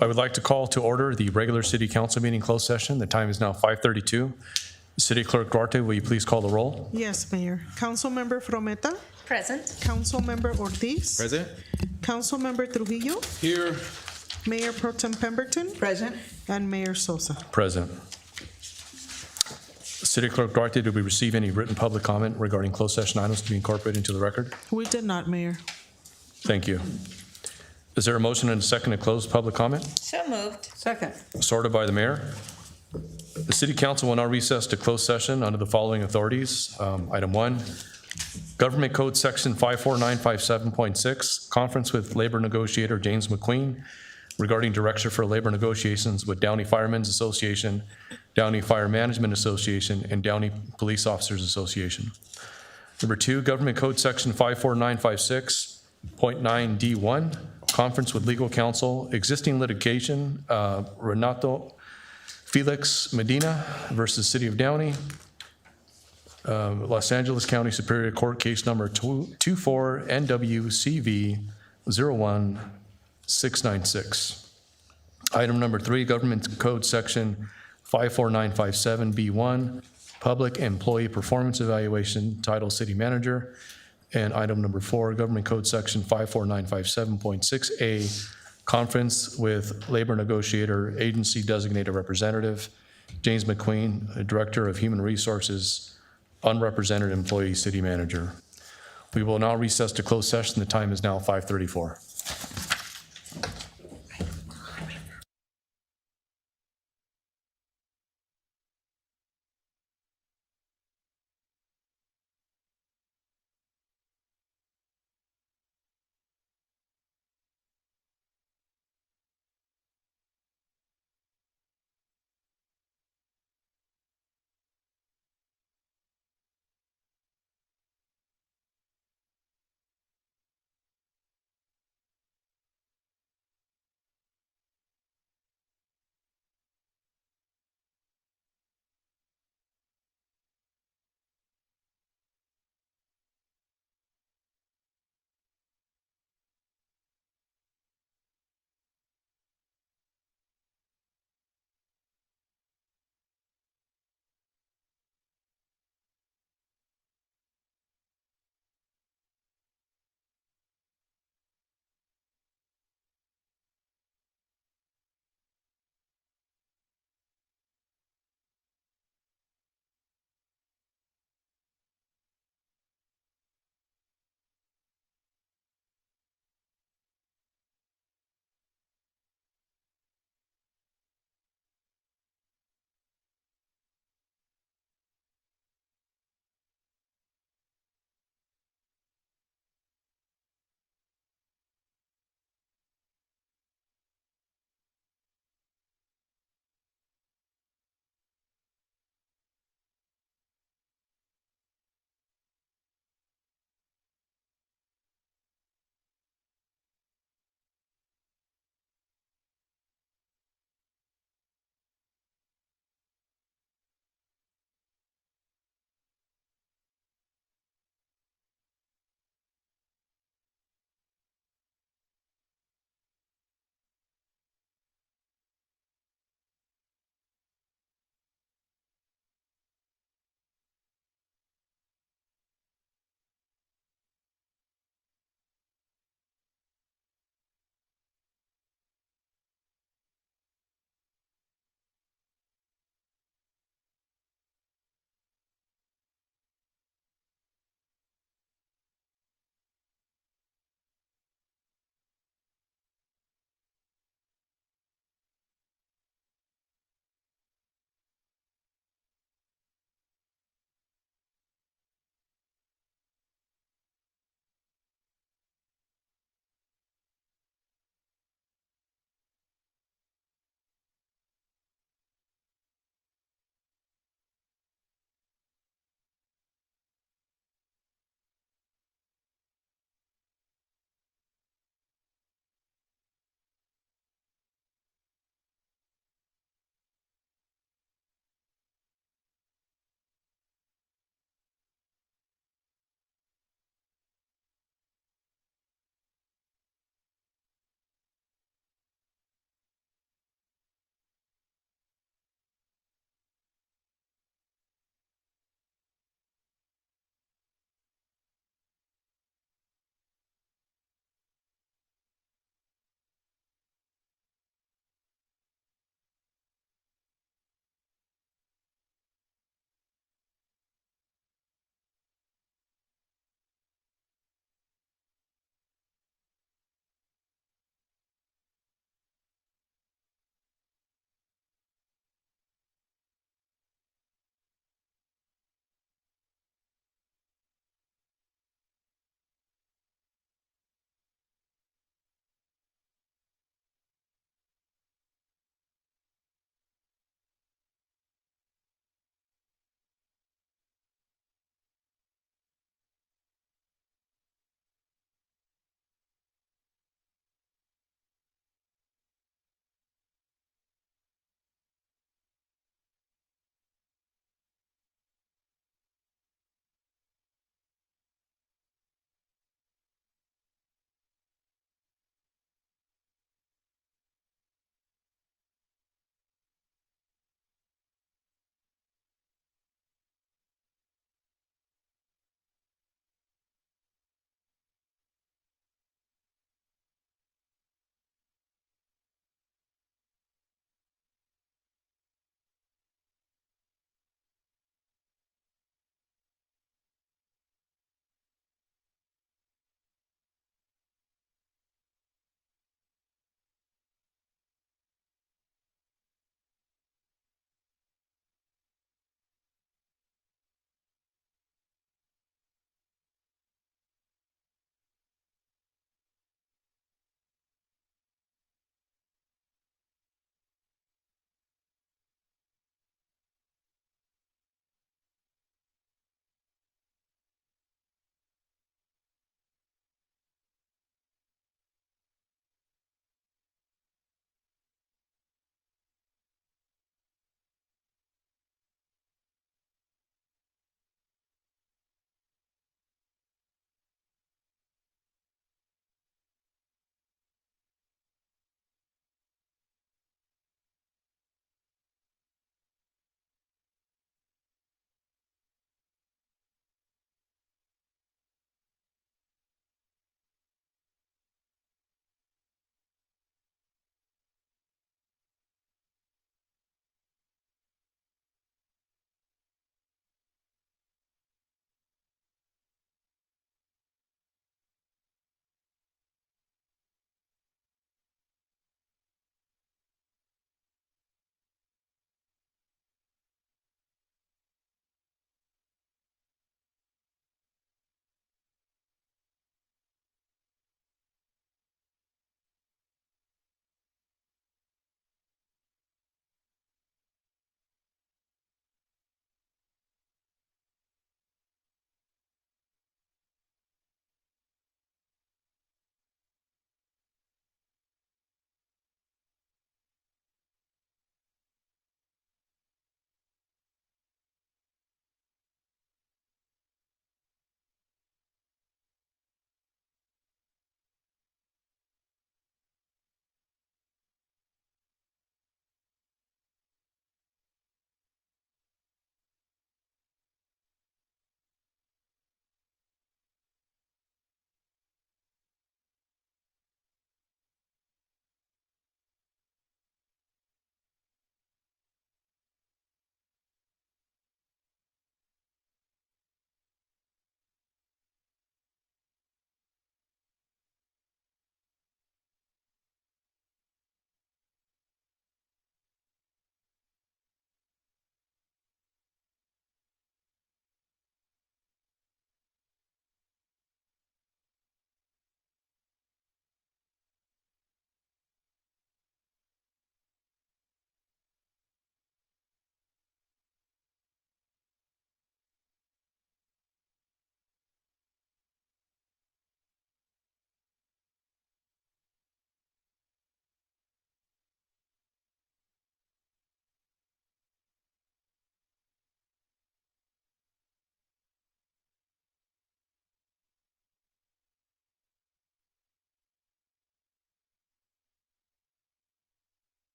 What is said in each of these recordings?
I would like to call to order the regular city council meeting closed session. The time is now 5:32. City Clerk Duarte, will you please call the roll? Yes, Mayor. Councilmember Frometa. Present. Councilmember Ortiz. Present. Councilmember Trujillo. Here. Mayor Pro Tem Pemberton. Present. And Mayor Sosa. Present. City Clerk Duarte, did we receive any written public comment regarding closed session items to be incorporated into the record? We did not, Mayor. Thank you. Is there a motion and a second to close public comment? So moved. Second. Sorted by the mayor. The city council will now recess to closed session under the following authorities. Item 1, Government Code Section 54957.6, conference with labor negotiator James McQueen regarding direction for labor negotiations with Downey Firemen's Association, Downey Fire Management Association, and Downey Police Officers Association. Number 2, Government Code Section 54956.9D1, conference with legal counsel, existing litigation, Renato Felix Medina versus City of Downey, Los Angeles County Superior Court case number 24 NWCV 01696. Item number 3, Government Code Section 54957B1, Public Employee Performance Evaluation, Title City Manager. And item number 4, Government Code Section 54957.6A, conference with labor negotiator, agency designated representative, James McQueen, Director of Human Resources, unrepresented employee, city manager. We will now recess to closed session. The time is now 5:34.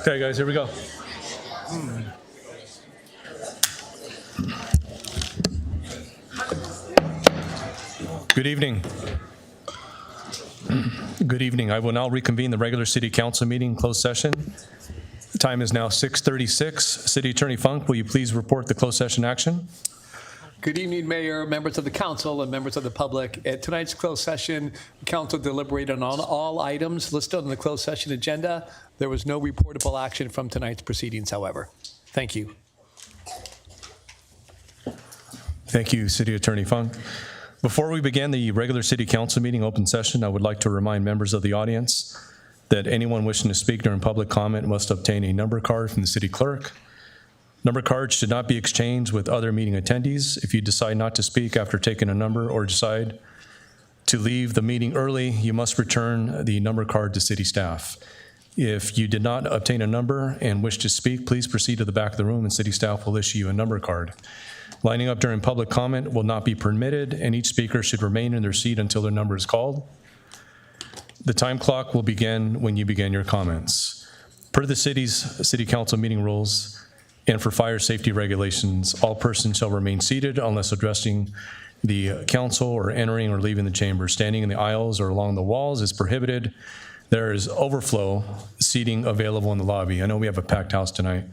Okay, guys, here we go. Good evening. Good evening. I will now reconvene the regular city council meeting, closed session. The time is now 6:36. City Attorney Funk, will you please report the closed session action? Good evening, Mayor, members of the council, and members of the public. At tonight's closed session, the council deliberated on all items listed on the closed session agenda. There was no reportable action from tonight's proceedings, however. Thank you. Thank you, City Attorney Funk. Before we begin the regular city council meeting open session, I would like to remind members of the audience that anyone wishing to speak during public comment must obtain a number card from the city clerk. Number cards should not be exchanged with other meeting attendees. If you decide not to speak after taking a number or decide to leave the meeting early, you must return the number card to city staff. If you did not obtain a number and wish to speak, please proceed to the back of the room and city staff will issue you a number card. Lining up during public comment will not be permitted, and each speaker should remain in their seat until their number is called. The time clock will begin when you begin your comments. Per the city's city council meeting rules and for fire safety regulations, all persons shall remain seated unless addressing the council or entering or leaving the chamber. Standing in the aisles or along the walls is prohibited. There is overflow seating available in the lobby. I know we have a packed house tonight.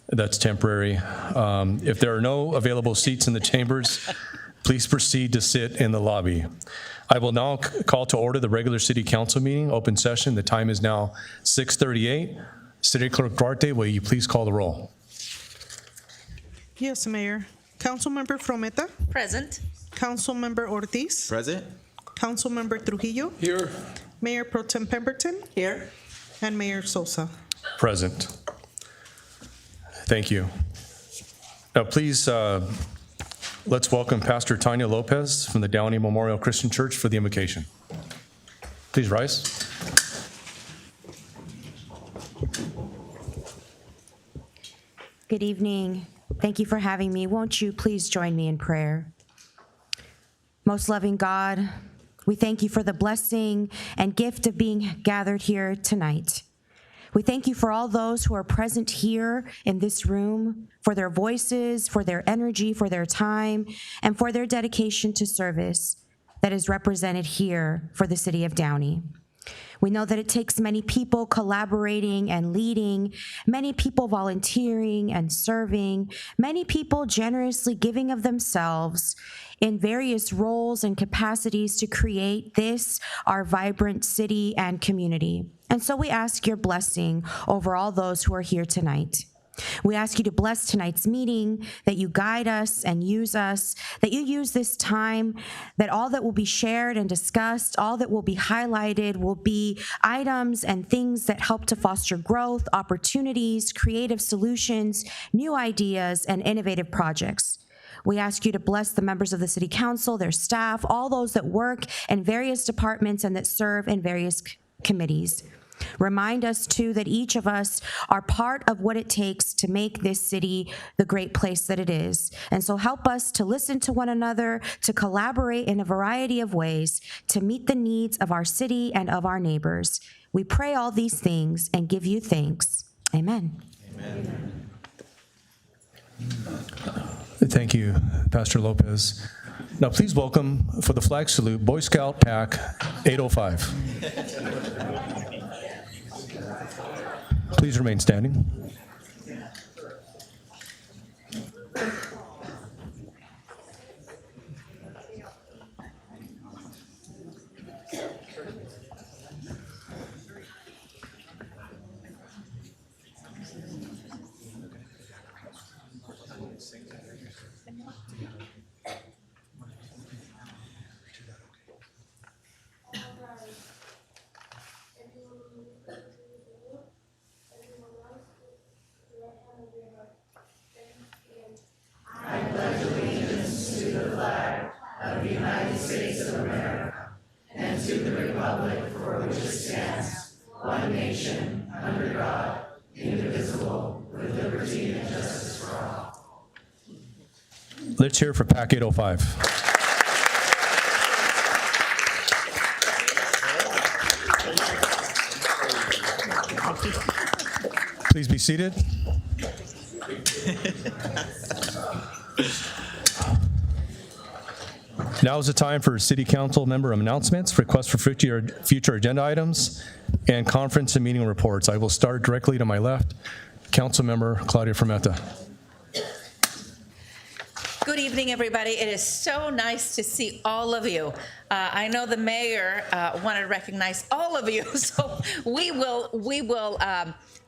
That's temporary. If there are no available seats in the chambers, please proceed to sit in the lobby. I will now call to order the regular city council meeting, open session. The time is now 6:38. City Clerk Duarte, will you please call the roll? Yes, Mayor. Councilmember Frometa, Present. Councilmember Ortiz, Present. Councilmember Trujillo, Here. Mayor Pro Tem Pemberton, Here. and Mayor Sosa. Present. Thank you. Now, please, let's welcome Pastor Tanya Lopez from the Downey Memorial Christian Church for the invocation. Please rise. Good evening. Thank you for having me. Won't you please join me in prayer? Most loving God, we thank you for the blessing and gift of being gathered here tonight. We thank you for all those who are present here in this room, for their voices, for their energy, for their time, and for their dedication to service that is represented here for the city of Downey. We know that it takes many people collaborating and leading, many people volunteering and serving, many people generously giving of themselves in various roles and capacities to create this, our vibrant city and community. And so we ask your blessing over all those who are here tonight. We ask you to bless tonight's meeting, that you guide us and use us, that you use this time, that all that will be shared and discussed, all that will be highlighted will be items and things that help to foster growth, opportunities, creative solutions, new ideas, and innovative projects. We ask you to bless the members of the City Council, their staff, all those that work in various departments and that serve in various committees. Remind us, too, that each of us are part of what it takes to make this city the great place that it is. And so help us to listen to one another, to collaborate in a variety of ways, to meet the needs of our city and of our neighbors. We pray all these things and give you thanks. Amen. Amen. Thank you, Pastor Lopez. Now, please welcome for the flag salute, Boy Scout Pack 805. Please remain standing. Let's hear for Pack 805. Please be seated. Now is the time for City Council member announcements, requests for future agenda items, and conference and meeting reports. I will start directly to my left. Council member Claudia Fermetta. Good evening, everybody. It is so nice to see all of you. I know the mayor wanted to recognize all of you, so we will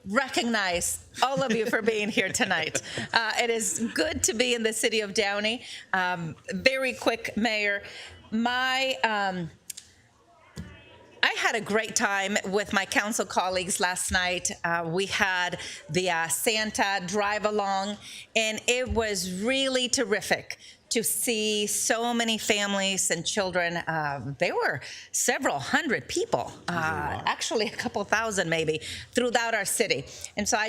recognize all of you for being here tonight. It is good to be in the city of Downey. Very quick, Mayor. I had a great time with my council colleagues last night. We had the Santa drive along, and it was really terrific to see so many families and children. There were several hundred people, actually a couple thousand maybe, throughout our city. And so I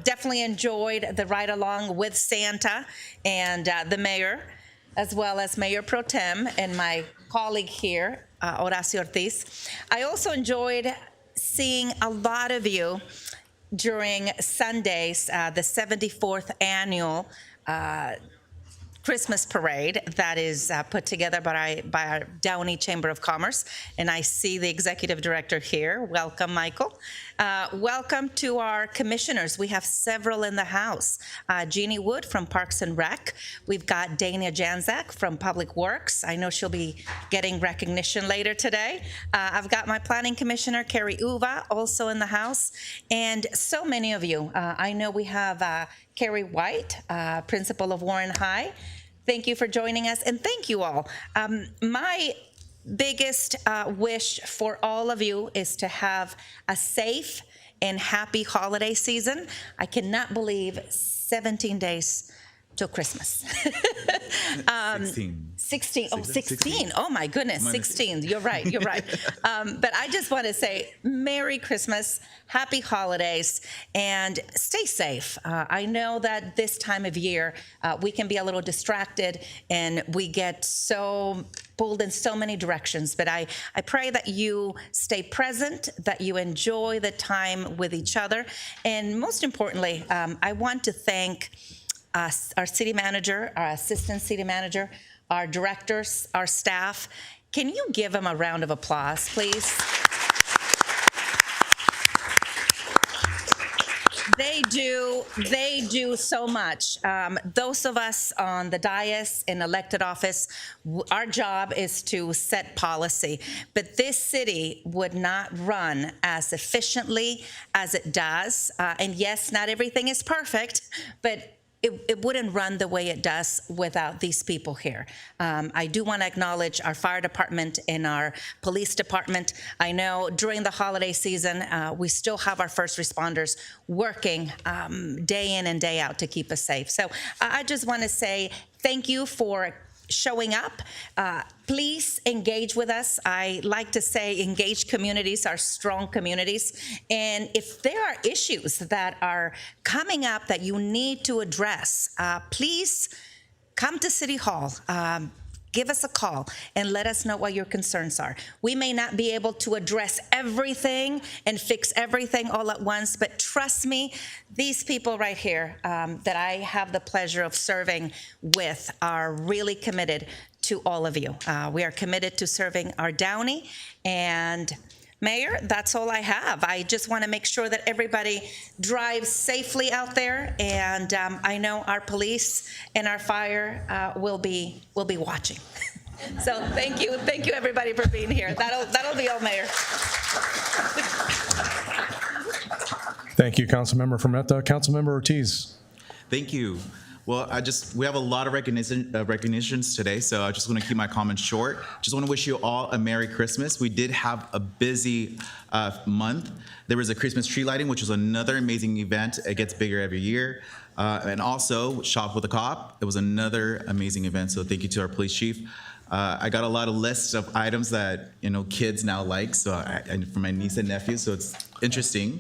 definitely enjoyed the ride along with Santa and the mayor, as well as Mayor Pro Tem and my colleague here, Horacio Ortiz. I also enjoyed seeing a lot of you during Sundays, the 74th annual Christmas parade that is put together by our Downey Chamber of Commerce. And I see the executive director here. Welcome, Michael. Welcome to our commissioners. We have several in the house. Jeannie Wood from Parks and Rec. We've got Dania JANCZAK from Public Works. I know she'll be getting recognition later today. I've got my planning commissioner, Carrie Uva, also in the house. And so many of you. I know we have Carrie White, principal of Warren High. Thank you for joining us, and thank you all. My biggest wish for all of you is to have a safe and happy holiday season. I cannot believe 17 days till Christmas. 16. Oh, 16. Oh, my goodness, 16. You're right. But I just want to say Merry Christmas, Happy Holidays, and stay safe. I know that this time of year, we can be a little distracted and we get so pulled in so many directions. But I pray that you stay present, that you enjoy the time with each other. And most importantly, I want to thank our city manager, our assistant city manager, our directors, our staff. Can you give them a round of applause, please? They do so much. Those of us on the dais in elected office, our job is to set policy. But this city would not run as efficiently as it does. And yes, not everything is perfect, but it wouldn't run the way it does without these people here. I do want to acknowledge our fire department and our police department. I know during the holiday season, we still have our first responders working day in and day out to keep us safe. So I just want to say thank you for showing up. Please engage with us. I like to say engaged communities are strong communities. And if there are issues that are coming up that you need to address, please come to City Hall. Give us a call and let us know what your concerns are. We may not be able to address everything and fix everything all at once, but trust me, these people right here that I have the pleasure of serving with are really committed to all of you. We are committed to serving our Downey, and Mayor, that's all I have. I just want to make sure that everybody drives safely out there, and I know our police and our fire will be watching. So thank you everybody for being here. That'll be all, Mayor. Thank you, Councilmember Fermetta. Councilmember Ortiz. Thank you. Well, we have a lot of recognitions today, so I just want to keep my comments short. Just want to wish you all a Merry Christmas. We did have a busy month. There was a Christmas tree lighting, which was another amazing event. It gets bigger every year. And also, Shop with a Cop. It was another amazing event, so thank you to our police chief. I got a lot of lists of items that kids now like, so for my niece and nephew, so it's interesting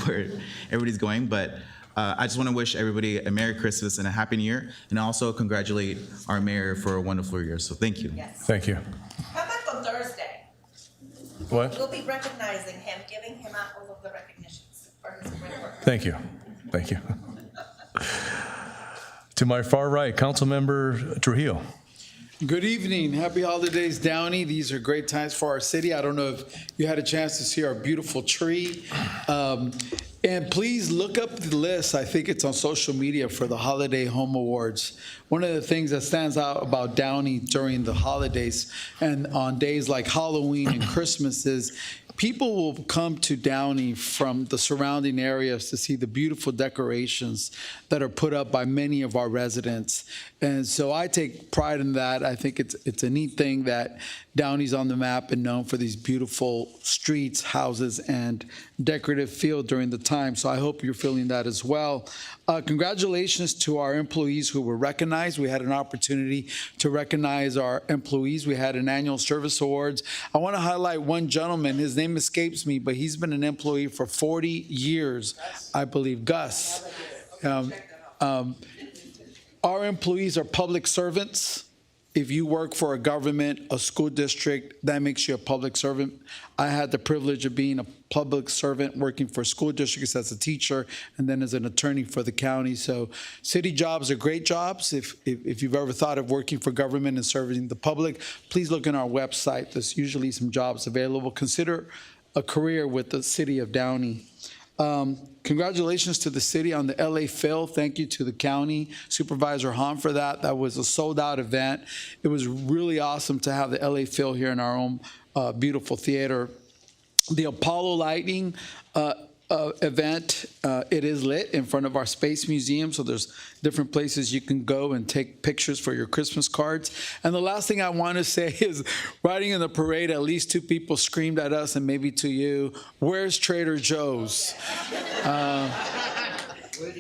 where everybody's going, but I just want to wish everybody a Merry Christmas and a Happy New Year, and also congratulate our mayor for a wonderful year. So thank you. Yes. Thank you. Come back on Thursday. What? We'll be recognizing him, giving him out all of the recognitions. Thank you. Thank you. To my far right, Councilmember Trujillo. Good evening. Happy holidays, Downey. These are great times for our city. I don't know if you had a chance to see our beautiful tree. And please look up the list. I think it's on social media for the Holiday Home Awards. One of the things that stands out about Downey during the holidays and on days like Halloween and Christmas is people will come to Downey from the surrounding areas to see the beautiful decorations that are put up by many of our residents. And so I take pride in that. I think it's a neat thing that Downey's on the map and known for these beautiful streets, houses, and decorative field during the time. So I hope you're feeling that as well. Congratulations to our employees who were recognized. We had an opportunity to recognize our employees. We had an annual service awards. I want to highlight one gentleman. His name escapes me, but he's been an employee for 40 years, I believe. Gus. Our employees are public servants. If you work for a government, a school district, that makes you a public servant. I had the privilege of being a public servant working for school districts as a teacher and then as an attorney for the county. So city jobs are great jobs. If you've ever thought of working for government and serving the public, please look on our website. There's usually some jobs available. Consider a career with the city of Downey. Congratulations to the city on the LA Phil. Thank you to the county Supervisor Hahn for that. That was a sold-out event. It was really awesome to have the LA Phil here in our own beautiful theater. The Apollo lighting event, it is lit in front of our Space Museum, so there's different places you can go and take pictures for your Christmas cards. And the last thing I want to say is, riding in the parade, at least 2 people screamed at us, and maybe to you, "Where's Trader Joe's?"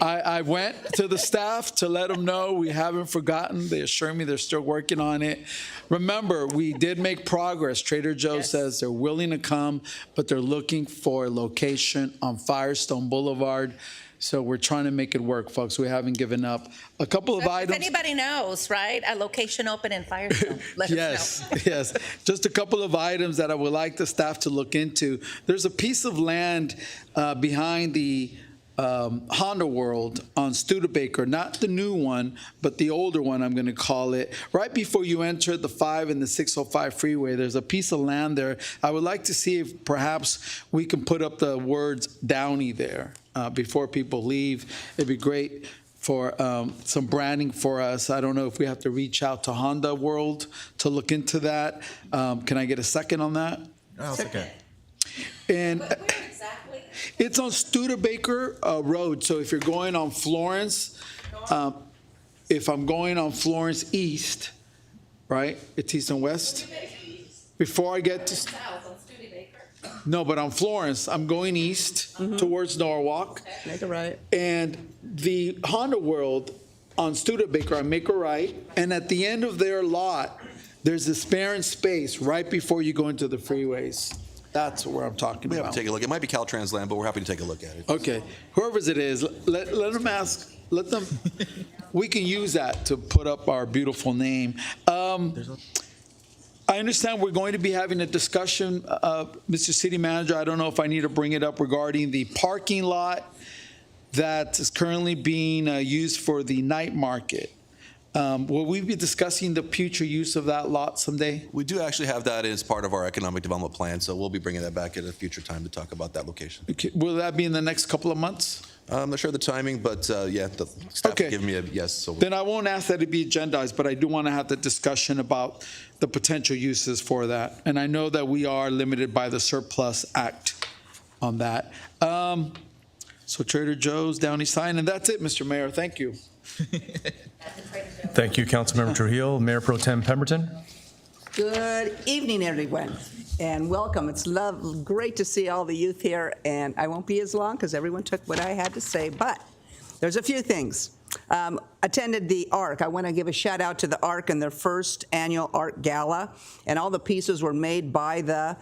I went to the staff to let them know we haven't forgotten. They assure me they're still working on it. Remember, we did make progress. Trader Joe's says they're willing to come, but they're looking for a location on Firestone Boulevard. So we're trying to make it work, folks. We haven't given up. A couple of If items. anybody knows, right, a location open in Firestone, let us know. Yes. Just a couple of items that I would like the staff to look into. There's a piece of land behind the Honda World on Studebaker, not the new one, but the older one, I'm going to call it. Right before you enter the 5 and the 605 freeway, there's a piece of land there. I would like to see if perhaps we can put up the words Downey there before people leave. It'd be great for some branding for us. I don't know if we have to reach out to Honda World to look into that. Can I get a second on that? Oh, it's okay. And Where exactly? it's on Studebaker Road. So if you're going on Florence, if I'm going on Florence East, right? It's east and west. Before I get to, no, but on Florence, I'm going east towards Norwalk. Make it right. And the Honda World on Studebaker, I make a right. And at the end of their lot, there's this barren space right before you go into the freeways. That's where I'm talking We have about. to take a look. It might be Caltrans land, but we're happy to take a look at it. Okay, whoever's it is, let them ask, let them, we can use that to put up our beautiful name. I understand we're going to be having a discussion, Mr. City Manager, I don't know if I need to bring it up regarding the parking lot that is currently being used for the night market. Will we be discussing the future use of that lot someday? We do actually have that as part of our economic development plan, so we'll be bringing that back at a future time to talk about that location. Okay, will that be in the next couple of months? I'm not sure the timing, but yeah, the staff Okay. have given me a yes. So Then I won't ask that it be agendized, but I do want to have the discussion about the potential uses for that. And I know that we are limited by the Surplus Act on that. So Trader Joe's, Downey sign, and that's it, Mr. Mayor. Thank you. Thank you, Councilmember Trujillo. Mayor Pro Tem Pemberton. Good evening, everyone, and welcome. It's great to see all the youth here, and I won't be as long because everyone took what I had to say, but there's a few things. Attended the ARC. I want to give a shout out to the ARC and their first annual ARC Gala, and all the pieces were made by the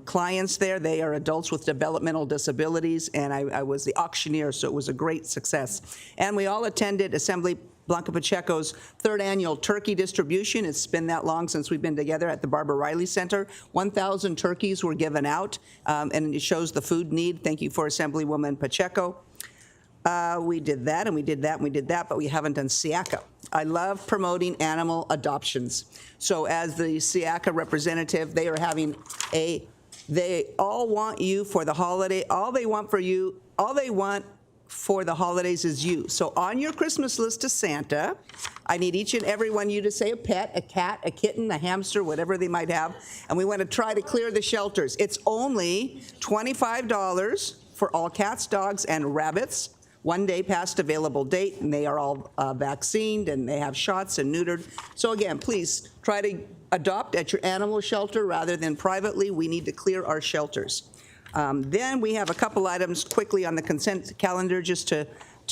clients there. They are adults with developmental disabilities, and I was the auctioneer, so it was a great success. And we all attended Assembly Blanca Pacheco's third annual turkey distribution. It's been that long since we've been together at the Barbara Riley Center. 1,000 turkeys were given out, and it shows the food need. Thank you for Assemblywoman Pacheco. We did that, and we did that, and we did that, but we haven't done SIACA. I love promoting animal adoptions. So as the SIACA representative, they are having they all want you for the holiday. All they want for the holidays is you. So on your Christmas list to Santa, I need each and every one of you to say a pet, a cat, a kitten, a hamster, whatever they might have, and we want to try to clear the shelters. It's only $25 for all cats, dogs, and rabbits. 1 day past available date, and they are all vaccinated, and they have shots and neutered. So again, please try to adopt at your animal shelter rather than privately. We need to clear our shelters. Then we have a couple items quickly on the consent calendar, just to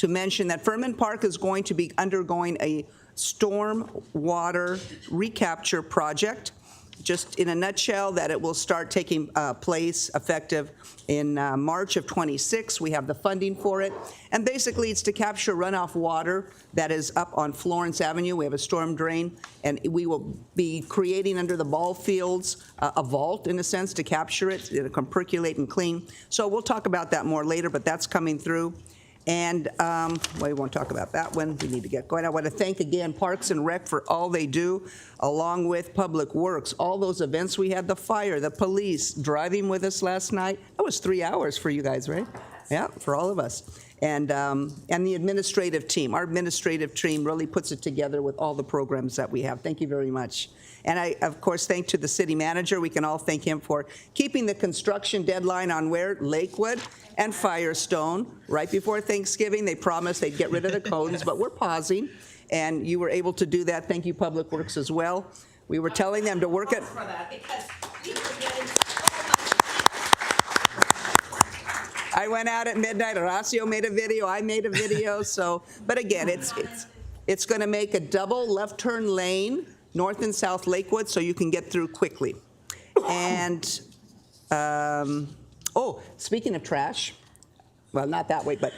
mention that Furman Park is going to be undergoing a storm water recapture project. Just in a nutshell, that it will start taking place effective in March of 26. We have the funding for it. And basically, it's to capture runoff water that is up on Florence Avenue. We have a storm drain, and we will be creating under the ball fields a vault, in a sense, to capture it. It'll come percolate and clean. So we'll talk about that more later, but that's coming through. And we won't talk about that one. We need to get going. I want to thank again Parks and Rec for all they do, along with Public Works. All those events we had, the fire, the police, driving with us last night. That was 3 hours for you guys, right? Yeah, for all of us. And the administrative team. Our administrative team really puts it together with all the programs that we have. Thank you very much. And I, of course, thank to the city manager. We can all thank him for keeping the construction deadline on where? Lakewood and Firestone. Right before Thanksgiving, they promised they'd get rid of the cones, but we're pausing. And you were able to do that. Thank you, Public Works, as well. We were telling them to work it. I went out at midnight. Horacio made a video. I made a video. So, but again, it's going to make a double left turn lane, north and south Lakewood, so you can get through quickly. And, speaking of trash, well, not that way, but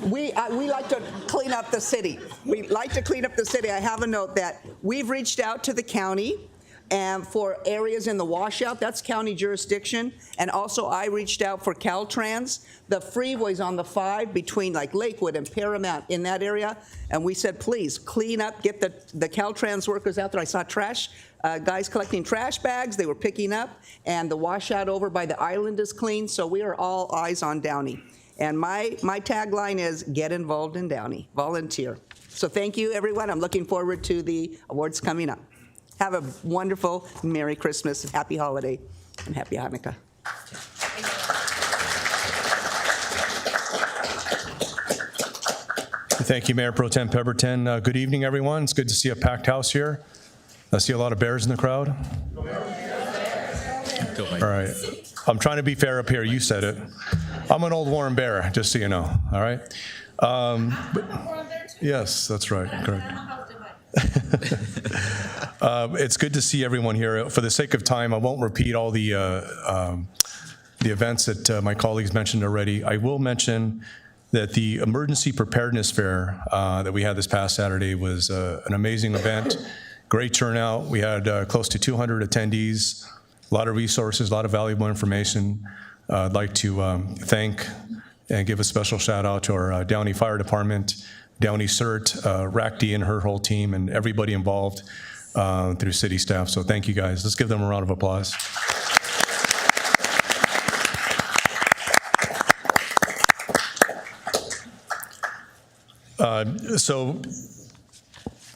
we like to clean up the city. We like to clean up the city. I have a note that we've reached out to the county and for areas in the washout, that's county jurisdiction. And also I reached out for Caltrans, the freeways on the 5 between like Lakewood and Paramount in that area. And we said, please clean up, get the Caltrans workers out there. I saw trash, guys collecting trash bags, they were picking up, and the washout over by the island is clean. So we are all eyes on Downey. And my tagline is get involved in Downey, volunteer. So thank you, everyone. I'm looking forward to the awards coming up. Have a wonderful Merry Christmas, Happy Holiday, and Happy Hanukkah. Thank you, Mayor Pro Tem Pemberton. Good evening, everyone. It's good to see a packed house here. I see a lot of bears in the crowd. All right. I'm trying to be fair up here. You said it. I'm an old warm bear, just so you know. All right. Yes, that's right. Correct. It's good to see everyone here. For the sake of time, I won't repeat all the events that my colleagues mentioned already. I will mention that the Emergency Preparedness Fair that we had this past Saturday was an amazing event. Great turnout. We had close to 200 attendees, a lot of resources, a lot of valuable information. I'd like to thank and give a special shout out to our Downey Fire Department, Downey CERT, RACD and her whole team, and everybody involved through city staff. So thank you guys. Let's give them a round of applause. So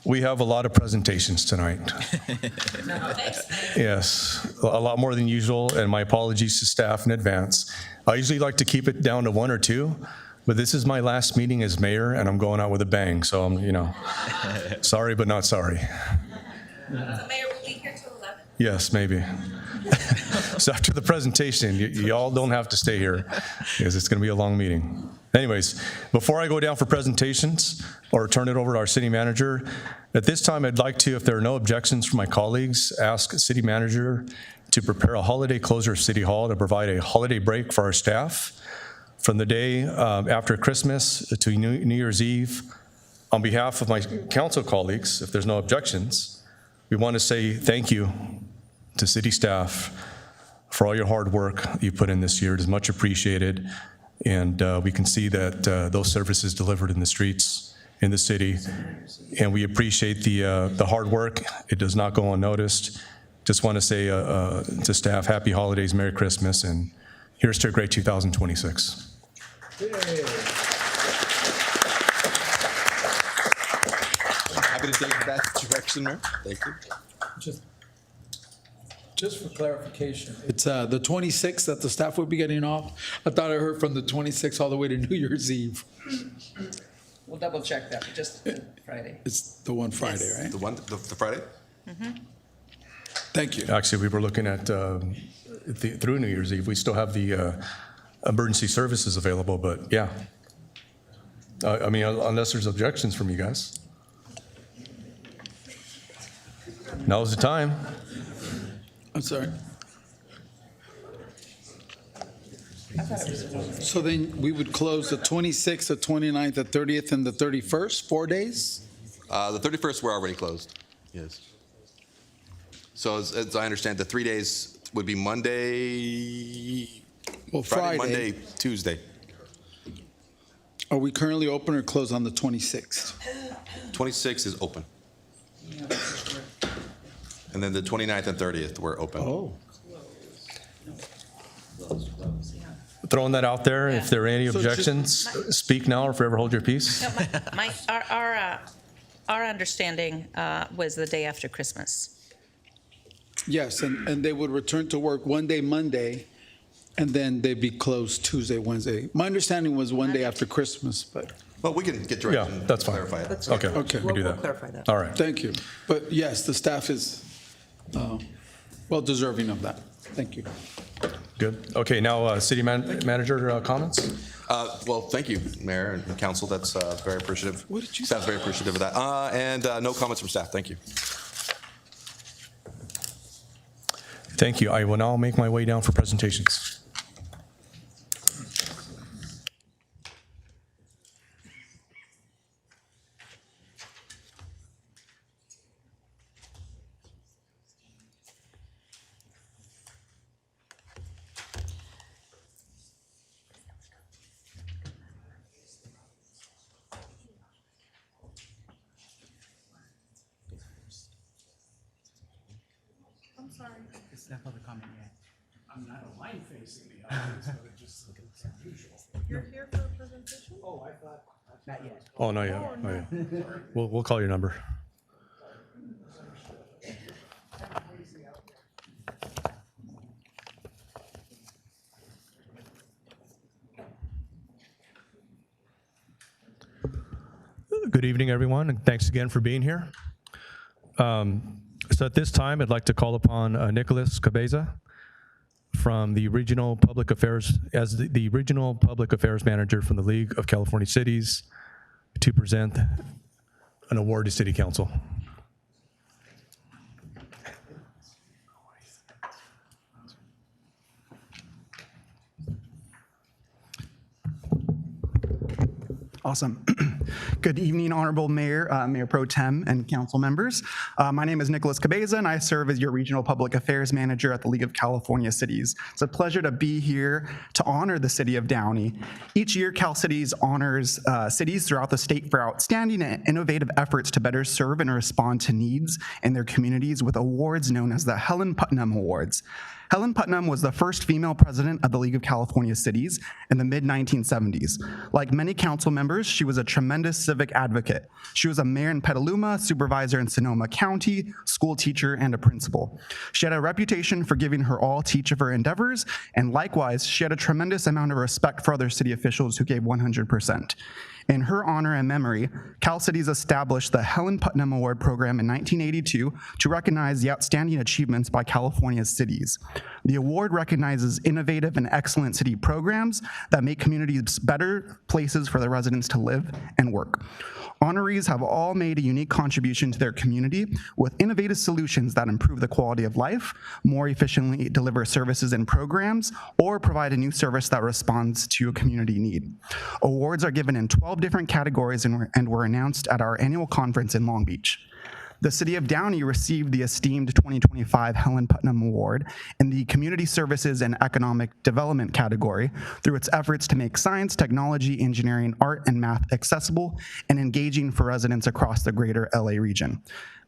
we have a lot of presentations tonight. Yes, a lot more than usual, and my apologies to staff in advance. I usually like to keep it down to 1 or 2, but this is my last meeting as mayor, and I'm going out with a bang, so I'm, sorry but not sorry. So Mayor will be here till 11. Yes, maybe. So after the presentation, you all don't have to stay here because it's going to be a long meeting. Anyways, before I go down for presentations or turn it over to our city manager, at this time I'd like to, if there are no objections from my colleagues, ask city manager to prepare a holiday closure of City Hall to provide a holiday break for our staff from the day after Christmas to New Year's Eve On behalf of my council colleagues, if there's no objections, we want to say thank you to city staff for all your hard work you put in this year. It is much appreciated, and we can see that those services delivered in the streets in the city, and we appreciate the hard work. It does not go unnoticed. Just want to say to staff, happy holidays, Merry Christmas, and here's to a great 2026. Happy to take that direction, Mayor. Thank you. Just for clarification, it's the 26th that the staff would be getting off. I thought I heard from the 26th all the way to New Year's Eve. We'll double check that, just Friday. It's the one Friday, Yes. right? The Friday? Thank you. Actually, we were looking at, through New Year's Eve, we still have the emergency services available, but yeah. I mean, unless there's objections from you guys. Now's the time. I'm sorry. So then we would close the 26th, the 29th, the 30th, and the 31st, 4 days? The 31st, we're already closed. Yes. So as I understand, the 3 days would be Monday, Well, Friday, Friday. Monday, Tuesday. Are we currently open or closed on the 26th? 26th is open. And then the 29th and 30th, we're open. Oh. Throwing that out there, if there are any So just- objections, speak now or forever hold your peace. No, our understanding was the day after Christmas. Yes, and they would return to work one day Monday, and then they'd be closed Tuesday, Wednesday. My understanding was one day after Christmas, but, Well, we can get direction. Yeah, that's fine. Clarify it. Okay, Okay. we can do We'll that. clarify that. All right. thank you. But yes, the staff is well deserving of that. Thank you. Good. Okay, now city manager comments? Well, thank you, Mayor and Council. That's very appreciative. What did you Staff's very appreciative of that. And no comments from staff. Thank you. Thank you. I will now make my way down for presentations. It's not public comment yet. I'm not line facing the audience, but it just looks unusual. You're here for a presentation? Oh, I thought. Not yet. Oh, no, yeah. Oh, yeah. We'll call your number. Good evening, everyone, and thanks again for being here. So at this time, I'd like to call upon Nicholas Cabeza from the Regional Public Affairs, as the Regional Public Affairs Manager from the League of California Cities, to present an award to City Council. Awesome. Good evening, Honorable Mayor, Mayor Pro Tem, and council members. My name is Nicholas Cabeza, and I serve as your Regional Public Affairs Manager at the League of California Cities. It's a pleasure to be here to honor the city of Downey. Each year, Cal Cities honors cities throughout the state for outstanding and innovative efforts to better serve and respond to needs in their communities with awards known as the Helen Putnam Awards. Helen Putnam was the first female president of the League of California Cities in the mid-1970s. Like many council members, she was a tremendous civic advocate. She was a mayor in Petaluma, supervisor in Sonoma County, school teacher, and a principal. She had a reputation for giving her all to each of her endeavors, and likewise, she had a tremendous amount of respect for other city officials who gave 100%. In her honor and memory, Cal Cities established the Helen Putnam Award program in 1982 to recognize the outstanding achievements by California's cities. The award recognizes innovative and excellent city programs that make communities better places for their residents to live and work. Honorees have all made a unique contribution to their community with innovative solutions that improve the quality of life, more efficiently deliver services and programs, or provide a new service that responds to a community need. Awards are given in 12 different categories and were announced at our annual conference in Long Beach. The City of Downey received the esteemed 2025 Helen Putnam Award in the Community Services and Economic Development category through its efforts to make science, technology, engineering, art, and math accessible and engaging for residents across the greater LA region.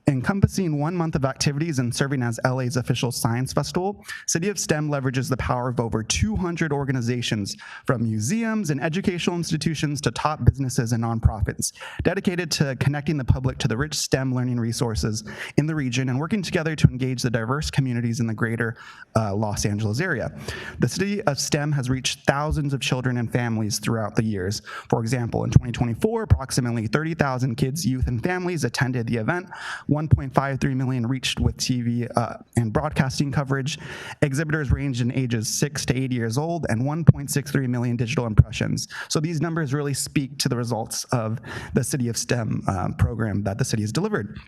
Encompassing 1 month of activities and serving as LA's official science festival, City of STEM leverages the power of over 200 organizations, from museums and educational institutions to top businesses and nonprofits, dedicated to connecting the public to the rich STEM learning resources in the region and working together to engage the diverse communities in the greater Los Angeles area. The City of STEM has reached thousands of children and families throughout the years. For example, in 2024, approximately 30,000 kids, youth, and families attended the event. 1.53 million reached with TV and broadcasting coverage. Exhibitors ranged in ages 6 to 80 years old, and 1.63 million digital impressions. So these numbers really speak to the results of the City of STEM program that the city has delivered.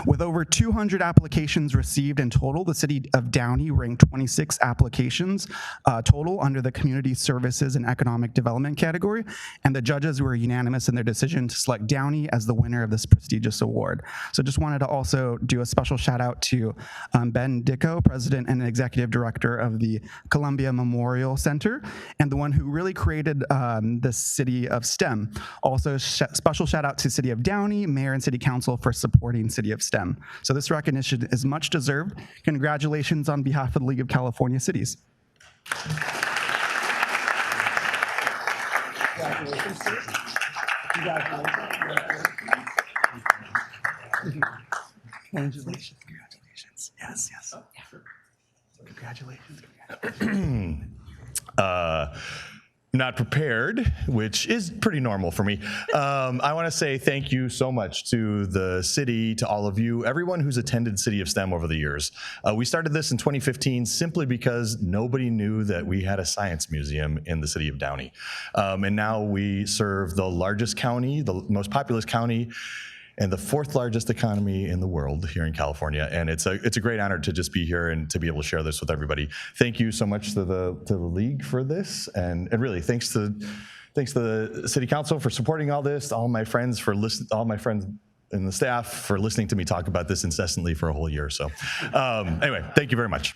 With over 200 applications received in total, the City of Downey ranked 26 applications total under the Community Services and Economic Development category, and the judges were unanimous in their decision to select Downey as the winner of this prestigious award. So just wanted to also do a special shout out to Ben Dicko, President and Executive Director of the Columbia Memorial Center, and the one who really created the City of STEM. Also, special shout out to City of Downey, Mayor and City Council for supporting City of STEM. So this recognition is much deserved. Congratulations on behalf of the League of California Cities. Congratulations. Congratulations. Yes, yes. Congratulations. Not prepared, which is pretty normal for me. I want to say thank you so much to the city, to all of you, everyone who's attended City of STEM over the years. We started this in 2015 simply because nobody knew that we had a science museum in the city of Downey. And now we serve the largest county, the most populous county, and the 4th largest economy in the world here in California. And it's a great honor to just be here and to be able to share this with everybody. Thank you so much to the league for this, and really thanks to the City Council for supporting all this, all my friends and the staff for listening to me talk about this incessantly for a whole year. So anyway, thank you very much.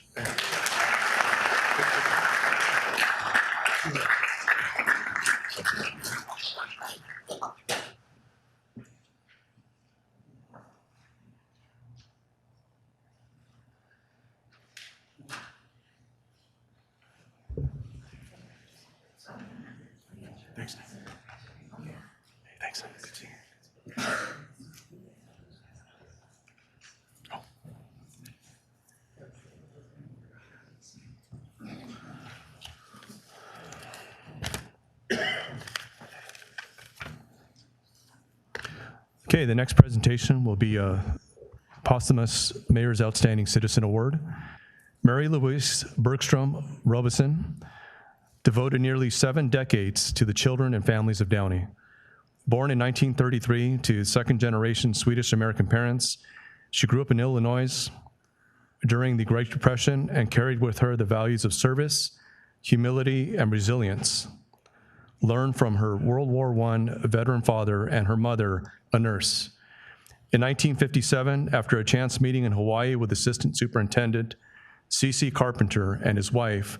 Thanks. Good seeing you. Okay, the next presentation will be a posthumous Mayor's Outstanding Citizen Award. Mary Louise Bergstrom Robison devoted nearly 7 decades to the children and families of Downey. Born in 1933 to second-generation Swedish-American parents, she grew up in Illinois during the Great Depression and carried with her the values of service, humility, and resilience, learned from her World War I veteran father and her mother, a nurse. In 1957, after a chance meeting in Hawaii with Assistant Superintendent C.C. Carpenter and his wife,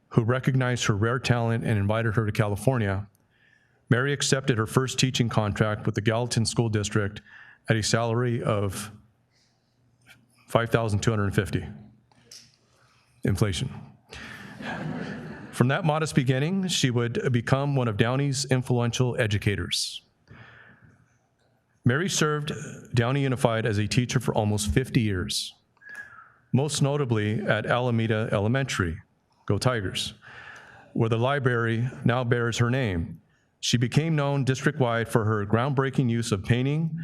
who recognized her rare talent and invited her to California, Mary accepted her first teaching contract with the Gallatin School District at a salary of $5,250. Inflation. From that modest beginning, she would become one of Downey's influential educators. Mary served Downey Unified as a teacher for almost 50 years, most notably at Alameda Elementary, go Tigers, where the library now bears her name. She became known district-wide for her groundbreaking use of painting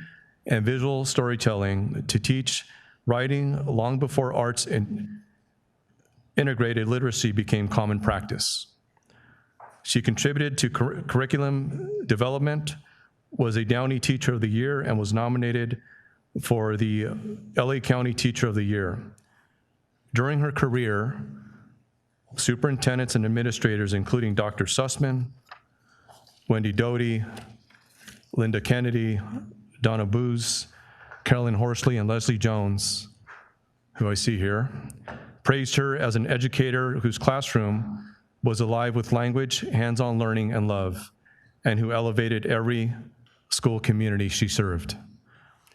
and visual storytelling to teach writing long before arts and integrated literacy became common practice. She contributed to curriculum development, was a Downey Teacher of the Year and was nominated for the LA County Teacher of the Year. During her career, superintendents and administrators, including Dr. SUSSMAN, Wendy Doty, Linda Kennedy, Donna Booz, Carolyn Horsley, and Leslie Jones, who I see here, praised her as an educator whose classroom was alive with language, hands-on learning, and love, and who elevated every school community she served.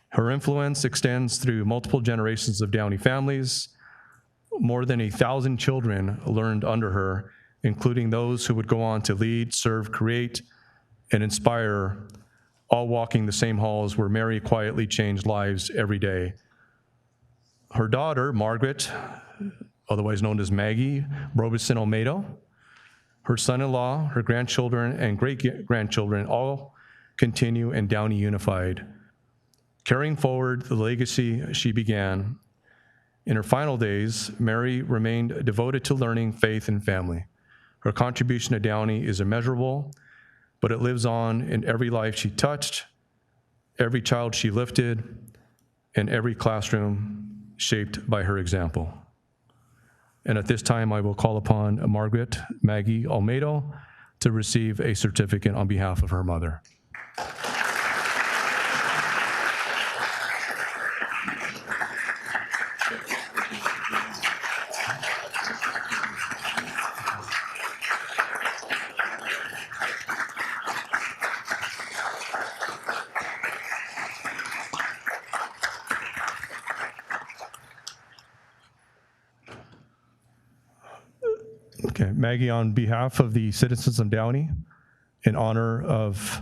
Her influence extends through multiple generations of Downey families. More than 1,000 children learned under her, including those who would go on to lead, serve, create, and inspire, all walking the same halls where Mary quietly changed lives every day. Her daughter, Margaret, otherwise known as Maggie Robison Olmedo, her son-in-law, her grandchildren, and great-grandchildren all continue in Downey Unified, carrying forward the legacy she began. In her final days, Mary remained devoted to learning, faith, and family. Her contribution to Downey is immeasurable, but it lives on in every life she touched, every child she lifted, and every classroom shaped by her example. And at this time, I will call upon Margaret Maggie Olmedo to receive a certificate on behalf of her mother. Okay, Maggie, on behalf of the citizens of Downey, in honor of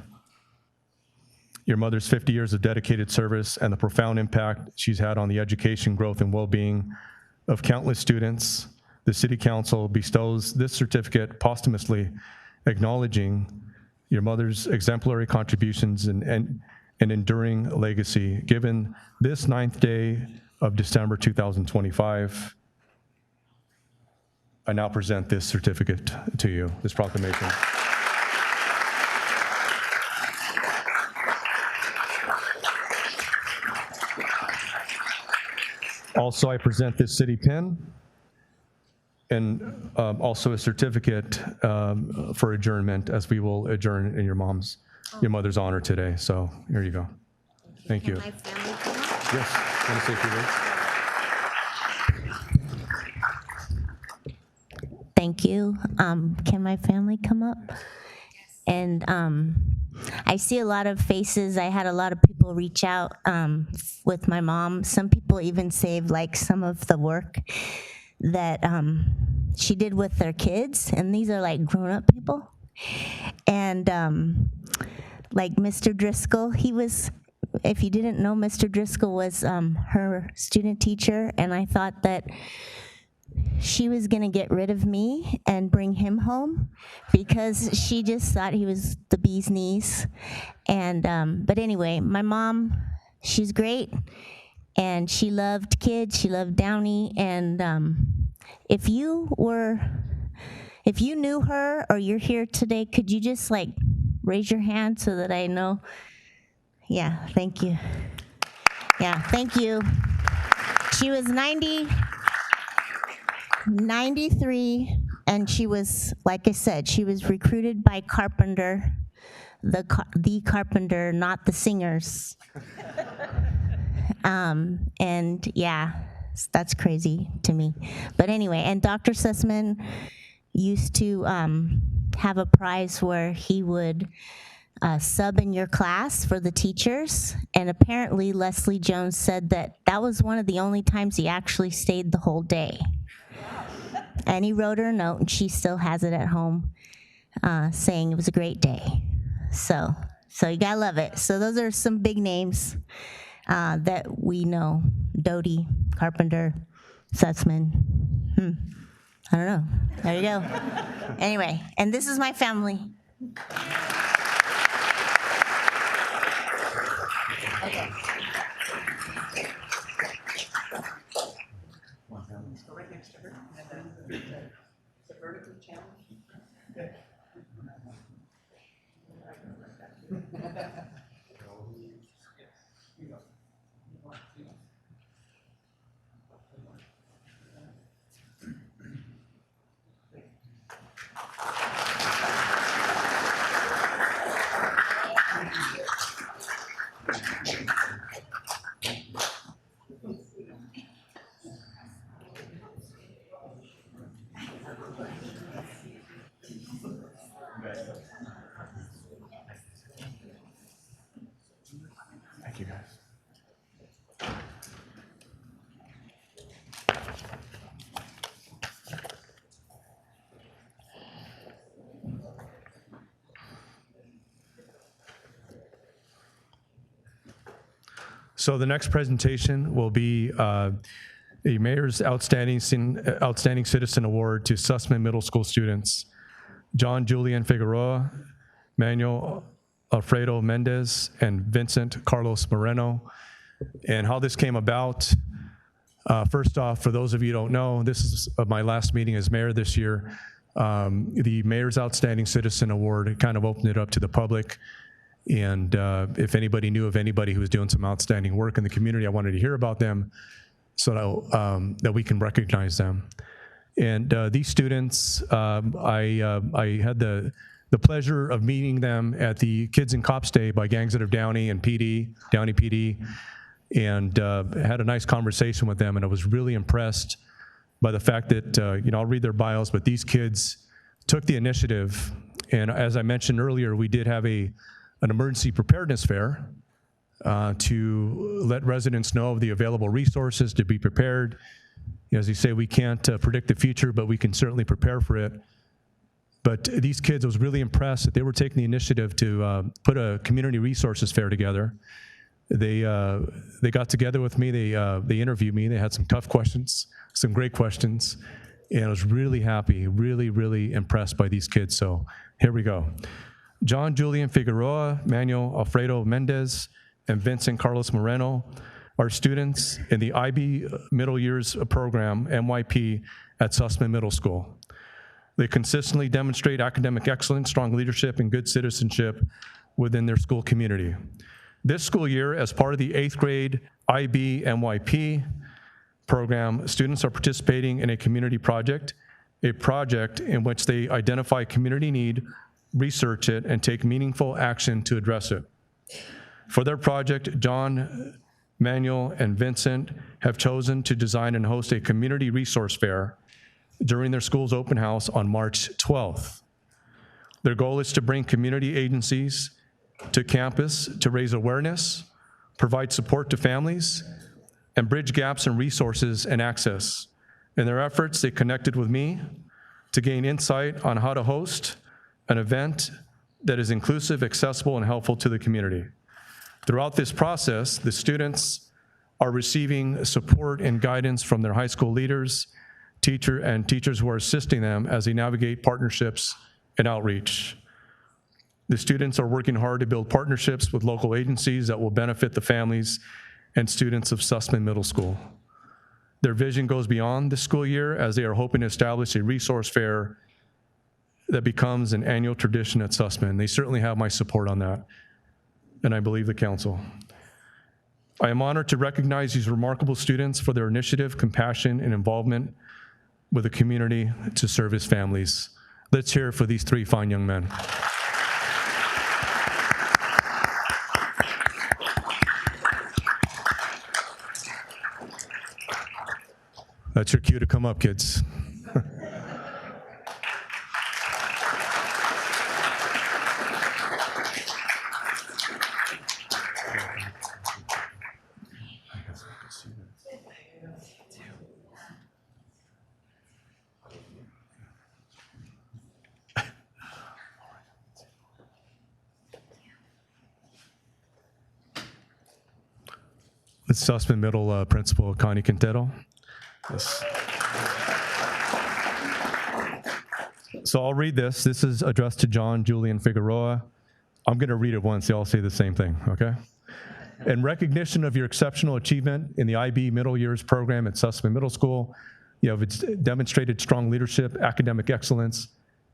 your mother's 50 years of dedicated service and the profound impact she's had on the education, growth, and well-being of countless students, the City Council bestows this certificate posthumously, acknowledging your mother's exemplary contributions and enduring legacy. Given this 9th day of December 2025, I now present this certificate to you, this proclamation. Also, I present this city pin and also a certificate for adjournment, as we will adjourn in your mother's honor today. So here you go. Thank you. Can my family come up? Yes, want to say a few words? Thank you. Can my family come up? And I see a lot of faces. I had a lot of people reach out with my mom. Some people even saved like some of the work that she did with their kids. And these are like grown-up people. And like Mr. Driscoll, he was, if you didn't know, Mr. Driscoll was her student teacher. And I thought that she was gonna get rid of me and bring him home because she just thought he was the bee's knees. And but anyway, my mom, she's great, and she loved kids, she loved Downey. And if you knew her or you're here today, could you just like raise your hand so that I know? Yeah, thank you. Yeah, thank you. She was 93, and she was, like I said, she was recruited by Carpenter, the Carpenter, not the singers. And yeah, that's crazy to me. But anyway, and Dr. SUSSMAN used to have a prize where he would sub in your class for the teachers, and apparently Leslie Jones said that that was one of the only times he actually stayed the whole day. And he wrote her a note, and she still has it at home, saying it was a great day. So you gotta love it. So those are some big names that we know: Doty, Carpenter, Sussman. I don't know. There you go. Anyway, and this is my family. Okay. Go right next to her. It's a vertical challenge. So the next presentation will be a Mayor's Outstanding Citizen Award to SUSSMAN Middle School students, John Julian Figueroa, Manuel Alfredo Mendez, and Vincent Carlos Moreno. And how this came about, first off, for those of you who don't know, this is my last meeting as mayor this year. The Mayor's Outstanding Citizen Award kind of opened it up to the public. And if anybody knew of anybody who was doing some outstanding work in the community, I wanted to hear about them so that we can recognize them. And these students, I had the pleasure of meeting them at the Kids and Cops Day by Gangs Out of Downey and Downey PD, and had a nice conversation with them, and I was really impressed by the fact that, I'll read their bios, but these kids took the initiative, and as I mentioned earlier, we did have an emergency preparedness fair to let residents know of the available resources to be prepared. As you say, we can't predict the future, but we can certainly prepare for it. But these kids, I was really impressed that they were taking the initiative to put a community resources fair together. They got together with me, they interviewed me, they had some tough questions, some great questions, and I was really happy, really impressed by these kids. So here we go. John Julian Figueroa, Manuel Alfredo Mendez, and Vincent Carlos Moreno are students in the IB Middle Years Program, MYP, at SUSSMAN Middle School. They consistently demonstrate academic excellence, strong leadership, and good citizenship within their school community. This school year, as part of the 8th grade IB MYP program, students are participating in a community project, a project in which they identify community need, research it, and take meaningful action to address it. For their project, John, Manuel, and Vincent have chosen to design and host a community resource fair during their school's open house on March 12th. Their goal is to bring community agencies to campus to raise awareness, provide support to families, and bridge gaps in resources and access. In their efforts, they connected with me to gain insight on how to host an event that is inclusive, accessible, and helpful to the community. Throughout this process, the students are receiving support and guidance from their high school leaders, teachers who are assisting them as they navigate partnerships and outreach. The students are working hard to build partnerships with local agencies that will benefit the families and students of SUSSMAN Middle School. Their vision goes beyond the school year as they are hoping to establish a resource fair that becomes an annual tradition at SUSSMAN. They certainly have my support on that, and I believe the council. I am honored to recognize these remarkable students for their initiative, compassion, and involvement with the community to serve as families. Let's hear it for these 3 fine young men. That's your cue to come up, kids. The SUSSMAN Middle Principal, Connie Quintero. Yes. So I'll read this. This is addressed to John Julian Figueroa. I'm going to read it once. They all say the same thing, okay? In recognition of your exceptional achievement in the IB Middle Years program at SUSSMAN Middle School, you have demonstrated strong leadership, academic excellence,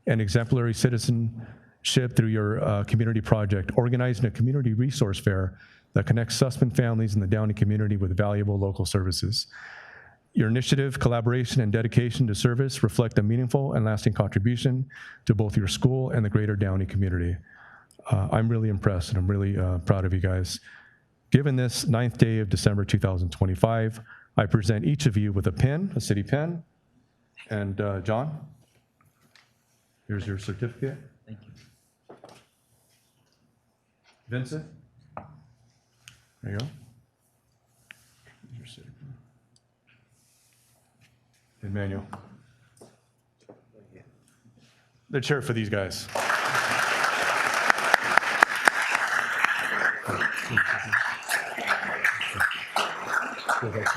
and exemplary citizenship through your community project, organizing a community resource fair that connects SUSSMAN families in the Downey community with valuable local services. Your initiative, collaboration, and dedication to service reflect a meaningful and lasting contribution to both your school and the greater Downey community. I'm really impressed, and I'm really proud of you guys. Given this 9th day of December 2025, I present each of you with a pin, a city pin. And John, here's your certificate. Thank you. Vincent, there you go. Here's your city pin. And Manuel. The chair for these guys.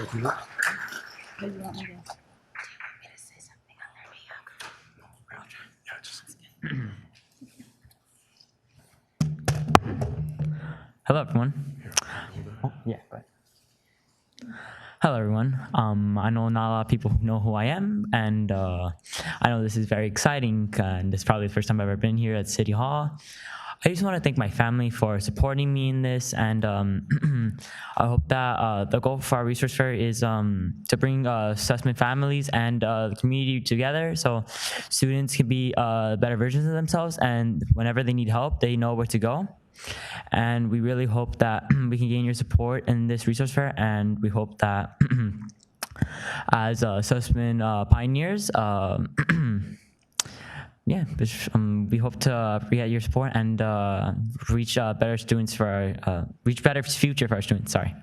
Hello, everyone. Oh, yeah, go ahead. Hello, everyone. I know not a lot of people know who I am, and I know this is very exciting, and this is probably the first time I've ever been here at City Hall. I just want to thank my family for supporting me in this, and I hope that the goal for our resource fair is to bring SUSSMAN families and the community together so students can be better versions of themselves, and whenever they need help, they know where to go. And we really hope that we can gain your support in this resource fair, and we hope that as SUSSMAN pioneers, yeah, we hope to get your support and reach better students for reach better future for our students. Sorry.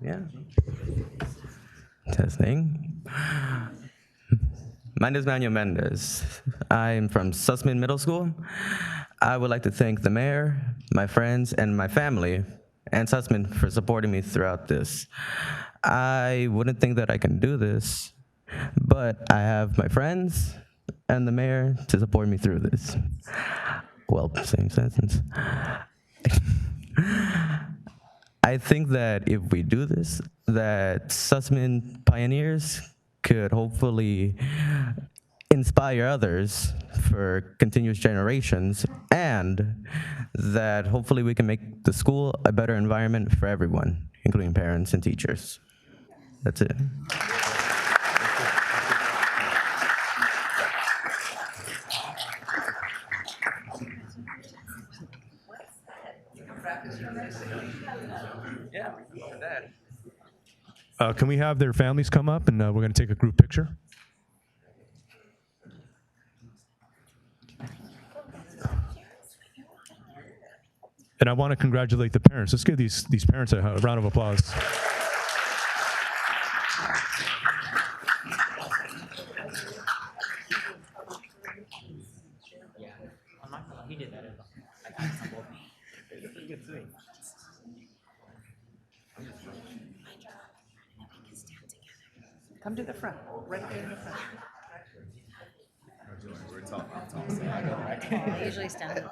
Yeah. Testing. My name is Manuel Mendez. I'm from SUSSMAN Middle School. I would like to thank the mayor, my friends, and my family, and SUSSMAN for supporting me throughout this. I wouldn't think that I can do this, but I have my friends and the mayor to support me through this. Well, same sentence. I think that if we do this, that SUSSMAN pioneers could hopefully inspire others for continuous generations, and that hopefully we can make the school a better environment for everyone, including parents and teachers. That's it. Can we have their families come up, and we're going to take a group picture? And I want to congratulate the parents. Let's give these parents a round of applause. Come to the front, right there in the front. I usually stand.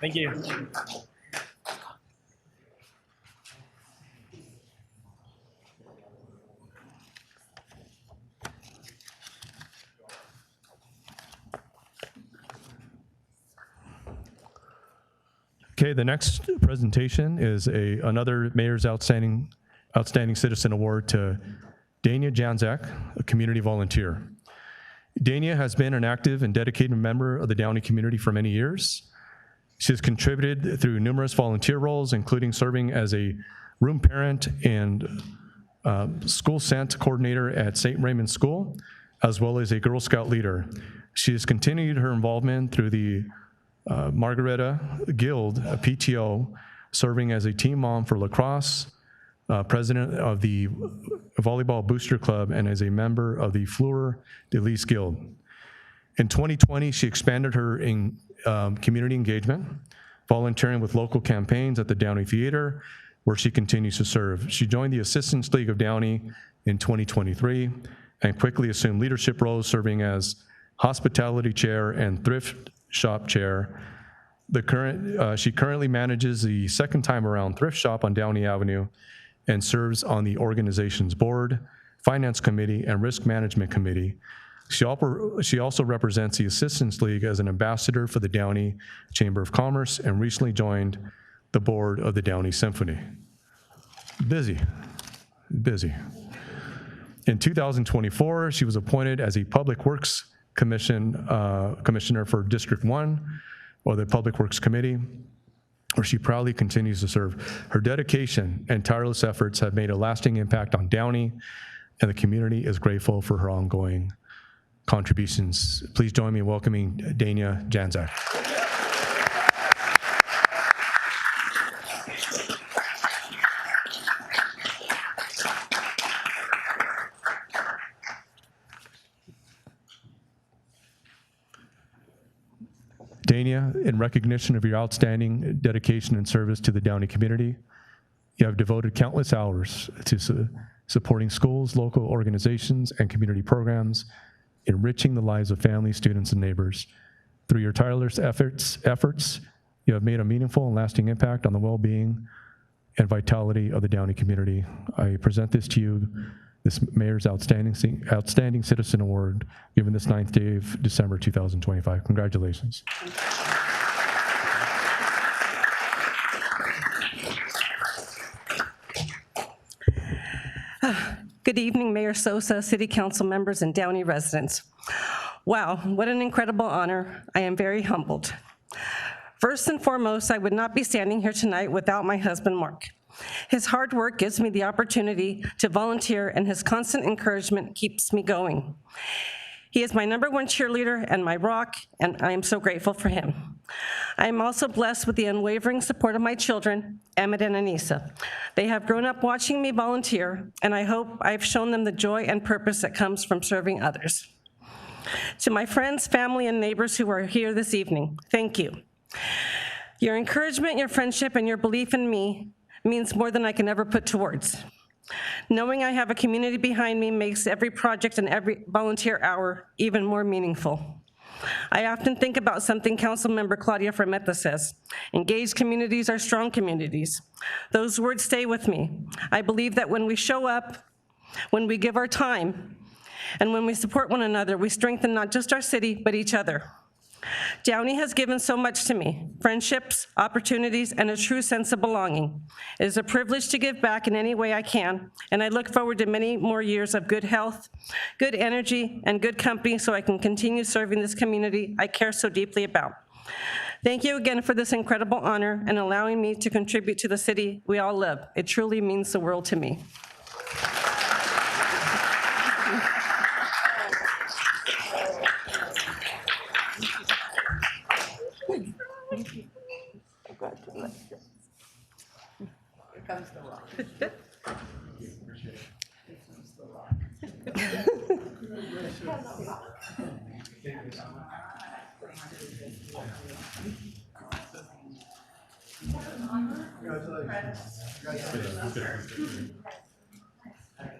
Thank you. Okay, the next presentation is another Mayor's Outstanding Citizen Award to DANIA JANCZAK, a community volunteer. DANIA has been an active and dedicated member of the Downey community for many years. She has contributed through numerous volunteer roles, including serving as a room parent and school scent coordinator at St. Raymond School, as well as a Girl Scout leader. She has continued her involvement through the Margaretta Guild, a PTO, serving as a team mom for lacrosse, president of the Volleyball Booster Club, and as a member of the Fleur de Lis Guild. In 2020, she expanded her community engagement, volunteering with local campaigns at the Downey Theater, where she continues to serve. She joined the Assistance League of Downey in 2023 and quickly assumed leadership roles, serving as hospitality chair and thrift shop chair. She currently manages the second time around thrift shop on Downey Avenue and serves on the organization's board, finance committee, and risk management committee. She also represents the Assistance League as an ambassador for the Downey Chamber of Commerce and recently joined the board of the Downey Symphony. Busy. In 2024, she was appointed as a Public Works Commissioner for District 1, or the Public Works Committee, where she proudly continues to serve. Her dedication and tireless efforts have made a lasting impact on Downey, and the community is grateful for her ongoing contributions. Please join me in welcoming DANIA JANCZAK. DANIA, in recognition of your outstanding dedication and service to the Downey community, you have devoted countless hours to supporting schools, local organizations, and community programs, enriching the lives of families, students, and neighbors. Through your tireless efforts, you have made a meaningful and lasting impact on the well-being and vitality of the Downey community. I present this to you, this Mayor's Outstanding Citizen Award, given this 9th day of December 2025. Congratulations. Good evening, Mayor Sosa, City Council members, and Downey residents. Wow, what an incredible honor. I am very humbled. First and foremost, I would not be standing here tonight without my husband, Mark. His hard work gives me the opportunity to volunteer, and his constant encouragement keeps me going. He is my #1 cheerleader and my rock, and I am so grateful for him. I am also blessed with the unwavering support of my children, Emmett and Anissa. They have grown up watching me volunteer, and I hope I've shown them the joy and purpose that comes from serving others. To my friends, family, and neighbors who are here this evening, thank you. Your encouragement, your friendship, and your belief in me means more than I can ever put to words. Knowing I have a community behind me makes every project and every volunteer hour even more meaningful. I often think about something Councilmember Claudia Fermetta says, engaged communities are strong communities. Those words stay with me. I believe that when we show up, when we give our time, and when we support one another, we strengthen not just our city, but each other. Downey has given so much to me, friendships, opportunities, and a true sense of belonging. It is a privilege to give back in any way I can, and I look forward to many more years of good health, good energy, and good company so I can continue serving this community I care so deeply about. Thank you again for this incredible honor and allowing me to contribute to the city we all love. It truly means the world to me. Here comes the rock.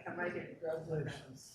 Come right here. Congratulations.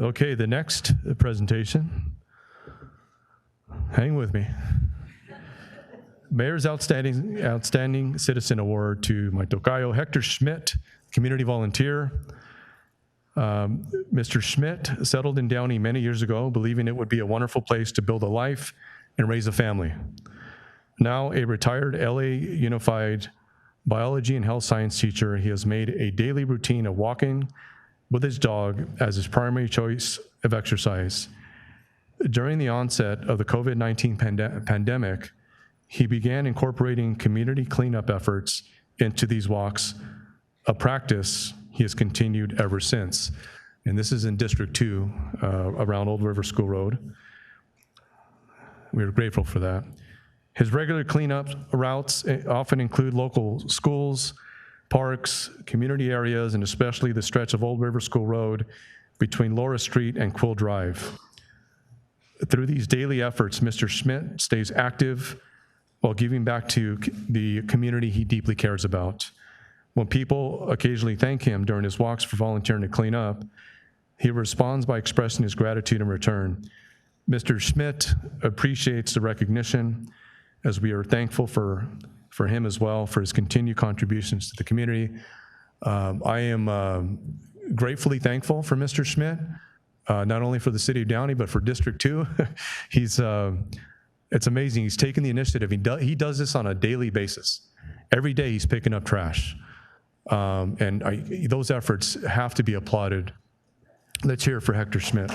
Okay, the next presentation, hang with me. Mayor's Outstanding Citizen Award to my tocayo, Hector Schmidt, community volunteer. Mr. Schmidt settled in Downey many years ago, believing it would be a wonderful place to build a life and raise a family. Now a retired LA Unified biology and health science teacher, he has made a daily routine of walking with his dog as his primary choice of exercise. During the onset of the COVID-19 pandemic, he began incorporating community cleanup efforts into these walks, a practice he has continued ever since. and this is in District 2, around Old River School Road. We are grateful for that. His regular cleanup routes often include local schools, parks, community areas, and especially the stretch of Old River School Road between Laura Street and Quill Drive. Through these daily efforts, Mr. Schmidt stays active while giving back to the community he deeply cares about. When people occasionally thank him during his walks for volunteering to clean up, he responds by expressing his gratitude in return. Mr. Schmidt appreciates the recognition, as we are thankful for him as well, for his continued contributions to the community. I am gratefully thankful for Mr. Schmidt, not only for the city of Downey, but for District 2. It's amazing. He's taken the initiative. He does this on a daily basis. Every day he's picking up trash. Those efforts have to be applauded. Let's hear it for Hector Schmidt.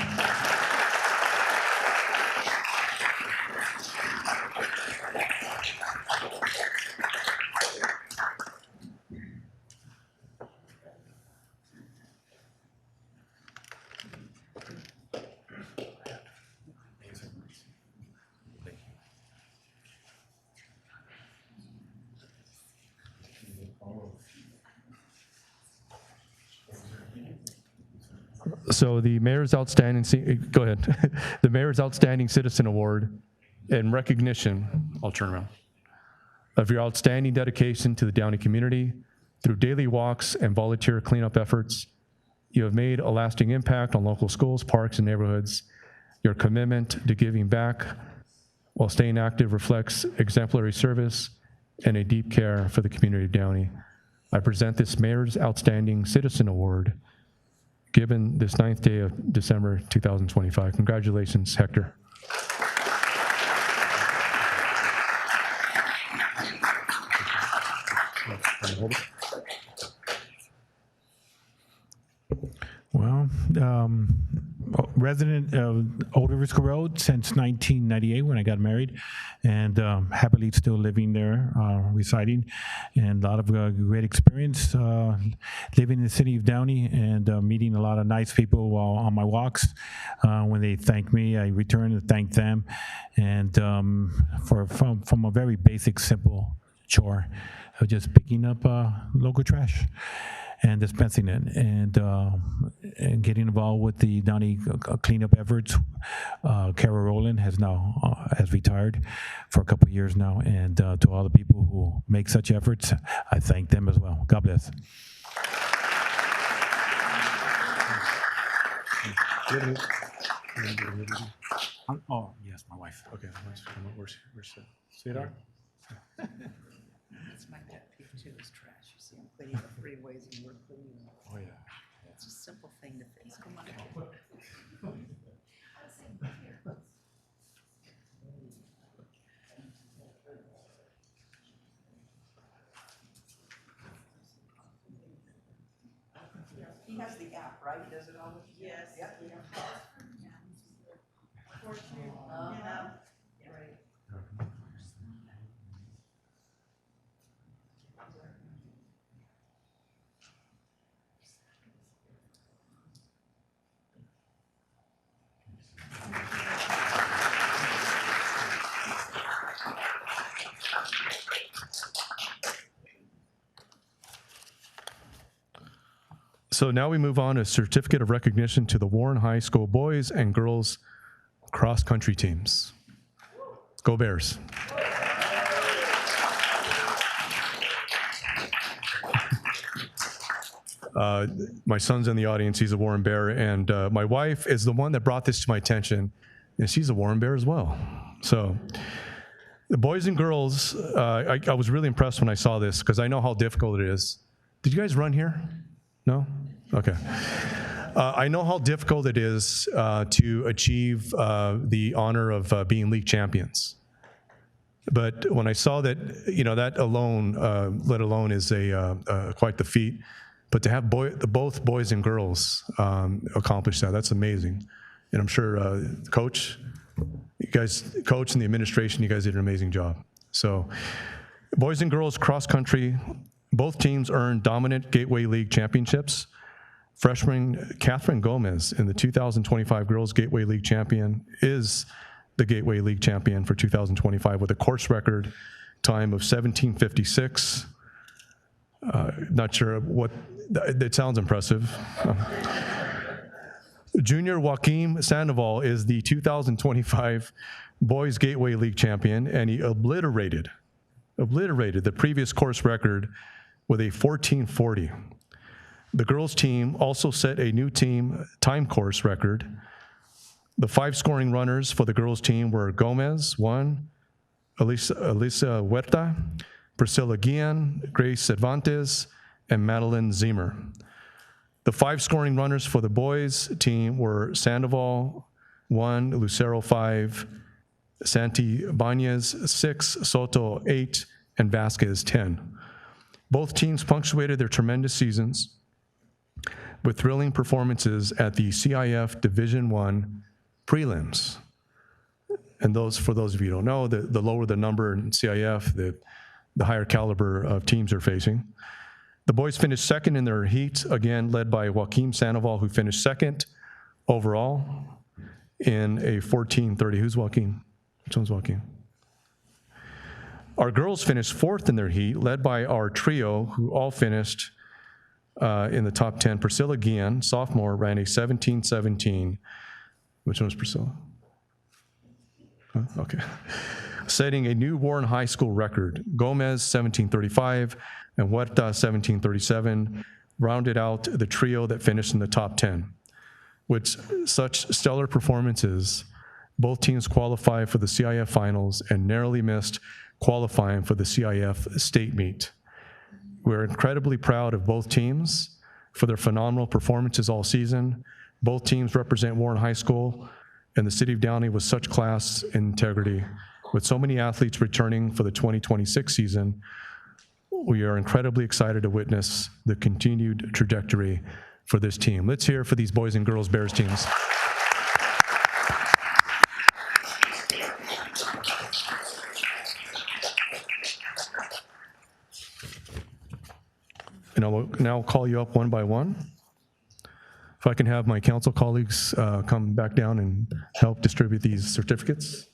So the Mayor's Outstanding, go ahead. The Mayor's Outstanding Citizen Award in recognition, I'll turn around, of your outstanding dedication to the Downey community through daily walks and volunteer cleanup efforts. You have made a lasting impact on local schools, parks, and neighborhoods. Your commitment to giving back while staying active reflects exemplary service and a deep care for the community of Downey. I present this Mayor's Outstanding Citizen Award given this 9th day of December 2025. Congratulations, Hector. Well, resident of Old River School Road since 1998 when I got married, and happily still living there, residing, and a lot of great experience living in the city of Downey and meeting a lot of nice people while on my walks. When they thank me, I return to thank them, and from a very basic, simple chore of just picking up local trash and dispensing it, and getting involved with the Downey cleanup efforts. Carol Rowland has retired for a couple of years now, and to all the people who make such efforts, I thank them as well. God bless. Oh, yes, my wife. Okay, where's Cedar? That's my pet peeve too, is trash. You see them cleaning the freeways and we're cleaning them. Oh, yeah. It's a simple thing to fix. Come on. He has the app, right? He does it all? Yes. Yep. We have right. So now we move on to a certificate of recognition to the Warren High School boys and girls cross-country teams. Go Bears. My son's in the audience, he's a Warren Bear, and my wife is the one that brought this to my attention, and she's a Warren Bear as well. So the boys and girls, I was really impressed when I saw this because I know how difficult it is. Did you guys run here? No? Okay. I know how difficult it is to achieve the honor of being league champions. But when I saw that, that alone, let alone is quite the feat. But to have both boys and girls accomplish that, that's amazing. And I'm sure Coach and the administration, you guys did an amazing job. So boys and girls cross country, both teams earned dominant Gateway League championships. Freshman Catherine Gomez in the 2025 Girls Gateway League champion is the Gateway League champion for 2025 with a course record time of 17:56. Not sure what, it sounds impressive. Junior Joaquim Sandoval is the 2025 Boys Gateway League champion, and he obliterated the previous course record with a 14:40. The girls' team also set a new team time course record. The 5 scoring runners for the girls' team were Gomez, 1, Elisa Huerta, Priscilla Guillen, Grace Cervantes, and Madeline Zimmer. The 5 scoring runners for the boys' team were Sandoval, 1, Lucero, 5, Santi Banez, 6, Soto, 8, and Vasquez, 10. Both teams punctuated their tremendous seasons with thrilling performances at the CIF Division I prelims. And those, for those of you who don't know, the lower the number in CIF, the higher caliber of teams are facing. The boys finished second in their heat, again led by Joaquim Sandoval, who finished second overall in a 14:30. Who's Joaquim? Which one's Joaquim? Our girls finished fourth in their heat, led by our trio, who all finished in the top 10. Priscilla Guillen, sophomore, ran a 17:17. Which one was Priscilla? Okay. Setting a new Warren High School record. Gomez, 17:35, and Huerta, 17:37, rounded out the trio that finished in the top 10. With such stellar performances, both teams qualified for the CIF finals and narrowly missed qualifying for the CIF state meet. We're incredibly proud of both teams for their phenomenal performances all season. Both teams represent Warren High School and the city of Downey with such class and integrity. With so many athletes returning for the 2026 season, we are incredibly excited to witness the continued trajectory for this team. Let's hear for these boys and girls Bears teams. And I will now call you up one by one. If I can have my council colleagues come back down and help distribute these certificates.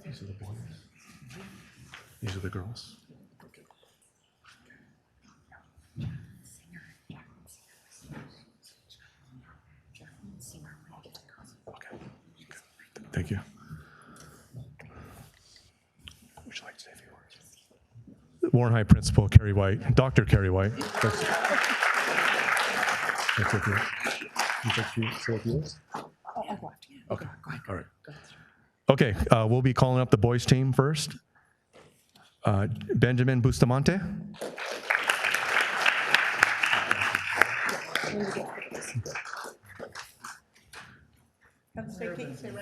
These are the boys. These are the girls. Thank you. Would you like to say a few words? Warren High Principal Carrie White, Dr. Carrie White. That's okay. Would you like to say a few words? Okay, all right. Okay, we'll be calling up the boys team first. Benjamin Bustamante.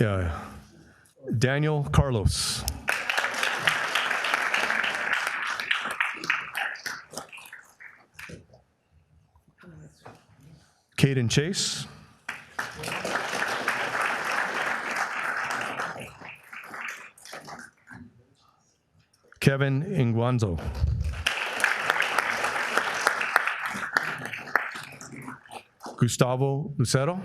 Yeah. Daniel Carlos. Caden Chase. Kevin Inguanzo. Gustavo Lucero.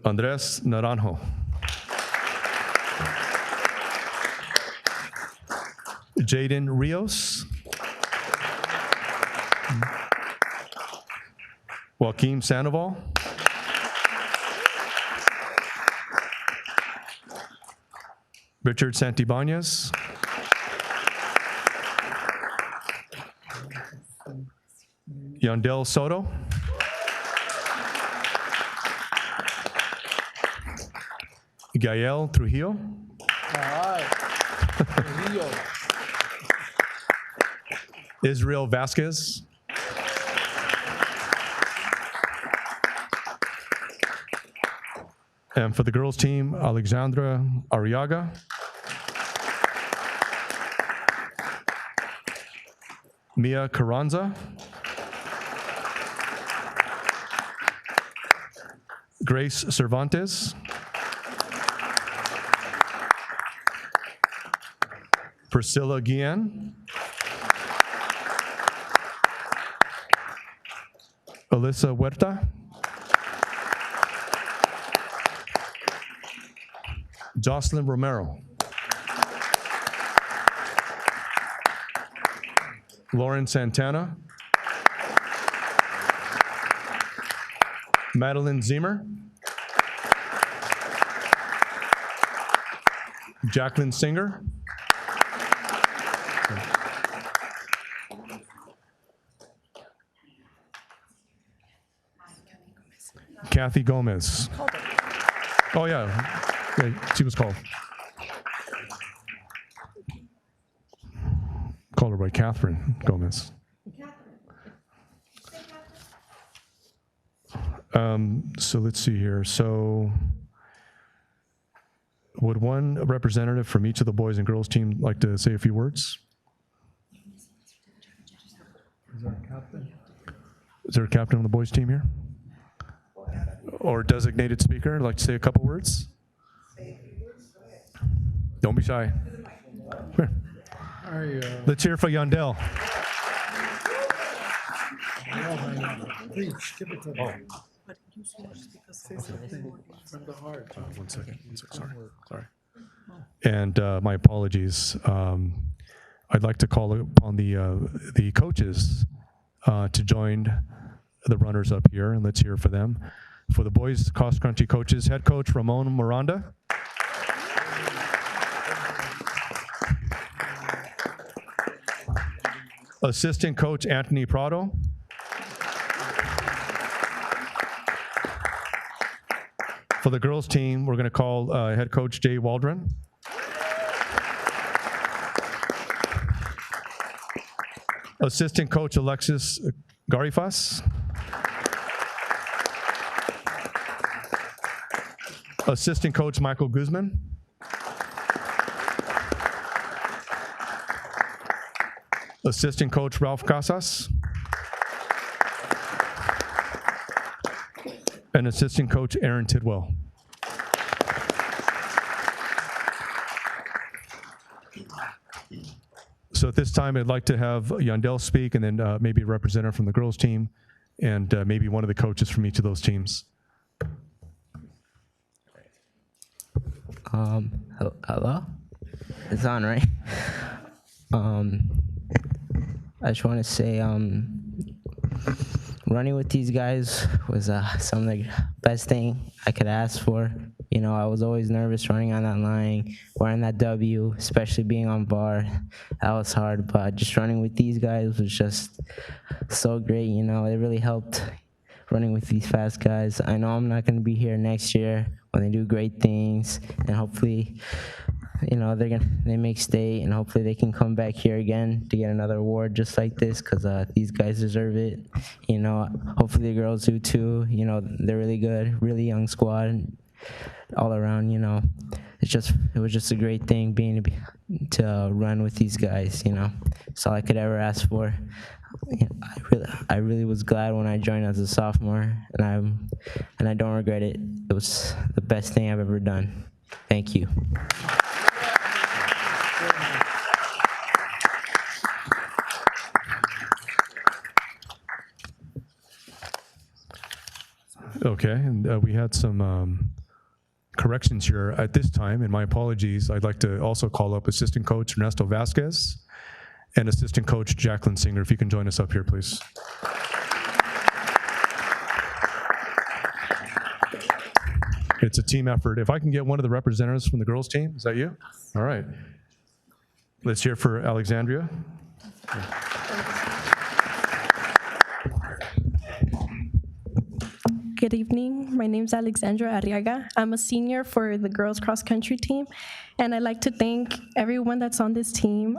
Andres Naranjo. Jaden Rios. Joaquim Sandoval. Richard Santibanez. Yandel Soto. Gael Trujillo. All right. Trujillo. Israel Vasquez. And for the girls team, Alexandra Arriaga. Mia Carranza. Grace Cervantes. Priscilla Guillen. Alyssa Huerta. Jocelyn Romero. Lauren Santana. Madeline Zimmer. Jacqueline Singer. Kathy Gomez. Oh, yeah, she was called. Called her by Catherine Gomez. So let's see here. So would one representative from each of the boys and girls team like to say a few words? Is there a captain on the boys team here? Or designated speaker, like to say a couple words? Don't be shy. Here. Let's hear for Yandel. One second, sorry. And my apologies. I'd like to call upon the coaches to join the runners up here, and let's hear for them. For the boys cross-country coaches, head coach Ramon Miranda. Assistant coach Anthony Prado. For the girls team, we're going to call head coach Jay Waldron. Assistant coach Alexis Garifas. Assistant coach Michael Guzman. Assistant coach Ralph Casas. And assistant coach Aaron Tidwell. So at this time, I'd like to have Yandel speak, and then maybe a representative from the girls team, and maybe one of the coaches from each of those teams. Hello? It's on, right? I just want to say, running with these guys was some of the best thing I could ask for. You know, I was always nervous running on that line, wearing that W, especially being on bar. That was hard, but just running with these guys was just so great. You know, it really helped running with these fast guys. I know I'm not going to be here next year when they do great things, and hopefully, you know, they make state, and hopefully they can come back here again to get another award just like this, because these guys deserve it. You know, hopefully the girls do too. You know, they're really good, really young squad all around. You know, it was just a great thing being to run with these guys. You know, it's all I could ever ask for. You know, I really was glad when I joined as a sophomore, and I don't regret it. It was the best thing I've ever done. Thank you. Okay, and we had some corrections here at this time, and my apologies. I'd like to also call up assistant coach Ernesto Vasquez and assistant coach Jacqueline Singer. If you can join us up here, please. It's a team effort. If I can get one of the representatives from the girls' team, is that you? All right. Let's hear for Alexandria. Good evening. My name is Alexandra Arriaga. I'm a senior for the girls cross country team, and I'd like to thank everyone that's on this team.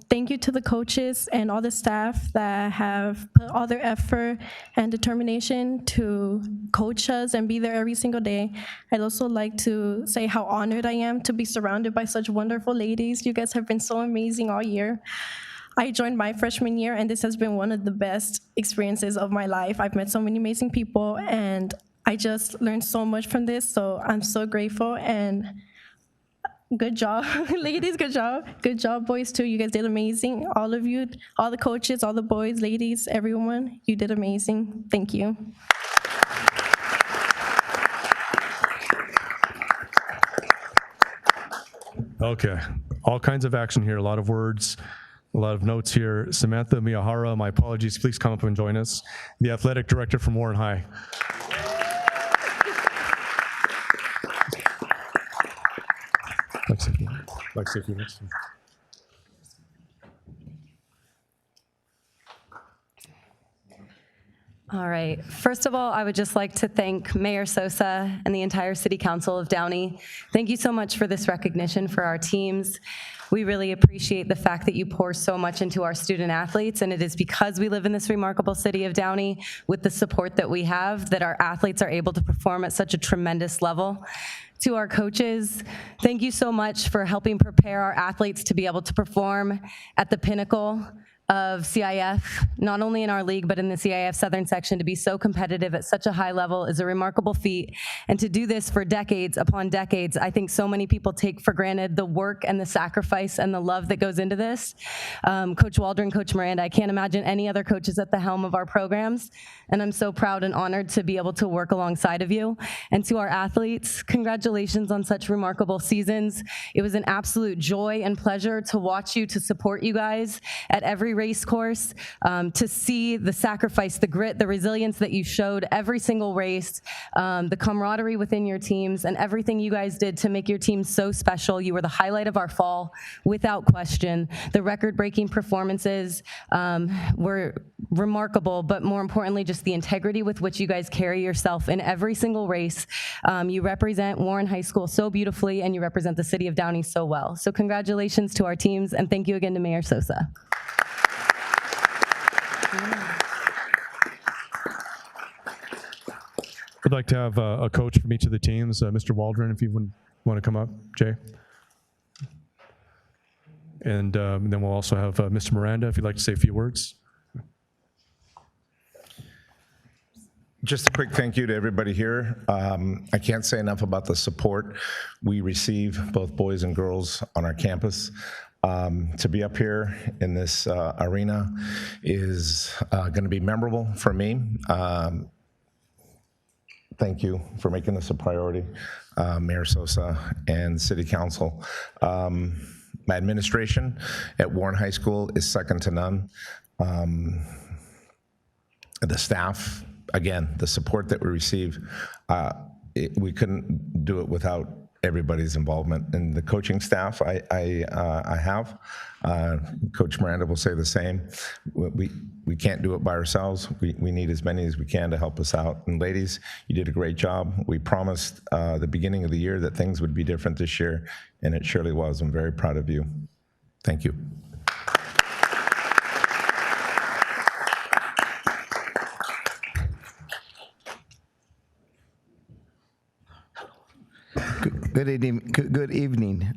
Thank you to the coaches and all the staff that have put all their effort and determination to coach us and be there every single day. I'd also like to say how honored I am to be surrounded by such wonderful ladies. You guys have been so amazing all year. I joined my freshman year, and this has been one of the best experiences of my life. I've met so many amazing people, and I just learned so much from this, so I'm so grateful, and good job, ladies, good job. Good job, boys, too. You guys did amazing. All of you, all the coaches, all the boys, ladies, everyone, you did amazing. Thank you. Okay, all kinds of action here, a lot of words, a lot of notes here. Samantha Miyahara, my apologies, please come up and join us. The athletic director from Warren High. All right. First of all, I would just like to thank Mayor Sosa and the entire City Council of Downey. Thank you so much for this recognition for our teams. We really appreciate the fact that you pour so much into our student athletes, and it is because we live in this remarkable city of Downey with the support that we have that our athletes are able to perform at such a tremendous level. To our coaches, thank you so much for helping prepare our athletes to be able to perform at the pinnacle of CIF, not only in our league, but in the CIF Southern section. To be so competitive at such a high level is a remarkable feat. And to do this for decades upon decades, I think so many people take for granted the work and the sacrifice and the love that goes into this. Coach Waldron, Coach Miranda, I can't imagine any other coaches at the helm of our programs. And I'm so proud and honored to be able to work alongside of you. And to our athletes, congratulations on such remarkable seasons. It was an absolute joy and pleasure to watch you, to support you guys at every race course, to see the sacrifice, the grit, the resilience that you showed every single race, the camaraderie within your teams, and everything you guys did to make your team so special. You were the highlight of our fall, without question. The record-breaking performances were remarkable, but more importantly, just the integrity with which you guys carry yourself in every single race. You represent Warren High School so beautifully, and you represent the city of Downey so well. So congratulations to our teams, and thank you again to Mayor Sosa. I'd like to have a coach from each of the teams. Mr. Waldron, if you would want to come up, Jay. And then we'll also have Mr. Miranda, if you'd like to say a few words. Just a quick thank you to everybody here. I can't say enough about the support we receive, both boys and girls on our campus. To be up here in this arena is going to be memorable for me. Thank you for making this a priority, Mayor Sosa and City Council. My administration at Warren High School is second to none. The staff, again, the support that we receive, we couldn't do it without everybody's involvement. And the coaching staff I have, Coach Miranda will say the same. We can't do it by ourselves. We need as many as we can to help us out. And ladies, you did a great job. We promised the beginning of the year that things would be different this year, and it surely was. I'm very proud of you. Thank you. Good evening.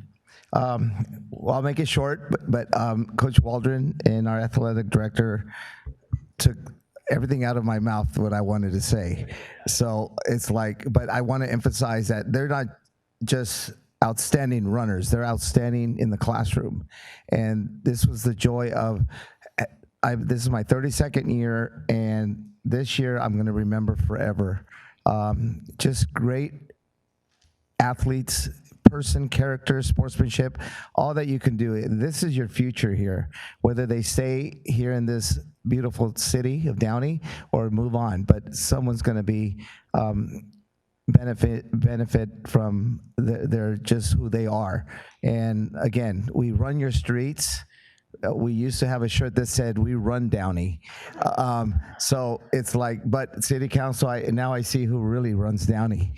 Well, I'll make it short, but Coach Waldron and our athletic director took everything out of my mouth what I wanted to say. So it's like, but I want to emphasize that they're not just outstanding runners, they're outstanding in the classroom. And this was the joy of, this is my 32nd year, and this year I'm going to remember forever. Just great athletes, person, character, sportsmanship, all that you can do. This is your future here, whether they stay here in this beautiful city of Downey or move on, but someone's going to be benefit from their just who they are. And again, we run your streets. We used to have a shirt that said, "We run Downey." So it's like, but City Council, now I see who really runs Downey.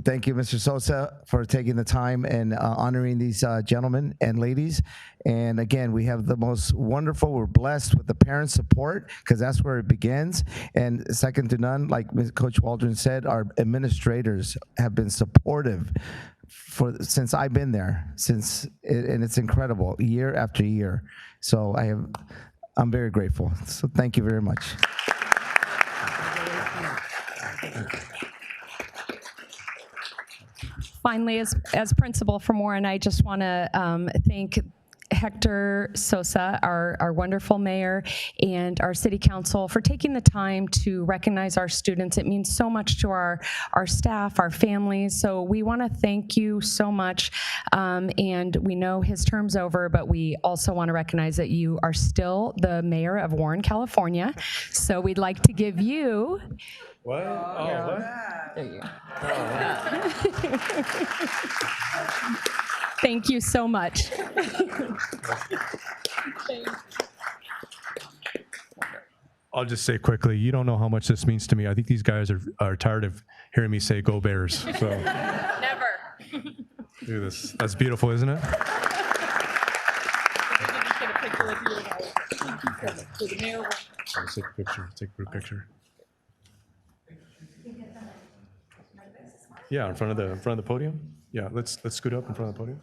Thank you, Mr. Sosa, for taking the time and honoring these gentlemen and ladies. And again, we have the most wonderful, we're blessed with the parent support, because that's where it begins. And second to none, like Coach Waldron said, our administrators have been supportive since I've been there, and it's incredible year after year. So I'm very grateful. So thank you very much. Finally, as principal from Warren, I just want to thank Hector Sosa, our wonderful mayor, and our city council for taking the time to recognize our students. It means so much to our staff, our families. So we want to thank you so much. And we know his term's over, but we also want to recognize that you are still the mayor of Warren, California. So we'd like to give you. What? Oh, what? There you go. Thank you so much. I'll just say quickly, you don't know how much this means to me. I think these guys are tired of hearing me say "Go Bears." So Never. do this. That's beautiful, isn't it? Let's take a picture. Take a group picture. Yeah, in front of the podium. Yeah, let's scoot up in front of the podium.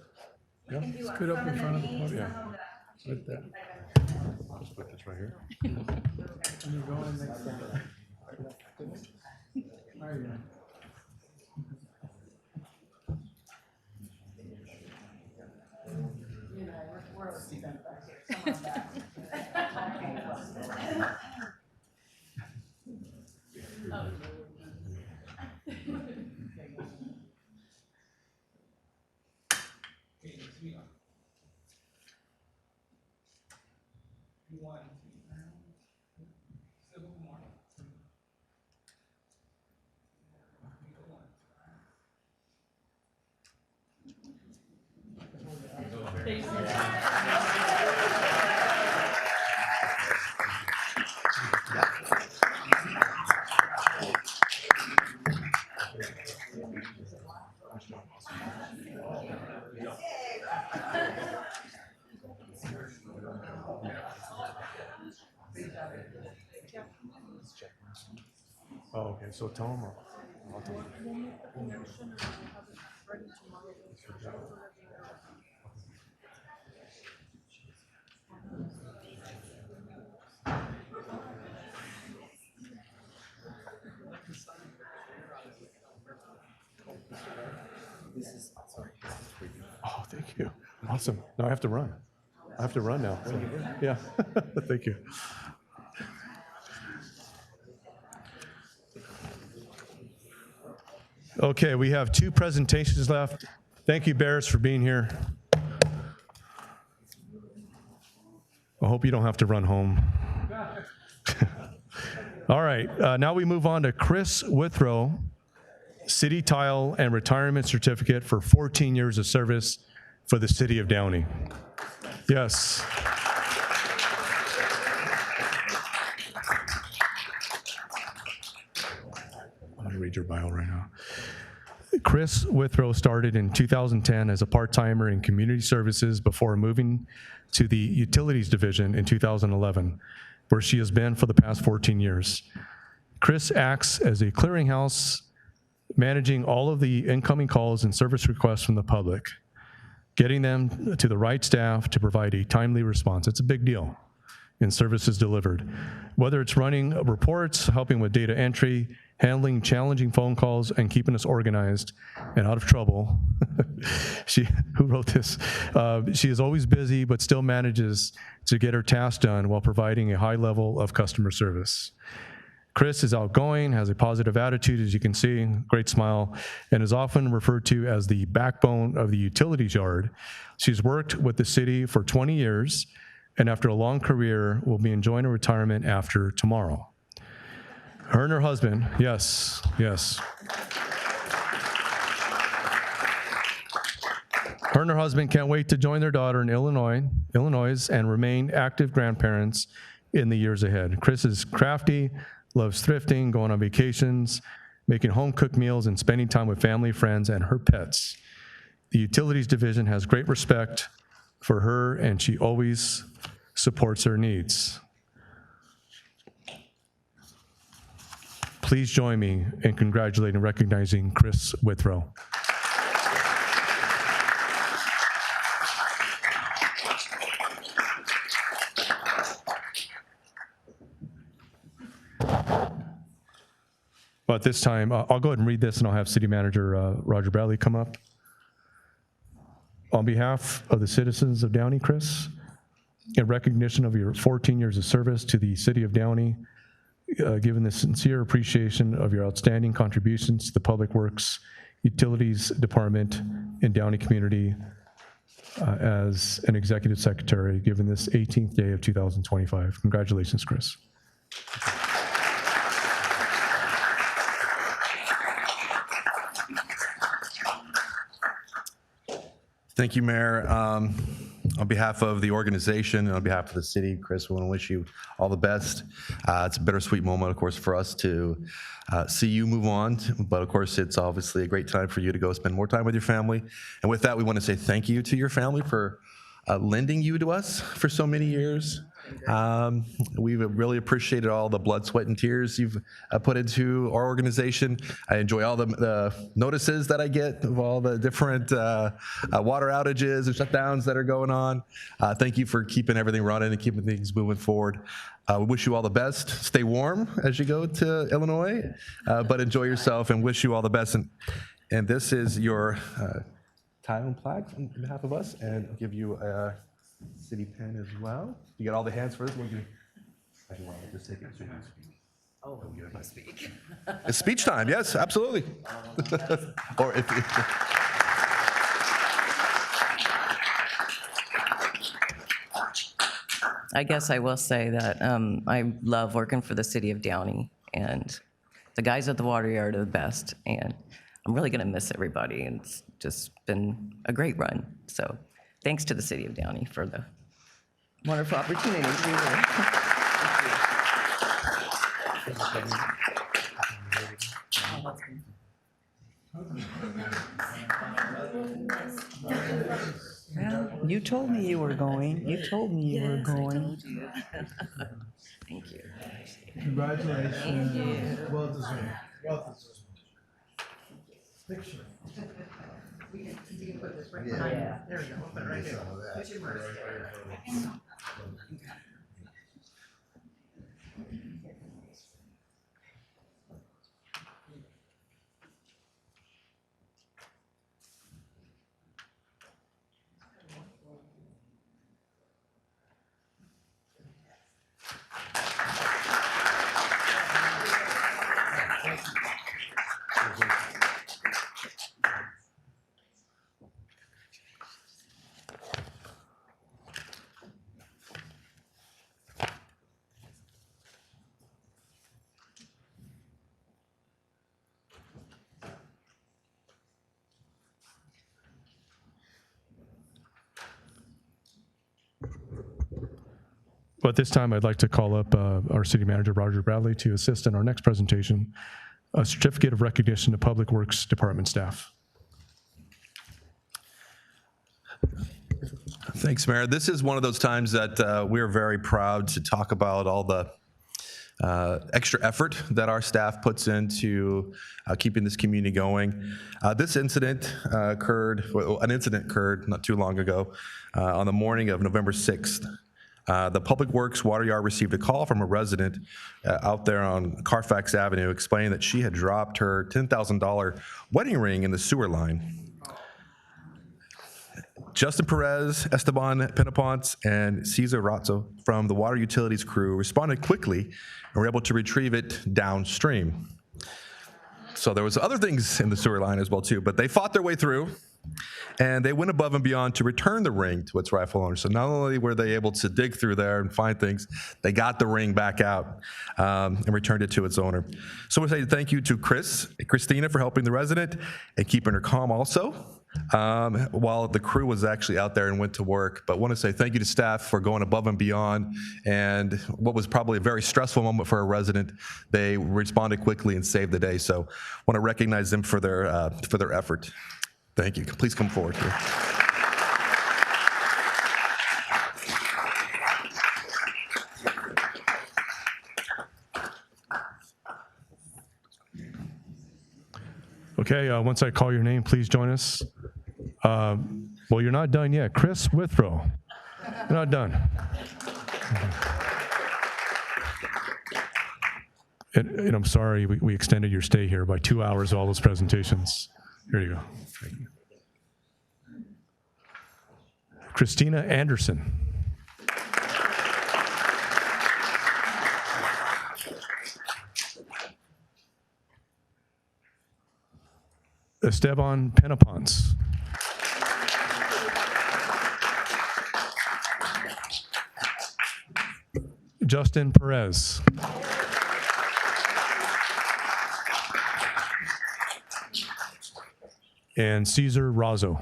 Yeah, scoot up in front of the podium. Yeah, right there. Let's put this right here. Oh, okay. So tell them. I'll tell them. Oh, thank you. Awesome. Now I have to run. I have to run now. So, yeah. Thank you. Okay, we have 2 presentations left. Thank you, Bears, for being here. I hope you don't have to run home. All right, now we move on to KRIS WITHROW, City Tile and Retirement Certificate for 14 years of service for the City of Downey. Yes. I'm going to read your bio right now. KRIS WITHROW started in 2010 as a part-timer in community services before moving to the Utilities Division in 2011, where she has been for the past 14 years. KRIS acts as a clearinghouse, managing all of the incoming calls and service requests from the public, getting them to the right staff to provide a timely response. It's a big deal in services delivered. Whether it's running reports, helping with data entry, handling challenging phone calls, and keeping us organized and out of trouble. Who wrote this? She is always busy, but still manages to get her tasks done while providing a high level of customer service. KRIS is outgoing, has a positive attitude, as you can see, great smile, and is often referred to as the backbone of the utilities yard. She's worked with the city for 20 years, and after a long career, will be enjoying a retirement after tomorrow. Her and her husband, yes. Her and her husband can't wait to join their daughter in Illinois, and remain active grandparents in the years ahead. KRIS is crafty, loves thrifting, going on vacations, making home-cooked meals, and spending time with family, friends, and her pets. The Utilities Division has great respect for her, and she always supports her needs. Please join me in congratulating and recognizing KRIS WITHROW. Well, at this time, I'll go ahead and read this, and I'll have City Manager Roger Bradley come up. On behalf of the citizens of Downey, Kris, in recognition of your 14 years of service to the City of Downey, given the sincere appreciation of your outstanding contributions to the Public Works Utilities Department in Downey community as an Executive Secretary, given this 18th day of 2025. Congratulations, Kris. Thank you, Mayor. On behalf of the organization and on behalf of the city, Kris, we want to wish you all the best. It's a bittersweet moment, of course, for us to see you move on, but of course, it's obviously a great time for you to go spend more time with your family. And with that, we want to say thank you to your family for lending you to us for so many years. We've really appreciated all the blood, sweat, and tears you've put into our organization. I enjoy all the notices that I get of all the different water outages and shutdowns that are going on. Thank you for keeping everything running and keeping things moving forward. We wish you all the best. Stay warm as you go to Illinois, but enjoy yourself and wish you all the best. And this is your title and plaque on behalf of us, and I'll give you a city pen as well. You got all the hands for this? Actually, why don't we just take it? Oh, my speak. It's speech time, yes, absolutely. Or if I guess I will say that I love working for the city of Downey, and the guys at the water yard are the best, and I'm really gonna miss everybody, and it's just been a great run. So thanks to the city of Downey for the wonderful opportunity to be here. Well, you told me you were going. You told me you were going. Thank you. Congratulations. Thank you. Well deserved. Well deserved. Picture. You can put this right behind you. There we go. We'll put it right there. Put your words. But this time, I'd like to call up our City Manager, Roger Bradley, to assist in our next presentation, a certificate of recognition to Public Works Department staff. Thanks, Mayor. This is one of those times that we're very proud to talk about all the extra effort that our staff puts into keeping this community going. This incident occurred not too long ago on the morning of November 6th. The Public Works Water Yard received a call from a resident out there on Carfax Avenue explaining that she had dropped her $10,000 wedding ring in the sewer line. Justin Perez, Esteban Penaponce, and Cesar Razzo from the water utilities crew responded quickly and were able to retrieve it downstream. So there was other things in the sewer line as well too, but they fought their way through and they went above and beyond to return the ring to its rightful owner. So not only were they able to dig through there and find things, they got the ring back out and returned it to its owner. So we say thank you to Christina for helping the resident and keeping her calm also, while the crew was actually out there and went to work. But want to say thank you to staff for going above and beyond, and what was probably a very stressful moment for a resident, they responded quickly and saved the day. So want to recognize them for their effort. Thank you. Please come forward here. Okay, once I call your name, please join us. Well, you're not done yet. Kris WITHROW. You're not done. And I'm sorry, we extended your stay here by 2 hours, all those presentations. Here you go. Thank you. Christina Anderson. Esteban Penapons. Justin Perez. And Cesar Razzo.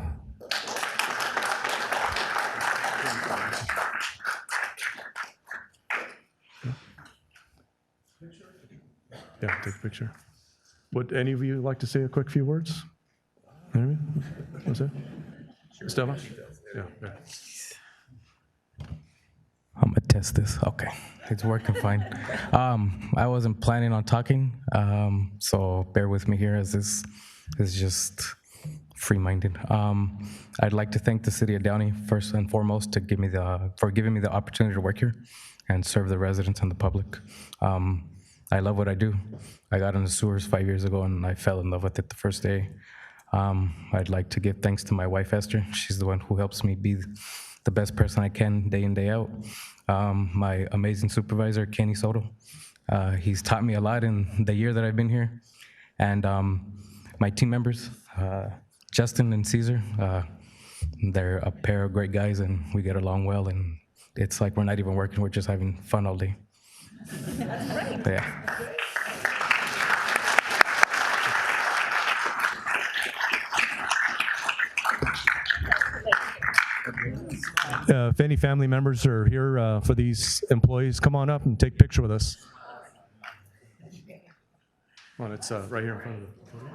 Yeah, take a picture. Would any of you like to say a quick few words? Anybody? What's that? Esteban? Yeah. I'm gonna test this. Okay, it's working fine. I wasn't planning on talking, so bear with me here as this is just free-minded. I'd like to thank the City of Downey first and foremost for giving me the opportunity to work here and serve the residents and the public. I love what I do. I got in the sewers 5 years ago and I fell in love with it the first day. I'd like to give thanks to my wife, Esther. She's the one who helps me be the best person I can day in, day out. My amazing supervisor, Kenny Soto. He's taught me a lot in the year that I've been here. And my team members, Justin and Cesar, they're a pair of great guys and we get along well, and it's like we're not even working, we're just having fun all day. That's great. Yeah. If any family members are here for these employees, come on up and take a picture with us. Well, it's right here in front of the podium.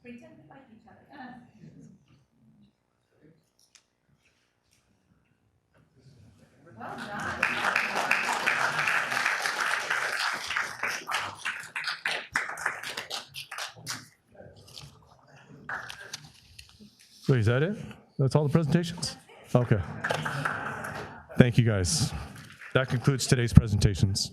We tend to fight each other. Well done. Wait, is that it? That's all the presentations? Okay. Thank you, guys. That concludes today's presentations.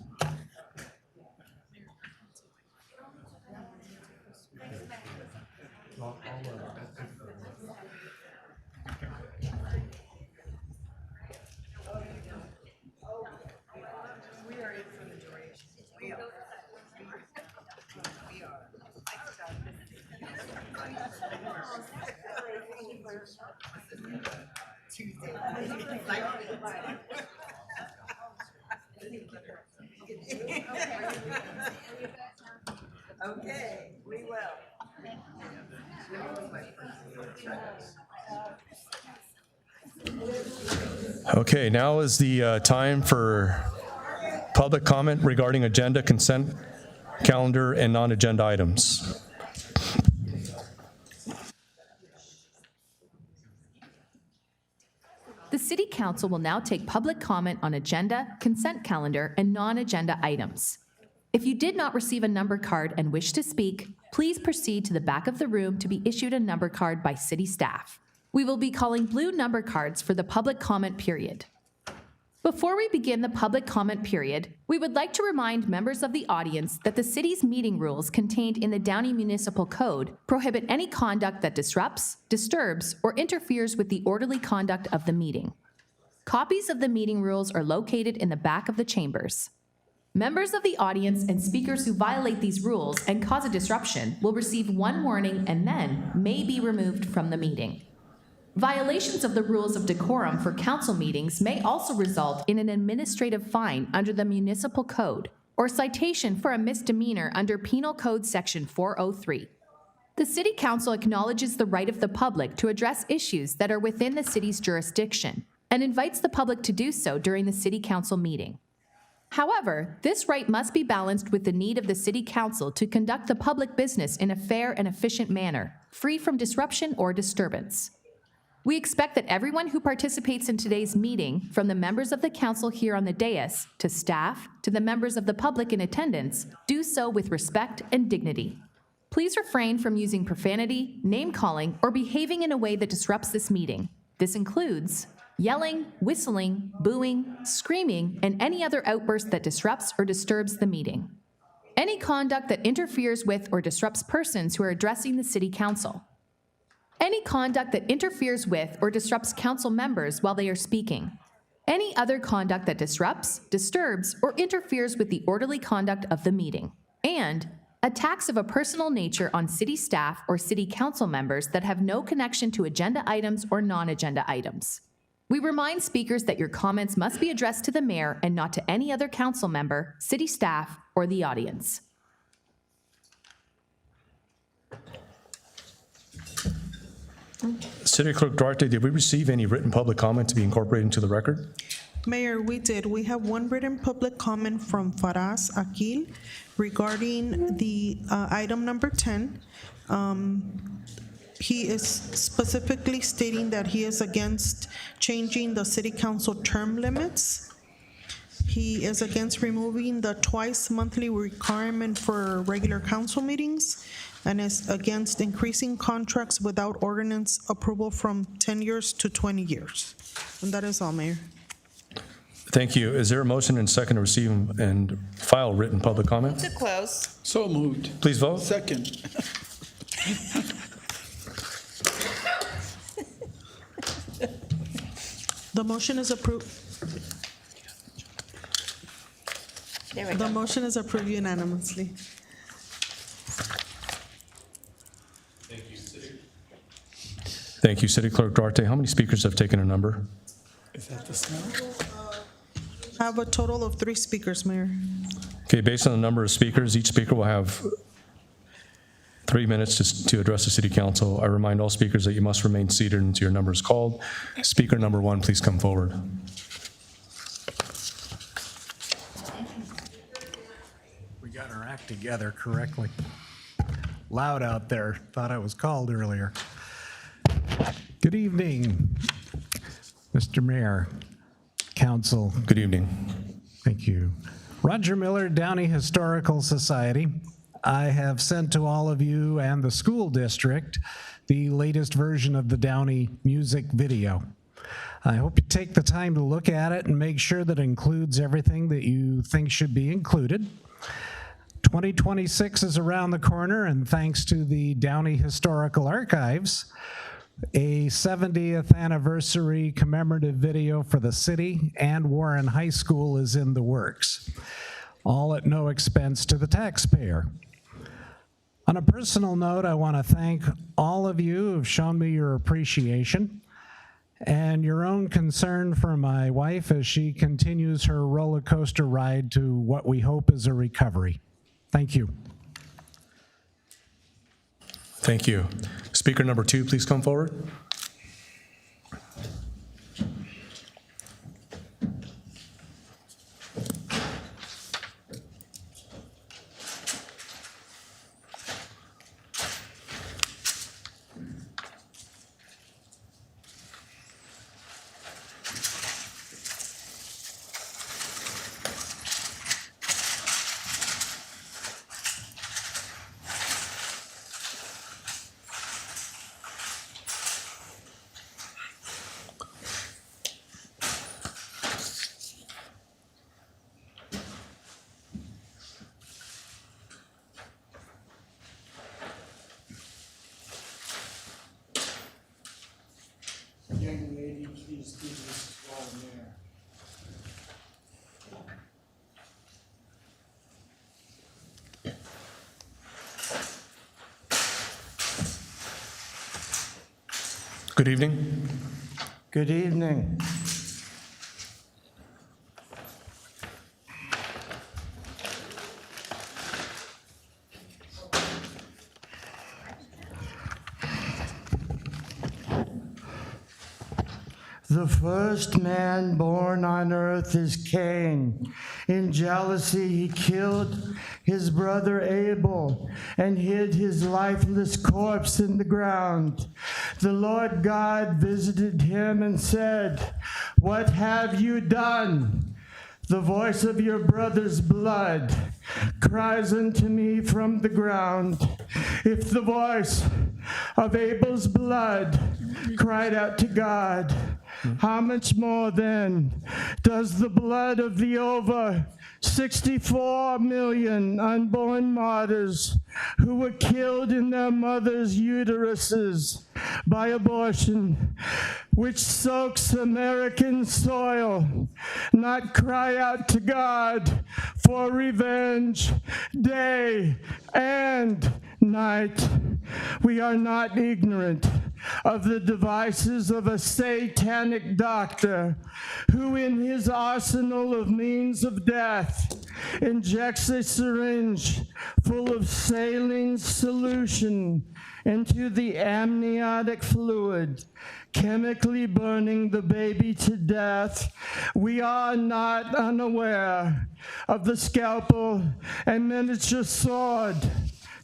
Okay, we will. Okay, now is the time for public comment regarding agenda, consent calendar, and non-agenda items. The City Council will now take public comment on agenda, consent calendar, and non-agenda items. If you did not receive a number card and wish to speak, please proceed to the back of the room to be issued a number card by city staff. We will be calling blue number cards for the public comment period. Before we begin the public comment period, we would like to remind members of the audience that the city's meeting rules contained in the Downey Municipal Code prohibit any conduct that disrupts, disturbs, or interferes with the orderly conduct of the meeting. Copies of the meeting rules are located in the back of the chambers. Members of the audience and speakers who violate these rules and cause a disruption will receive one warning and then may be removed from the meeting. Violations of the rules of decorum for council meetings may also result in an administrative fine under the Municipal Code or citation for a misdemeanor under Penal Code Section 403. The City Council acknowledges the right of the public to address issues that are within the city's jurisdiction and invites the public to do so during the City Council meeting. However, this right must be balanced with the need of the City Council to conduct the public business in a fair and efficient manner, free from disruption or disturbance. We expect that everyone who participates in today's meeting, from the members of the council here on the dais, to staff, to the members of the public in attendance, do so with respect and dignity. Please refrain from using profanity, name-calling, or behaving in a way that disrupts this meeting. This includes yelling, whistling, booing, screaming, and any other outburst that disrupts or disturbs the meeting. Any conduct that interferes with or disrupts persons who are addressing the City Council. Any conduct that interferes with or disrupts council members while they are speaking. Any other conduct that disrupts, disturbs, or interferes with the orderly conduct of the meeting. And attacks of a personal nature on city staff or city council members that have no connection to agenda items or non-agenda items. We remind speakers that your comments must be addressed to the mayor and not to any other council member, city staff, or the audience. City Clerk Duarte, did we receive any written public comment to be incorporated into the record? Mayor, we did. We have one written public comment from Faraz Akil regarding the item number 10. He is specifically stating that he is against changing the city council term limits. He is against removing the twice monthly requirement for regular council meetings, and is against increasing contracts without ordinance approval from 10 years to 20 years. And that is all, Mayor. Thank you. Is there a motion and second to receive and file written public comment? To close. So moved. Please vote. Second. The motion is approved. The motion is approved unanimously. Thank you, City Clerk Duarte. How many speakers have taken a number? Is that the smell? I have a total of 3 speakers, Mayor. Okay, based on the number of speakers, each speaker will have 3 minutes to address the City Council. I remind all speakers that you must remain seated until your number is called. Speaker number 1, please come forward. We got our act together correctly. Loud out there. Thought I was called earlier. Good evening, Mr. Mayor, Council. Good evening. Thank you. Roger Miller, Downey Historical Society. I have sent to all of you and the school district the latest version of the Downey music video. I hope you take the time to look at it and make sure that it includes everything that you think should be included. 2026 is around the corner, and thanks to the Downey Historical Archives, a 70th anniversary commemorative video for the city and Warren High School is in the works, all at no expense to the taxpayer. On a personal note, I want to thank all of you who have shown me your appreciation and your own concern for my wife as she continues her roller coaster ride to what we hope is a recovery. Thank you. Thank you. Speaker number 2, please come forward. Young lady, please do this while I'm there. Good evening. Good evening. The first man born on earth is Cain. In jealousy, he killed his brother Abel and hid his lifeless corpse in the ground. The Lord God visited him and said, "What have you done?" The voice of your brother's blood cries unto me from the ground. If the voice of Abel's blood cried out to God, how much more then does the blood of the over 64 million unborn martyrs who were killed in their mothers' uteruses by abortion, which soaks American soil, not cry out to God for revenge day and night? We are not ignorant of the devices of a satanic doctor who in his arsenal of means of death injects a syringe full of saline solution into the amniotic fluid, chemically burning the baby to death. We are not unaware of the scalpel and miniature sword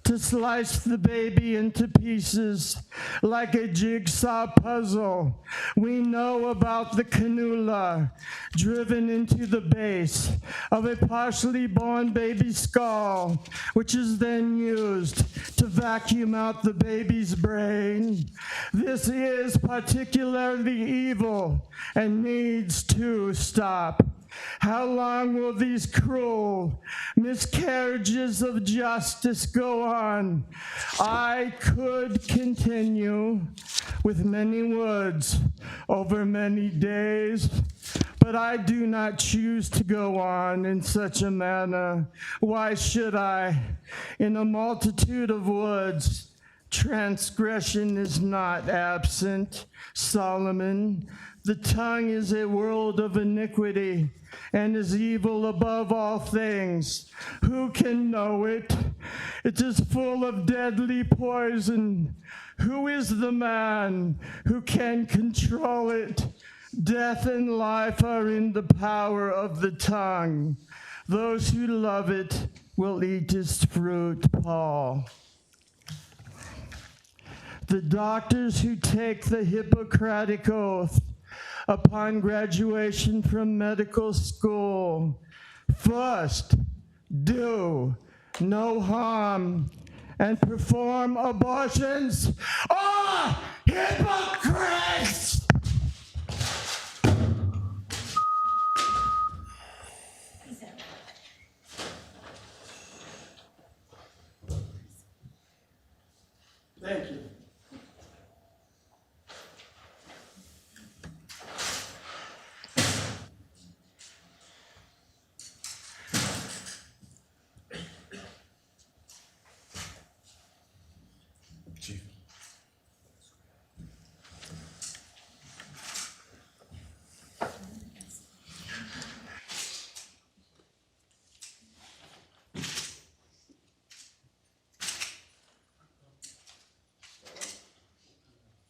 to slice the baby into pieces like a jigsaw puzzle. We know about the cannula driven into the base of a partially born baby's skull, which is then used to vacuum out the baby's brain. This is particularly evil and needs to stop. How long will these cruel miscarriages of justice go on? I could continue with many words over many days, but I do not choose to go on in such a manner. Why should I? In a multitude of words, transgression is not absent. Solomon, the tongue is a world of iniquity and is evil above all things. Who can know it? It is full of deadly poison. Who is the man who can control it? Death and life are in the power of the tongue. Those who love it will eat its fruit. Paul. The doctors who take the Hippocratic oath upon graduation from medical school first do no harm and perform abortions are hypocrites! Thank you.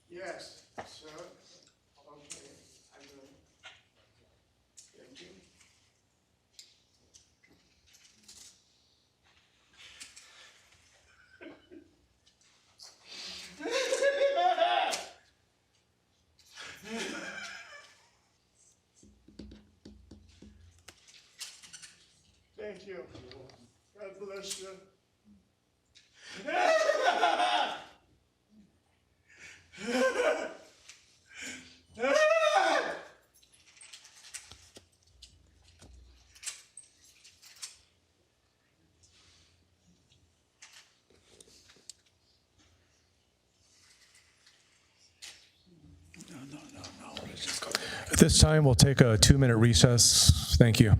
Yes, sir. Okay, I will. Thank you. Thank you. God bless you. At this time, we'll take a 2-minute recess. Thank you.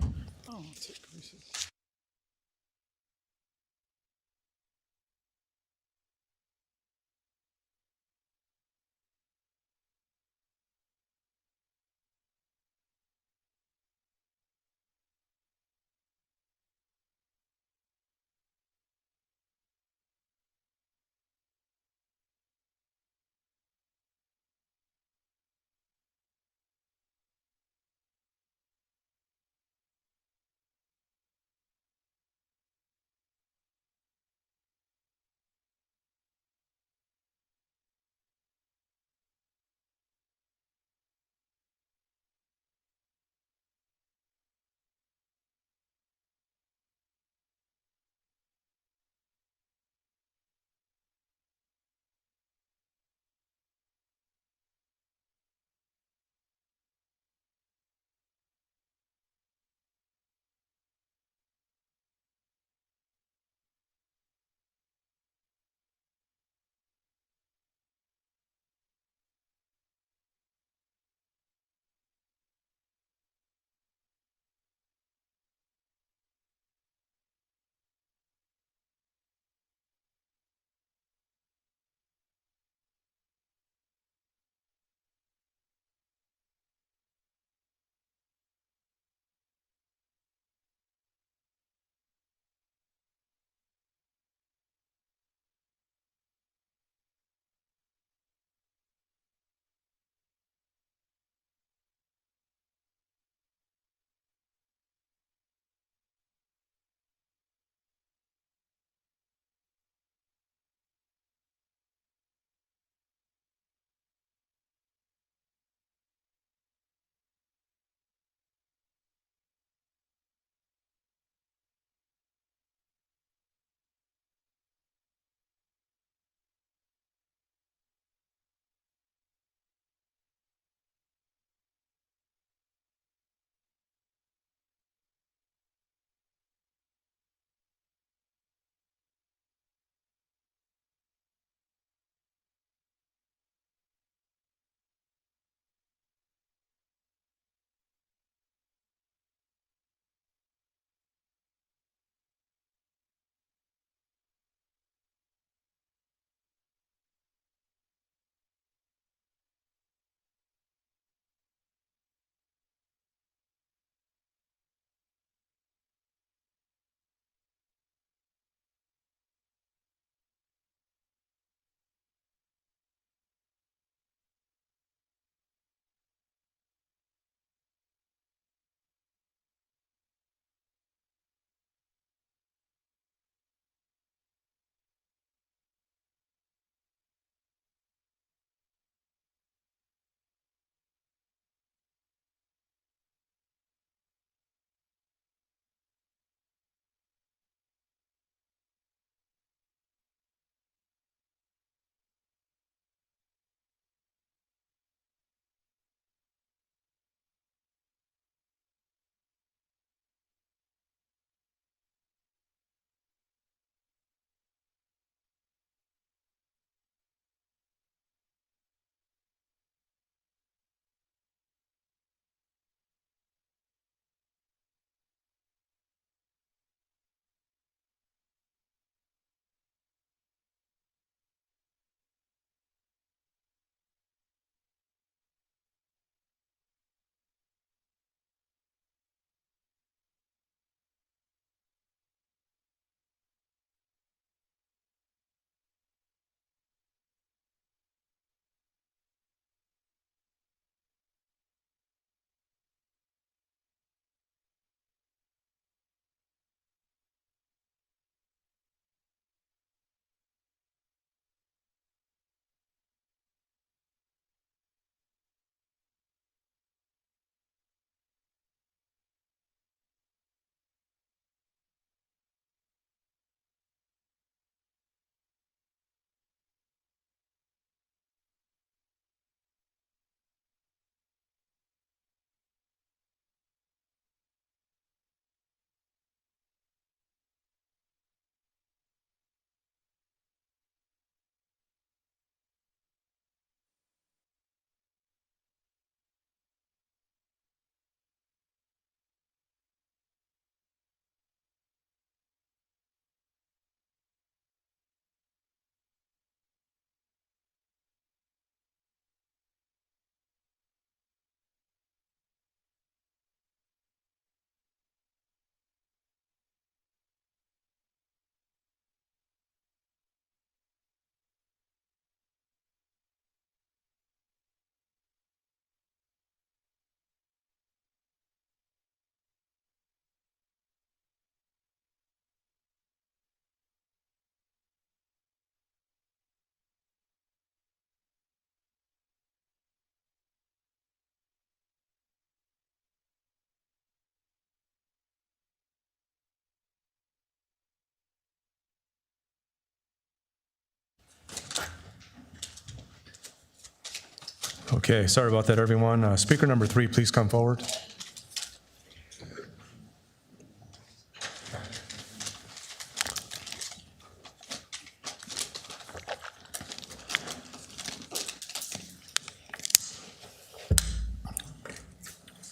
Okay, sorry about that, everyone. Speaker number 3, please come forward.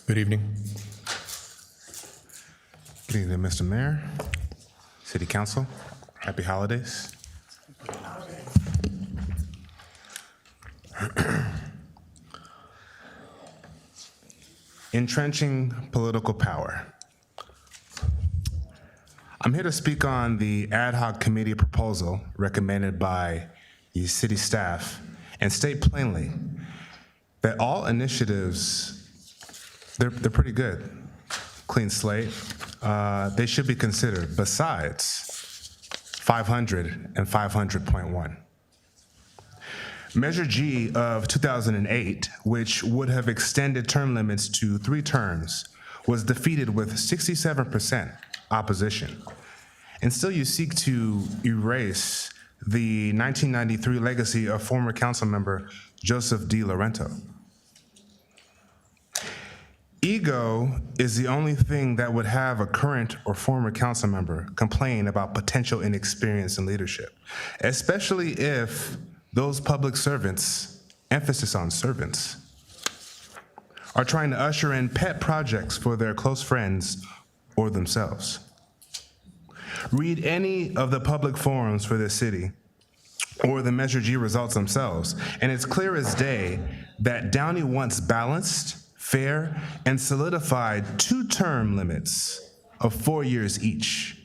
Good evening. Good evening, Mr. Mayor, City Council. Happy holidays. Entrenching political power. I'm here to speak on the ad hoc committee proposal recommended by the city staff and state plainly that all initiatives, they're pretty good. Clean slate. They should be considered besides 500 and 500.1. Measure G of 2008, which would have extended term limits to 3 terms, was defeated with 67% opposition. And still you seek to erase the 1993 legacy of former council member Joseph D. Laurento. Ego is the only thing that would have a current or former council member complain about potential inexperience in leadership, especially if those public servants, emphasis on servants, are trying to usher in pet projects for their close friends or themselves. Read any of the public forums for this city or the Measure G results themselves, and it's clear as day that Downey wants balanced, fair, and solidified 2 term limits of 4 years each.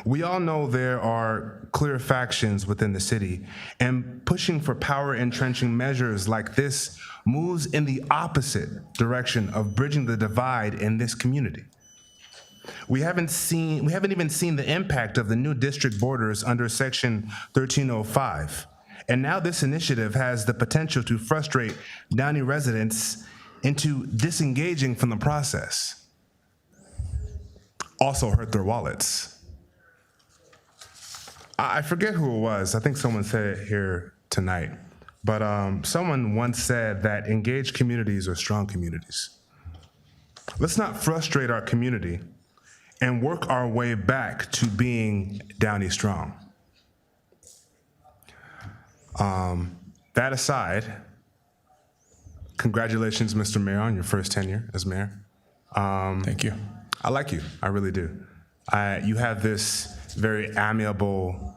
We all know there are clear factions within the city, and pushing for power entrenching measures like this moves in the opposite direction of bridging the divide in this community. We haven't even seen the impact of the new district borders under Section 1305. And now this initiative has the potential to frustrate Downey residents into disengaging from the process. Also hurt their wallets. I forget who it was. I think someone said it here tonight. But someone once said that engaged communities are strong communities. Let's not frustrate our community and work our way back to being Downey strong. That aside, congratulations, Mr. Mayor, on your first tenure as mayor. Thank you. I like you, I really do. You have this very amiable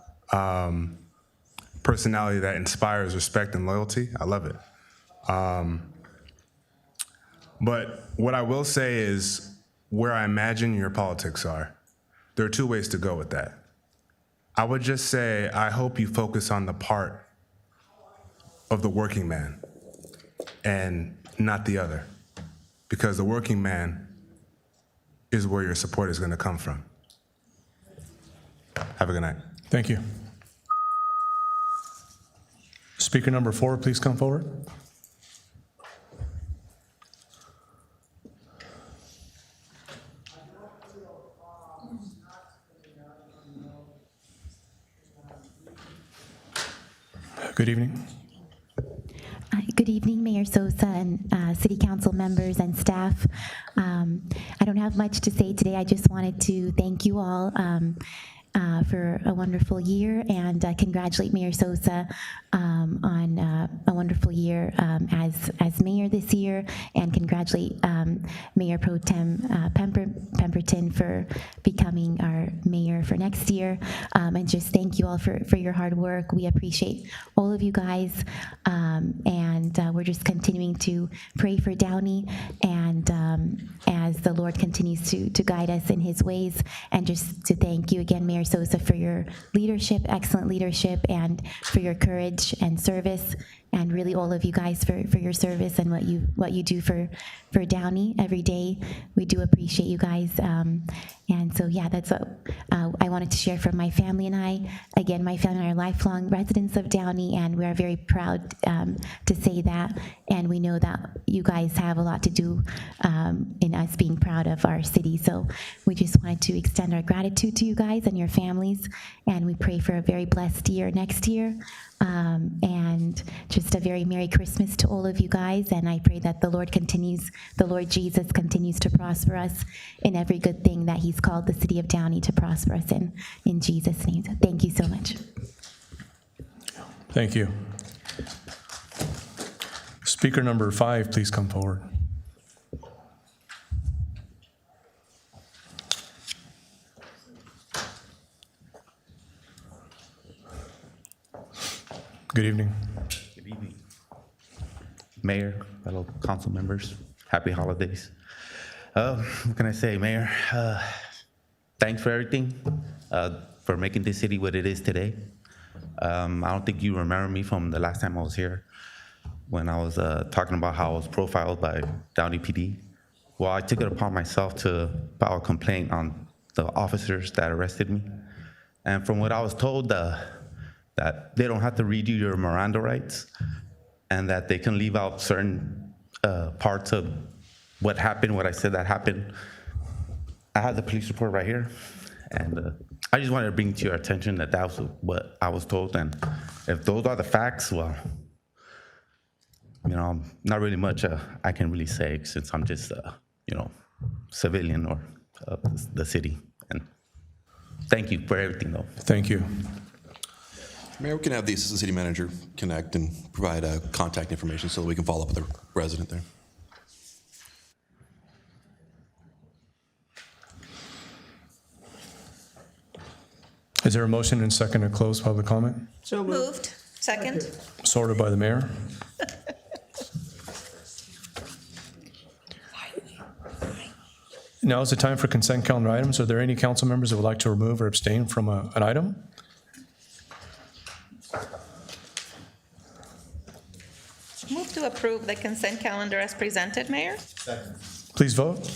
personality that inspires respect and loyalty. I love it. But what I will say is where I imagine your politics are, there are 2 ways to go with that. I would just say, I hope you focus on the part of the working man and not the other, because the working man is where your support is going to come from. Have a good night. Thank you. Speaker number 4, please come forward. Good evening. Good evening, Mayor Sosa and City Council members and staff. I don't have much to say today. I just wanted to thank you all for a wonderful year and congratulate Mayor Sosa on a wonderful year as mayor this year, and congratulate Mayor Pro Tem Pemberton for becoming our mayor for next year, and just thank you all for your hard work. We appreciate all of you guys, and we're just continuing to pray for Downey, and as the Lord continues to guide us in his ways, and just to thank you again, Mayor Sosa, for your leadership, excellent leadership, and for your courage and service, and really all of you guys for your service and what you do for Downey every day. We do appreciate you guys, and so yeah, that's what I wanted to share from my family and I. Again, my family and I are lifelong residents of Downey, and we are very proud to say that, and we know that you guys have a lot to do in us being proud of our city. So we just wanted to extend our gratitude to you guys and your families, and we pray for a very blessed year next year. And just a very Merry Christmas to all of you guys. And I pray that the Lord Jesus continues to prosper us in every good thing that He's called the city of Downey to prosper us in Jesus' name. Thank you so much. Thank you. Speaker number 5, please come forward. Good evening. Good evening. Mayor, fellow council members, happy holidays. What can I say, Mayor? Thanks for everything, for making this city what it is today. I don't think you remember me from the last time I was here when I was talking about how I was profiled by Downey PD. Well, I took it upon myself to file a complaint on the officers that arrested me. And from what I was told, that they don't have to read you your Miranda rights and that they can leave out certain parts of what happened, what I said that happened. I have the police report right here. And I just wanted to bring to your attention that that was what I was told. And if those are the facts, well, you know, not really much I can really say since I'm just, you know, civilian or the city. And thank you for everything, though. Thank you. Mayor, we can have the assistant city manager connect and provide contact information so that we can follow up with the resident there. Is there a motion and second to close public comment? So moved. Second. Sorted by the mayor. Now is the time for consent calendar items. Are there any council members that would like to remove or abstain from an item? Move to approve the consent calendar as presented, Mayor. Please vote.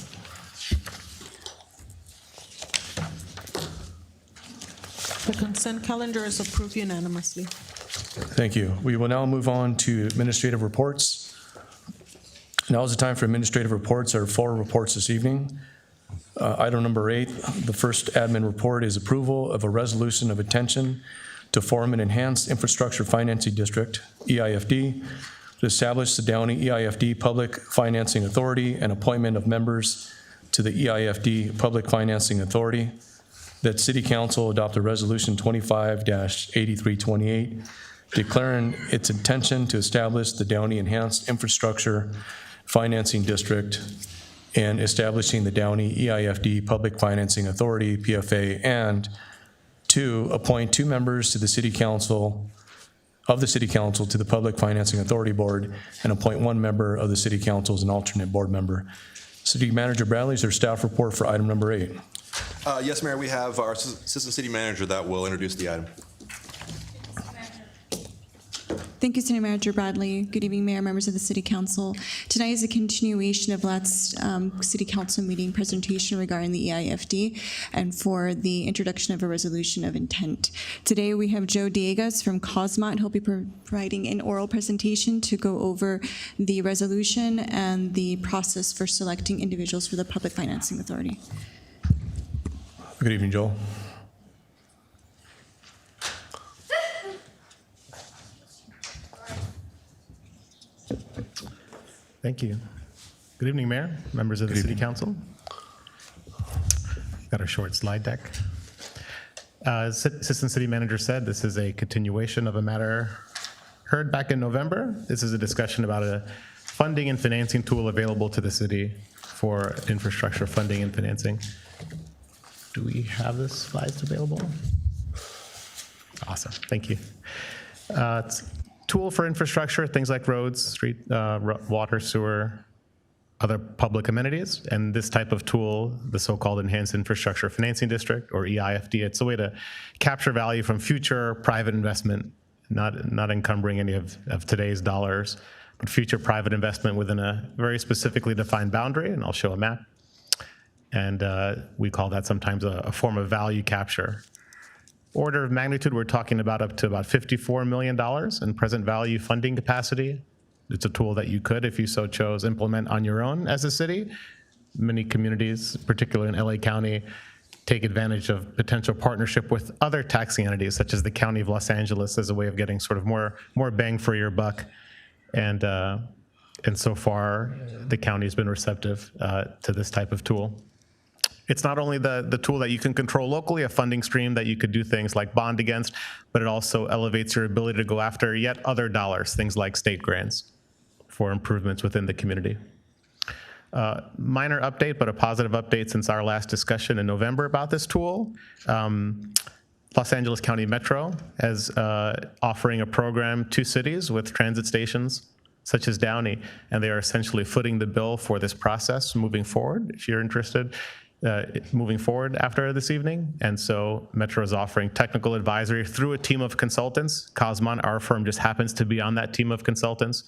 The consent calendar is approved unanimously. Thank you. We will now move on to administrative reports. Now is the time for administrative reports. There are 4 reports this evening. Item number 8, the first admin report is approval of a resolution of intention to form an Enhanced Infrastructure Financing District, EIFD, to establish the Downey EIFD Public Financing Authority and appointment of members to the EIFD Public Financing Authority. That City Council adopt a resolution 25-8328 declaring its intention to establish the Downey Enhanced Infrastructure Financing District and establishing the Downey EIFD Public Financing Authority, PFA, and 2, appoint 2 members to the City Council of the City Council to the Public Financing Authority Board and appoint 1 member of the City Council as an alternate board member. City Manager Bradley, is there staff report for item number 8? Yes, Mayor, we have our assistant city manager that will introduce the item. Thank you, City Manager Bradley. Good evening, Mayor, members of the City Council. Tonight is a continuation of last City Council meeting presentation regarding the EIFD and for the introduction of a resolution of intent. Today we have Joe Diegas from COSMOT. He'll be providing an oral presentation to go over the resolution and the process for selecting individuals for the Public Financing Authority. Good evening, Joel. Thank you. Good evening, Mayor, members of the City Council. Got a short slide deck. As Assistant City Manager said, this is a continuation of a matter heard back in November. This is a discussion about a funding and financing tool available to the city for infrastructure funding and financing. Do we have the slides available? Awesome, thank you. It's a tool for infrastructure, things like roads, street, water, sewer, other public amenities. And this type of tool, the so-called Enhanced Infrastructure Financing District, or EIFD, it's a way to capture value from future private investment, not encumbering any of today's dollars, but future private investment within a very specifically defined boundary, and I'll show a map. And we call that sometimes a form of value capture. Order of magnitude, we're talking about up to about $54 million in present value funding capacity. It's a tool that you could, if you so chose, implement on your own as a city. Many communities, particularly in LA County, take advantage of potential partnership with other taxing entities, such as the County of Los Angeles, as a way of getting sort of more bang for your buck. And so far, the county has been receptive to this type of tool. It's not only the tool that you can control locally, a funding stream that you could do things like bond against, but it also elevates your ability to go after yet other dollars, things like state grants for improvements within the community. Minor update, but a positive update since our last discussion in November about this tool. Los Angeles County Metro is offering a program to cities with transit stations such as Downey, and they are essentially footing the bill for this process moving forward, if you're interested, moving forward after this evening. And so Metro is offering technical advisory through a team of consultants. Cosmon, our firm, just happens to be on that team of consultants.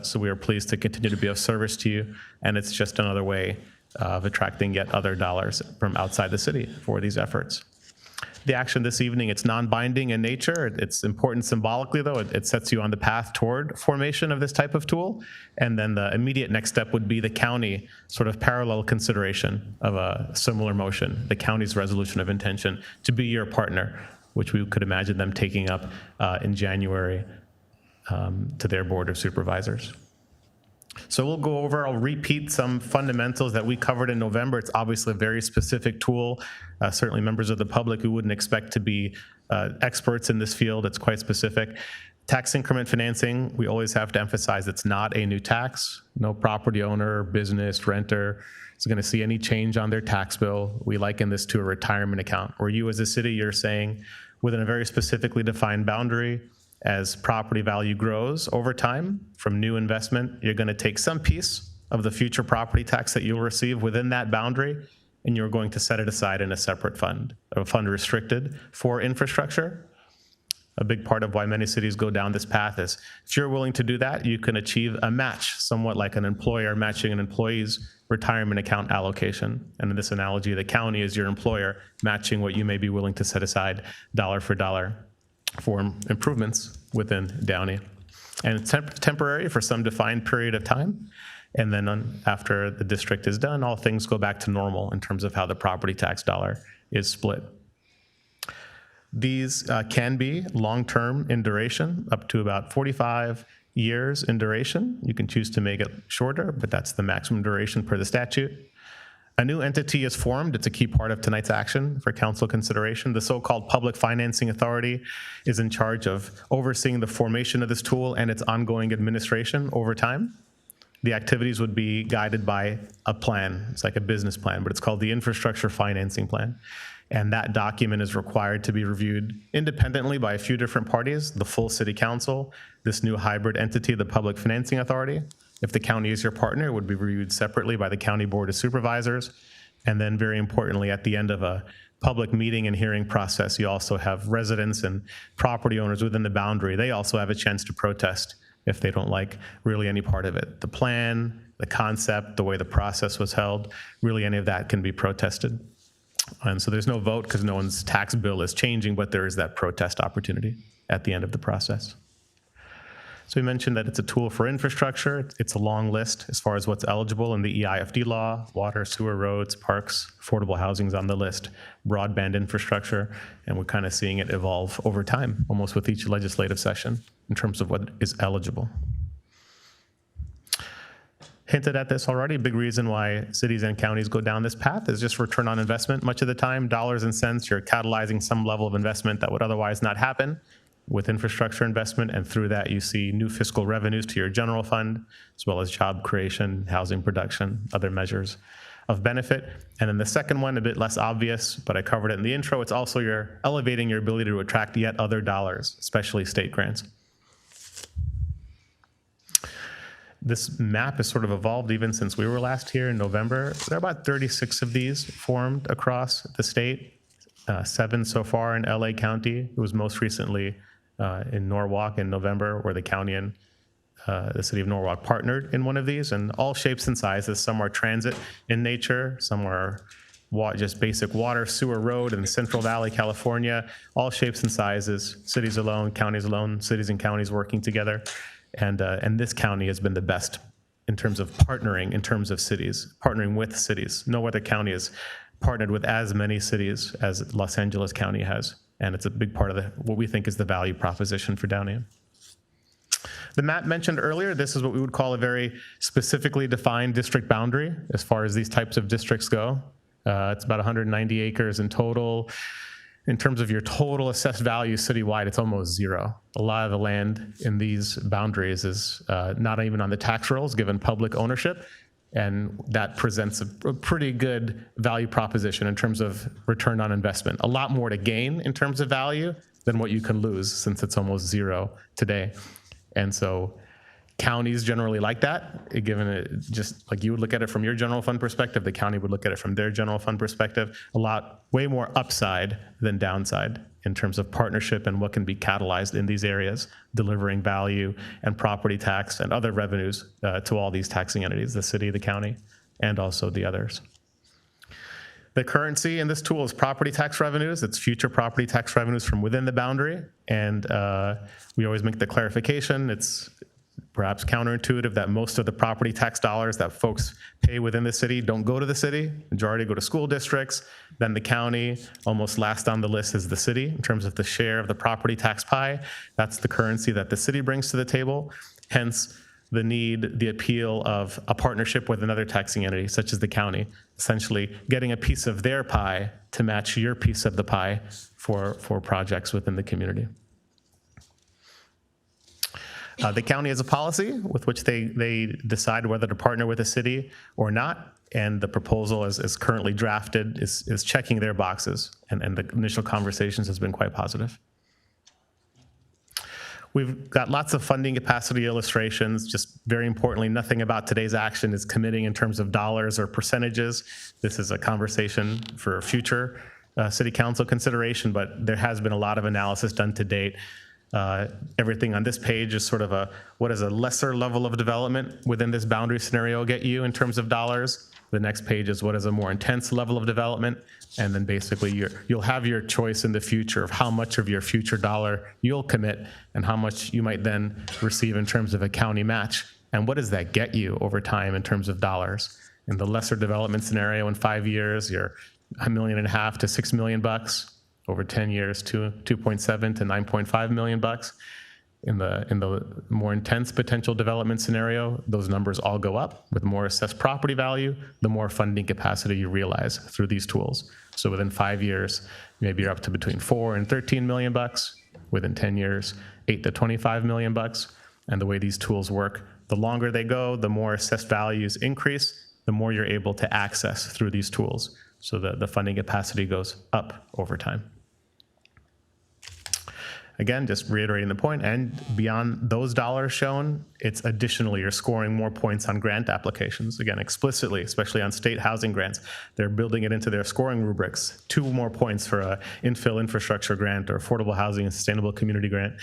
So we are pleased to continue to be of service to you, and it's just another way of attracting yet other dollars from outside the city for these efforts. The action this evening, it's non-binding in nature. It's important symbolically, though. It sets you on the path toward formation of this type of tool. And then the immediate next step would be the county sort of parallel consideration of a similar motion, the county's resolution of intention to be your partner, which we could imagine them taking up in January to their Board of Supervisors. So we'll go over, I'll repeat some fundamentals that we covered in November. It's obviously a very specific tool. Certainly members of the public who wouldn't expect to be experts in this field, it's quite specific. Tax increment financing, we always have to emphasize it's not a new tax. No property owner, business, renter is going to see any change on their tax bill. We liken this to a retirement account, where you as a city, you're saying within a very specifically defined boundary, as property value grows over time from new investment, you're going to take some piece of the future property tax that you'll receive within that boundary, and you're going to set it aside in a separate fund, a fund restricted for infrastructure. A big part of why many cities go down this path is if you're willing to do that, you can achieve a match, somewhat like an employer matching an employee's retirement account allocation. And in this analogy, the county is your employer matching what you may be willing to set aside dollar for dollar for improvements within Downey. And it's temporary for some defined period of time. And then after the district is done, all things go back to normal in terms of how the property tax dollar is split. These can be long-term in duration, up to about 45 years in duration. You can choose to make it shorter, but that's the maximum duration per the statute. A new entity is formed. It's a key part of tonight's action for council consideration. The so-called Public Financing Authority is in charge of overseeing the formation of this tool and its ongoing administration over time. The activities would be guided by a plan. It's like a business plan, but it's called the Infrastructure Financing Plan. And that document is required to be reviewed independently by a few different parties, the full city council, this new hybrid entity, the Public Financing Authority. If the county is your partner, it would be reviewed separately by the County Board of Supervisors. And then very importantly, at the end of a public meeting and hearing process, you also have residents and property owners within the boundary. They also have a chance to protest if they don't like really any part of it. The plan, the concept, the way the process was held, really any of that can be protested. And so there's no vote because no one's tax bill is changing, but there is that protest opportunity at the end of the process. So we mentioned that it's a tool for infrastructure. It's a long list as far as what's eligible in the EIFD law: water, sewer, roads, parks, affordable housing's on the list, broadband infrastructure, and we're kind of seeing it evolve over time, almost with each legislative session in terms of what is eligible. Hinted at this already, a big reason why cities and counties go down this path is just return on investment. Much of the time, dollars and cents, you're catalyzing some level of investment that would otherwise not happen with infrastructure investment, and through that you see new fiscal revenues to your general fund, as well as job creation, housing production, other measures of benefit. And then the second one, a bit less obvious, but I covered it in the intro, it's also you're elevating your ability to attract yet other dollars, especially state grants. This map has sort of evolved even since we were last here in November. There are about 36 of these formed across the state, 7 so far in LA County. It was most recently in Norwalk in November, where the county and the city of Norwalk partnered in one of these, and all shapes and sizes. Some are transit in nature, some are just basic water, sewer, road in Central Valley, California, all shapes and sizes, cities alone, counties alone, cities and counties working together. And this county has been the best in terms of partnering, in terms of cities, partnering with cities. No other county has partnered with as many cities as Los Angeles County has. And it's a big part of what we think is the value proposition for Downey. The map mentioned earlier, this is what we would call a very specifically defined district boundary as far as these types of districts go. It's about 190 acres in total. In terms of your total assessed value citywide, it's almost zero. A lot of the land in these boundaries is not even on the tax rolls given public ownership, and that presents a pretty good value proposition in terms of return on investment. A lot more to gain in terms of value than what you can lose since it's almost zero today. And so counties generally like that, given it just like you would look at it from your general fund perspective, the county would look at it from their general fund perspective, way more upside than downside in terms of partnership and what can be catalyzed in these areas, delivering value and property tax and other revenues to all these taxing entities, the city, the county, and also the others. The currency in this tool is property tax revenues. It's future property tax revenues from within the boundary. And we always make the clarification. It's perhaps counterintuitive that most of the property tax dollars that folks pay within the city don't go to the city. Majority go to school districts, then the county. Almost last on the list is the city in terms of the share of the property tax pie. That's the currency that the city brings to the table. Hence, the need, the appeal of a partnership with another taxing entity, such as the county, essentially getting a piece of their pie to match your piece of the pie for projects within the community. The county has a policy with which they decide whether to partner with a city or not, and the proposal is currently drafted, is checking their boxes, and the initial conversations has been quite positive. We've got lots of funding capacity illustrations. Just very importantly, nothing about today's action is committing in terms of dollars or percentages. This is a conversation for future city council consideration, but there has been a lot of analysis done to date. Everything on this page is sort of what is a lesser level of development within this boundary scenario get you in terms of dollars. The next page is what is a more intense level of development. And then basically you'll have your choice in the future of how much of your future dollar you'll commit and how much you might then receive in terms of a county match. And what does that get you over time in terms of dollars? In the lesser development scenario, in 5 years, you're $1.5 million to $6 million. Over 10 years, 2.7 to 9.5 million bucks. In the more intense potential development scenario, those numbers all go up. With more assessed property value, the more funding capacity you realize through these tools. So within 5 years, maybe you're up to between 4 and 13 million bucks. Within 10 years, 8 to 25 million bucks. And the way these tools work, the longer they go, the more assessed values increase, the more you're able to access through these tools. So the funding capacity goes up over time. Again, just reiterating the point, and beyond those dollars shown, it's additionally you're scoring more points on grant applications. Again, explicitly, especially on state housing grants, they're building it into their scoring rubrics. 2 more points for a infill infrastructure grant or affordable housing and sustainable community grant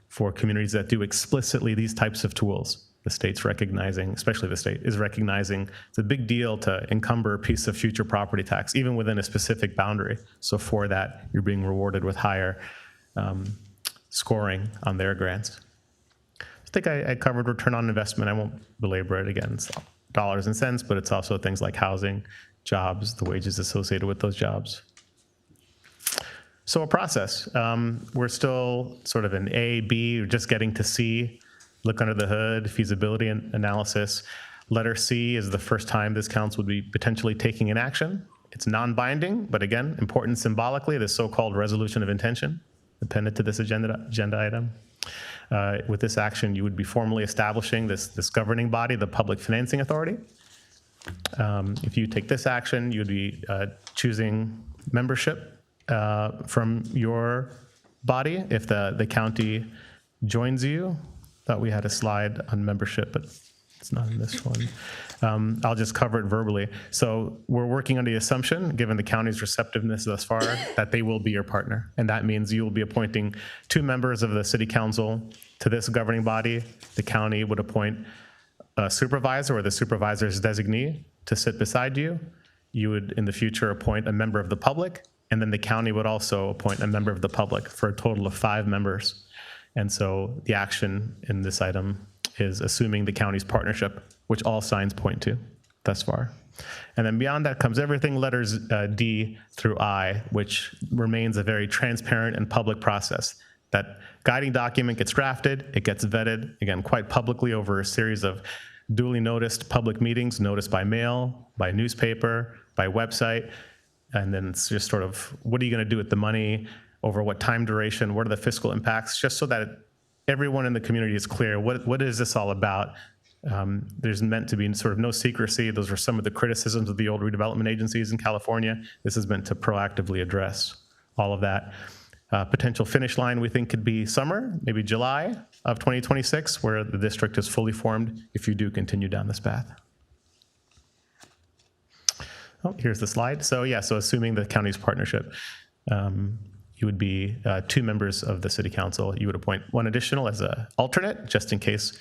for communities that do explicitly these types of tools. The state's recognizing, especially the state, is recognizing it's a big deal to encumber a piece of future property tax, even within a specific boundary. So for that, you're being rewarded with higher scoring on their grants. I think I covered return on investment. I won't belabor it again. It's dollars and cents, but it's also things like housing, jobs, the wages associated with those jobs. So a process. We're still sort of in A, B, or just getting to C, look under the hood, feasibility analysis. Letter C is the first time this council would be potentially taking an action. It's non-binding, but again, important symbolically, the so-called resolution of intention appended to this agenda item. With this action, you would be formally establishing this governing body, the Public Financing Authority. If you take this action, you would be choosing membership from your body. If the county joins you, thought we had a slide on membership, but it's not in this one. I'll just cover it verbally. So we're working on the assumption, given the county's receptiveness thus far, that they will be your partner. And that means you will be appointing 2 members of the city council to this governing body. The county would appoint a supervisor or the supervisor's designee to sit beside you. You would, in the future, appoint a member of the public, and then the county would also appoint a member of the public for a total of 5 members. And so the action in this item is assuming the county's partnership, which all signs point to thus far. And then beyond that comes everything letters D through I, which remains a very transparent and public process. That guiding document gets drafted, it gets vetted, again, quite publicly over a series of duly noticed public meetings, noticed by mail, by newspaper, by website. And then it's just sort of, what are you going to do with the money, over what time duration, what are the fiscal impacts, just so that everyone in the community is clear, what is this all about? There's meant to be sort of no secrecy. Those are some of the criticisms of the old redevelopment agencies in California. This is meant to proactively address all of that. Potential finish line we think could be summer, maybe July of 2026, where the district is fully formed if you do continue down this path. Oh, here's the slide. So yeah, so assuming the county's partnership, you would be 2 members of the city council. You would appoint 1 additional as an alternate, just in case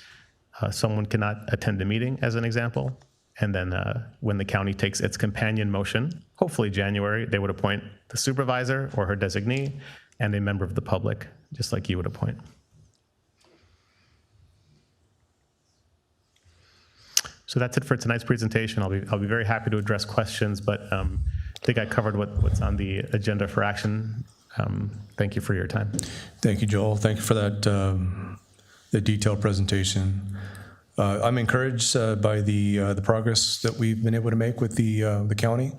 someone cannot attend a meeting, as an example. And then when the county takes its companion motion, hopefully January, they would appoint the supervisor or her designee and a member of the public, just like you would appoint. So that's it for tonight's presentation. I'll be very happy to address questions, but I think I covered what's on the agenda for action. Thank you for your time. Thank you, Joel. Thank you for that the detailed presentation. I'm encouraged by the progress that we've been able to make with the county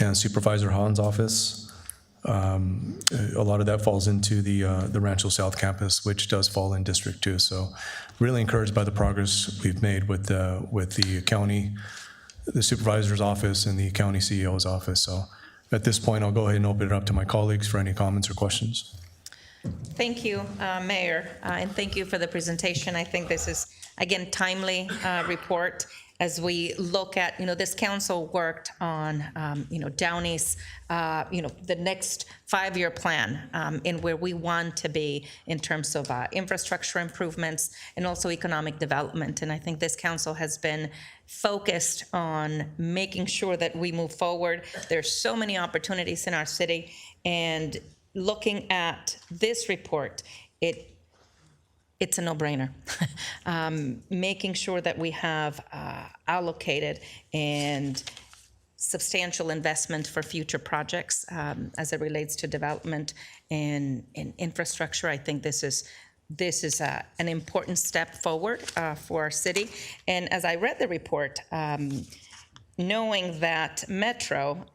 and Supervisor Hahn's office. A lot of that falls into the Rancho South campus, which does fall in District 2. So really encouraged by the progress we've made with the county, the supervisor's office, and the county CEO's office. So at this point, I'll go ahead and open it up to my colleagues for any comments or questions. Thank you, Mayor, and thank you for the presentation. I think this is, again, timely report as we look at, this council worked on, Downey's, the next 5-year plan in where we want to be in terms of infrastructure improvements and also economic development. And I think this council has been focused on making sure that we move forward. There's so many opportunities in our city, and looking at this report, it's a no-brainer. Making sure that we have allocated and substantial investment for future projects as it relates to development and infrastructure. I think this is an important step forward for our city. And as I read the report, knowing that Metro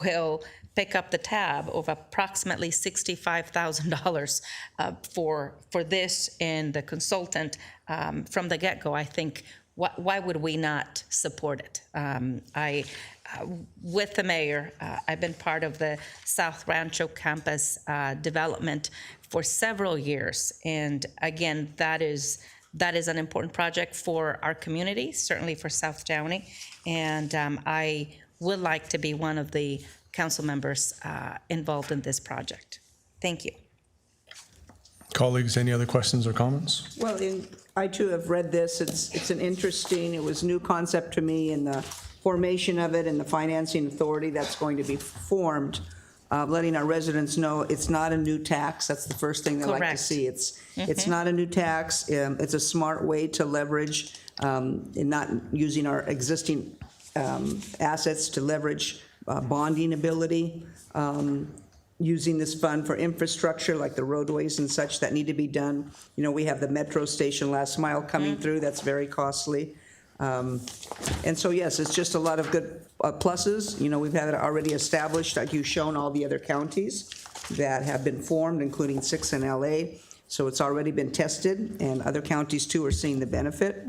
will pick up the tab of approximately $65,000 for this and the consultant from the get-go, I think, why would we not support it? With the mayor, I've been part of the South Rancho campus development for several years. And again, that is an important project for our community, certainly for South Downey. And I would like to be one of the council members involved in this project. Thank you. Colleagues, any other questions or comments? Well, I too have read this. It's an interesting, it was new concept to me in the formation of it and the financing authority that's going to be formed, letting our residents know it's not a new tax. That's the first thing they like to see. It's not a new tax. It's a smart way to leverage in not using our existing assets to leverage bonding ability, using this fund for infrastructure like the roadways and such that need to be done. We have the metro station last mile coming through. That's very costly. And so, yes, it's just a lot of good pluses. We've had it already established, like you've shown all the other counties that have been formed, including 6 in LA. So it's already been tested, and other counties too are seeing the benefit.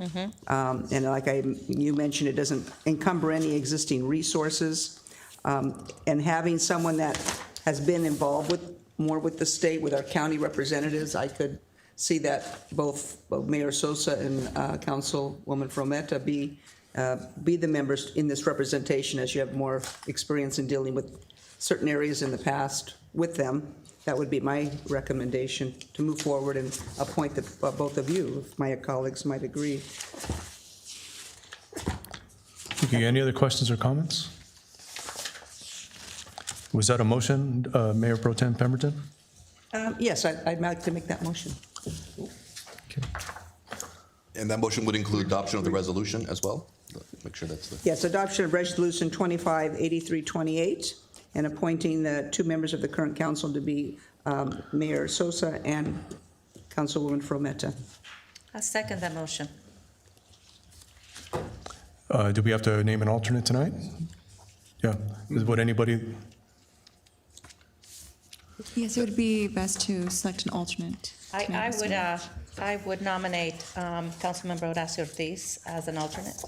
And like you mentioned, it doesn't encumber any existing resources. And having someone that has been involved more with the state, with our county representatives, I could see that both Mayor Sosa and Councilwoman Frometa be the members in this representation, as you have more experience in dealing with certain areas in the past with them. That would be my recommendation, to move forward and appoint both of you, if my colleagues might agree. Okay, any other questions or comments? Was that a motion, Mayor Pro Tem Pemberton? Yes, I'd like to make that motion. And that motion would include adoption of the resolution as well? make sure that's the. Yes, adoption of Resolution 258328 and appointing the two members of the current council to be Mayor Sosa and Councilwoman Frometa. I second that motion. Do we have to name an alternate tonight? Yeah. Would anybody? Yes, it would be best to select an alternate. I would nominate Councilmember Horacio Ortiz as an alternate.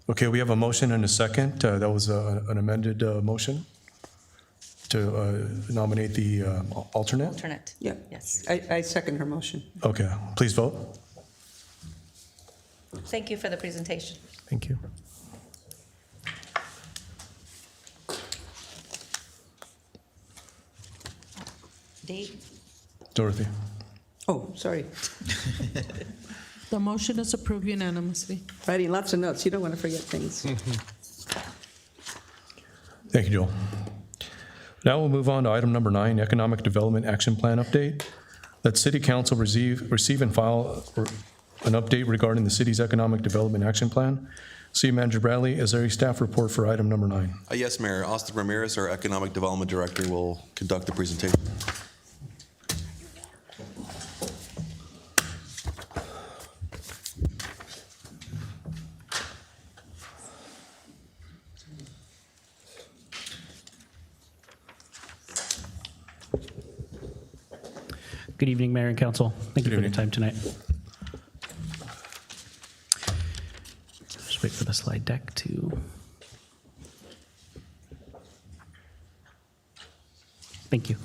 Okay, we have a motion and a second. That was an amended motion to nominate the alternate. Alternate. Yeah. Yes. I second her motion. Okay, please vote. Thank you for the presentation. Thank you. D. Dorothy. Oh, sorry. The motion is approved unanimously. Writing lots of notes. You don't want to forget things. Thank you, Joel. Now we'll move on to item number 9, Economic Development Action Plan Update. Let City Council receive and file an update regarding the city's Economic Development Action Plan. City Manager Bradley, is there a staff report for item number 9? Yes, Mayor. Austin Ramirez, our Economic Development Director, will conduct the presentation. Good evening, Mayor and Council. Thank you for your time tonight. Just wait for the slide deck to. Thank you.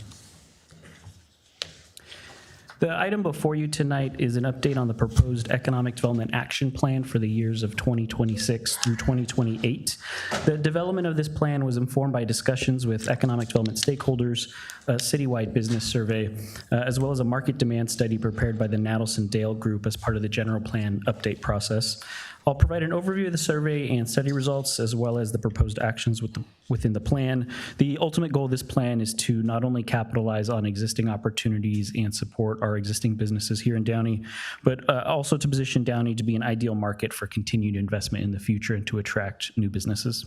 The item before you tonight is an update on the proposed Economic Development Action Plan for the years of 2026 through 2028. The development of this plan was informed by discussions with economic development stakeholders, a citywide business survey, as well as a market demand study prepared by the Nadelson Dale Group as part of the general plan update process. I'll provide an overview of the survey and study results, as well as the proposed actions within the plan. The ultimate goal of this plan is to not only capitalize on existing opportunities and support our existing businesses here in Downey, but also to position Downey to be an ideal market for continued investment in the future and to attract new businesses.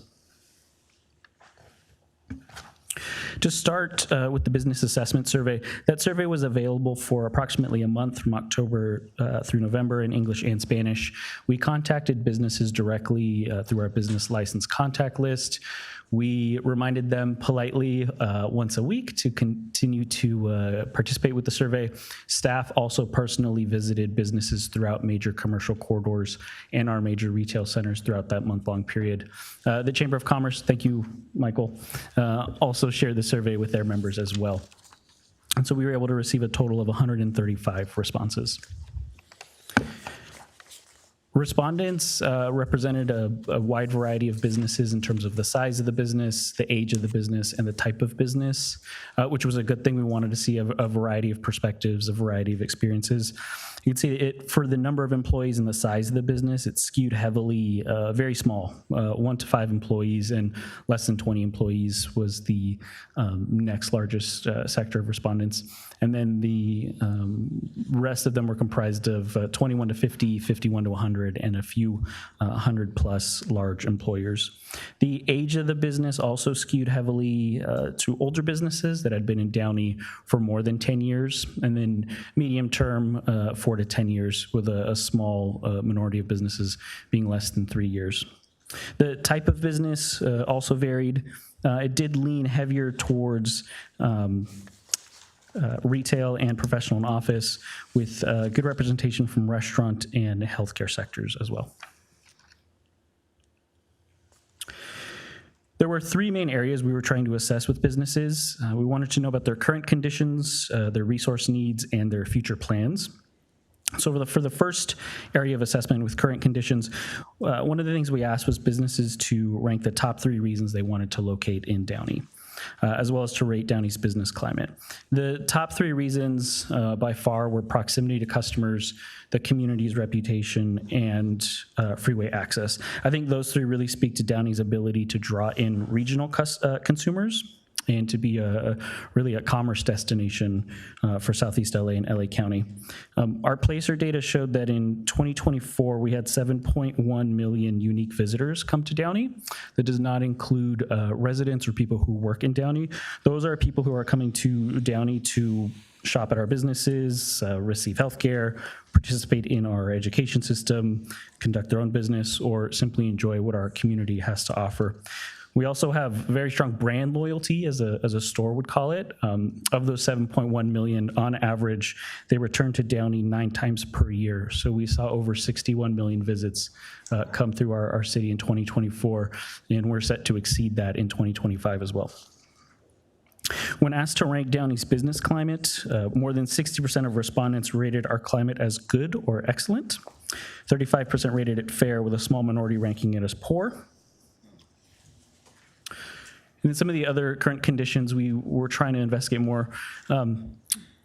To start with the business assessment survey, that survey was available for approximately a month from October through November in English and Spanish. We contacted businesses directly through our business license contact list. We reminded them politely once a week to continue to participate with the survey. Staff also personally visited businesses throughout major commercial corridors and our major retail centers throughout that month-long period. The Chamber of Commerce, thank you, Michael, also shared the survey with their members as well. And so we were able to receive a total of 135 responses. Respondents represented a wide variety of businesses in terms of the size of the business, the age of the business, and the type of business, which was a good thing. We wanted to see a variety of perspectives, a variety of experiences. You can see it for the number of employees and the size of the business, it skewed heavily, very small, 1 to 5 employees, and less than 20 employees was the next largest sector of respondents. And then the rest of them were comprised of 21 to 50, 51 to 100, and a few 100 plus large employers. The age of the business also skewed heavily to older businesses that had been in Downey for more than 10 years, and then medium term, 4 to 10 years, with a small minority of businesses being less than 3 years. The type of business also varied. It did lean heavier towards retail and professional and office, with good representation from restaurant and healthcare sectors as well. There were 3 main areas we were trying to assess with businesses. We wanted to know about their current conditions, their resource needs, and their future plans. So for the first area of assessment with current conditions, one of the things we asked was businesses to rank the top 3 reasons they wanted to locate in Downey, as well as to rate Downey's business climate. The top 3 reasons by far were proximity to customers, the community's reputation, and freeway access. I think those 3 really speak to Downey's ability to draw in regional consumers, and to be really a commerce destination for Southeast LA and LA County. Our Placer data showed that in 2024, we had 7.1 million unique visitors come to Downey. That does not include residents or people who work in Downey. Those are people who are coming to Downey to shop at our businesses, receive healthcare, participate in our education system, conduct their own business, or simply enjoy what our community has to offer. We also have very strong brand loyalty, as a store would call it. Of those 7.1 million, on average, they return to Downey 9 times per year. So we saw over 61 million visits come through our city in 2024, and we're set to exceed that in 2025 as well. When asked to rank Downey's business climate, more than 60% of respondents rated our climate as good or excellent. 35% rated it fair, with a small minority ranking it as poor. And then some of the other current conditions we were trying to investigate more.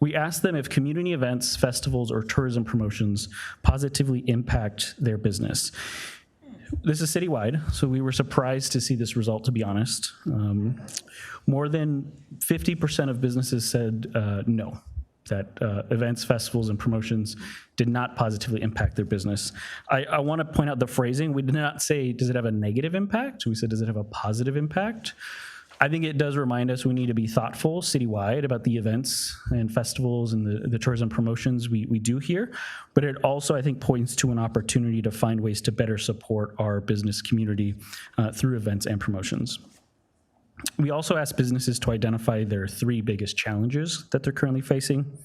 We asked them if community events, festivals, or tourism promotions positively impact their business. This is citywide, so we were surprised to see this result, to be honest. More than 50% of businesses said no, that events, festivals, and promotions did not positively impact their business. I want to point out the phrasing. We did not say, does it have a negative impact? We said, does it have a positive impact? I think it does remind us we need to be thoughtful citywide about the events and festivals and the tourism promotions we do here, but it also, I think, points to an opportunity to find ways to better support our business community through events and promotions. We also asked businesses to identify their 3 biggest challenges that they're currently facing.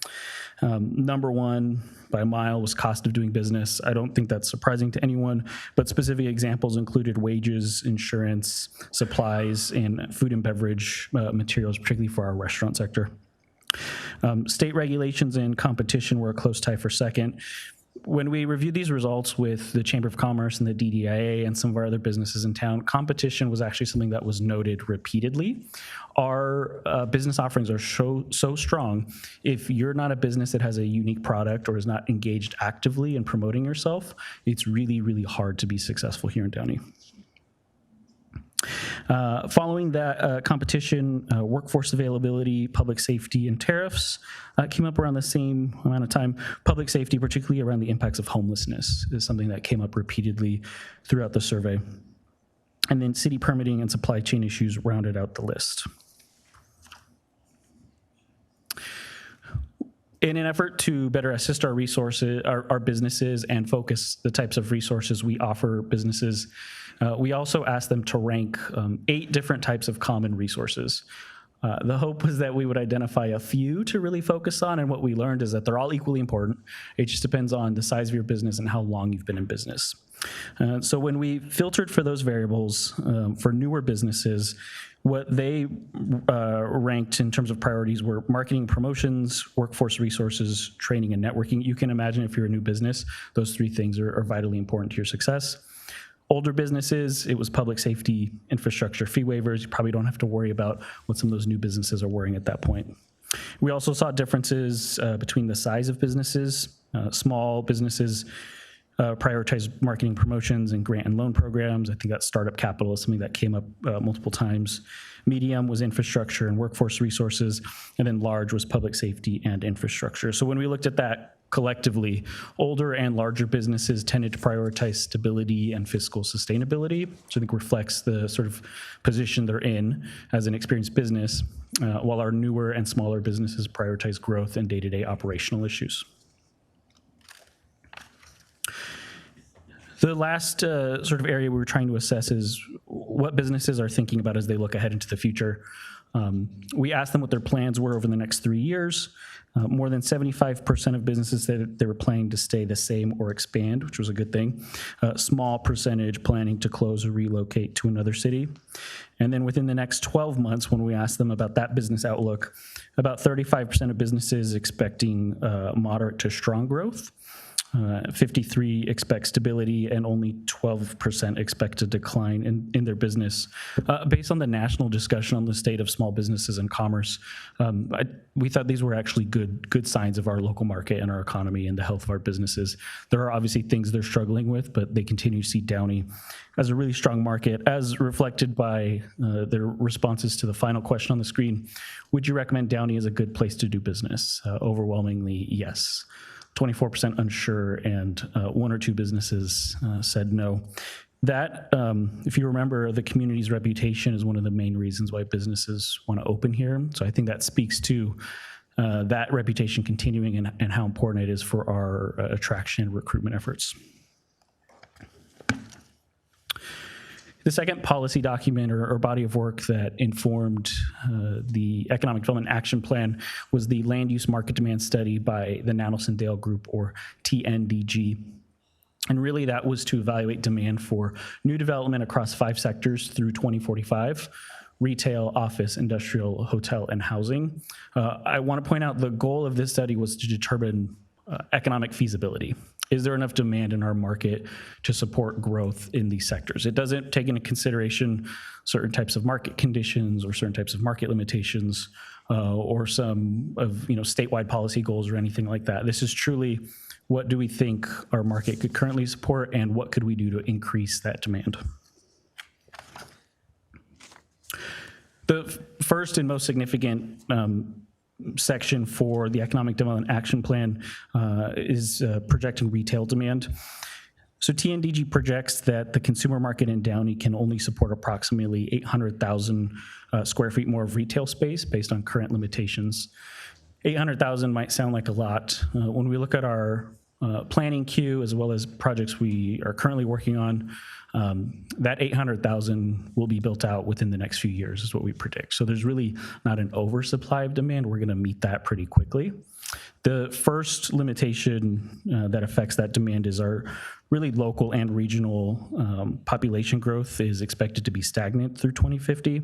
Number 1, by a mile, was cost of doing business. I don't think that's surprising to anyone, but specific examples included wages, insurance, supplies, and food and beverage materials, particularly for our restaurant sector. State regulations and competition were a close tie for second. When we reviewed these results with the Chamber of Commerce and the DDIA and some of our other businesses in town, competition was actually something that was noted repeatedly. Our business offerings are so strong. If you're not a business that has a unique product or is not engaged actively in promoting yourself, it's really, really hard to be successful here in Downey. Following that competition, workforce availability, public safety, and tariffs came up around the same amount of time. Public safety, particularly around the impacts of homelessness, is something that came up repeatedly throughout the survey. And then city permitting and supply chain issues rounded out the list. In an effort to better assist our resources, our businesses, and focus the types of resources we offer businesses, we also asked them to rank 8 different types of common resources. The hope was that we would identify a few to really focus on, and what we learned is that they're all equally important. It just depends on the size of your business and how long you've been in business. So when we filtered for those variables for newer businesses, what they ranked in terms of priorities were marketing, promotions, workforce resources, training, and networking. You can imagine if you're a new business, those 3 things are vitally important to your success. Older businesses, it was public safety, infrastructure, fee waivers. You probably don't have to worry about what some of those new businesses are worrying at that point. We also saw differences between the size of businesses. Small businesses prioritize marketing, promotions, and grant and loan programs. I think that startup capital is something that came up multiple times. Medium was infrastructure and workforce resources, and then large was public safety and infrastructure. So when we looked at that collectively, older and larger businesses tended to prioritize stability and fiscal sustainability, which I think reflects the sort of position they're in as an experienced business, while our newer and smaller businesses prioritize growth and day-to-day operational issues. The last sort of area we were trying to assess is what businesses are thinking about as they look ahead into the future. We asked them what their plans were over the next 3 years. More than 75% of businesses said they were planning to stay the same or expand, which was a good thing. Small percentage planning to close or relocate to another city. And then within the next 12 months, when we asked them about that business outlook, about 35% of businesses expecting moderate to strong growth. 53 expect stability, and only 12% expect a decline in their business. Based on the national discussion on the state of small businesses and commerce, we thought these were actually good signs of our local market and our economy and the health of our businesses. There are obviously things they're struggling with, but they continue to see Downey as a really strong market, as reflected by their responses to the final question on the screen. Would you recommend Downey as a good place to do business? Overwhelmingly, yes. 24% unsure, and 1 or 2 businesses said no. That, if you remember, the community's reputation is one of the main reasons why businesses want to open here. So I think that speaks to that reputation continuing and how important it is for our attraction and recruitment efforts. The second policy document or body of work that informed the Economic Development Action Plan was the Land Use Market Demand Study by the Nandelson-Dale Group, or TNDG. And really that was to evaluate demand for new development across 5 sectors through 2045: retail, office, industrial, hotel, and housing. I want to point out the goal of this study was to determine economic feasibility. Is there enough demand in our market to support growth in these sectors? It doesn't take into consideration certain types of market conditions or certain types of market limitations or some of statewide policy goals or anything like that. This is truly, what do we think our market could currently support, and what could we do to increase that demand? The first and most significant section for the Economic Development Action Plan is projecting retail demand. So TNDG projects that the consumer market in Downey can only support approximately 800,000 square feet more of retail space based on current limitations. 800,000 might sound like a lot. When we look at our planning queue as well as projects we are currently working on, that 800,000 will be built out within the next few years is what we predict. So there's really not an oversupply of demand. We're going to meet that pretty quickly. The first limitation that affects that demand is our really local and regional population growth is expected to be stagnant through 2050.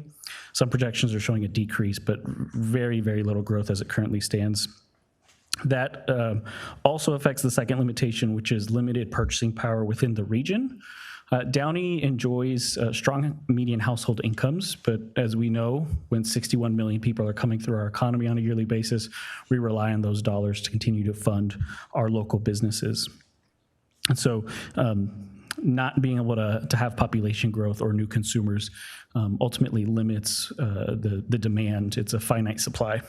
Some projections are showing a decrease, but very, very little growth as it currently stands. That also affects the second limitation, which is limited purchasing power within the region. Downey enjoys strong median household incomes, but as we know, when 61 million people are coming through our economy on a yearly basis, we rely on those dollars to continue to fund our local businesses. And so not being able to have population growth or new consumers ultimately limits the demand. It's a finite supply.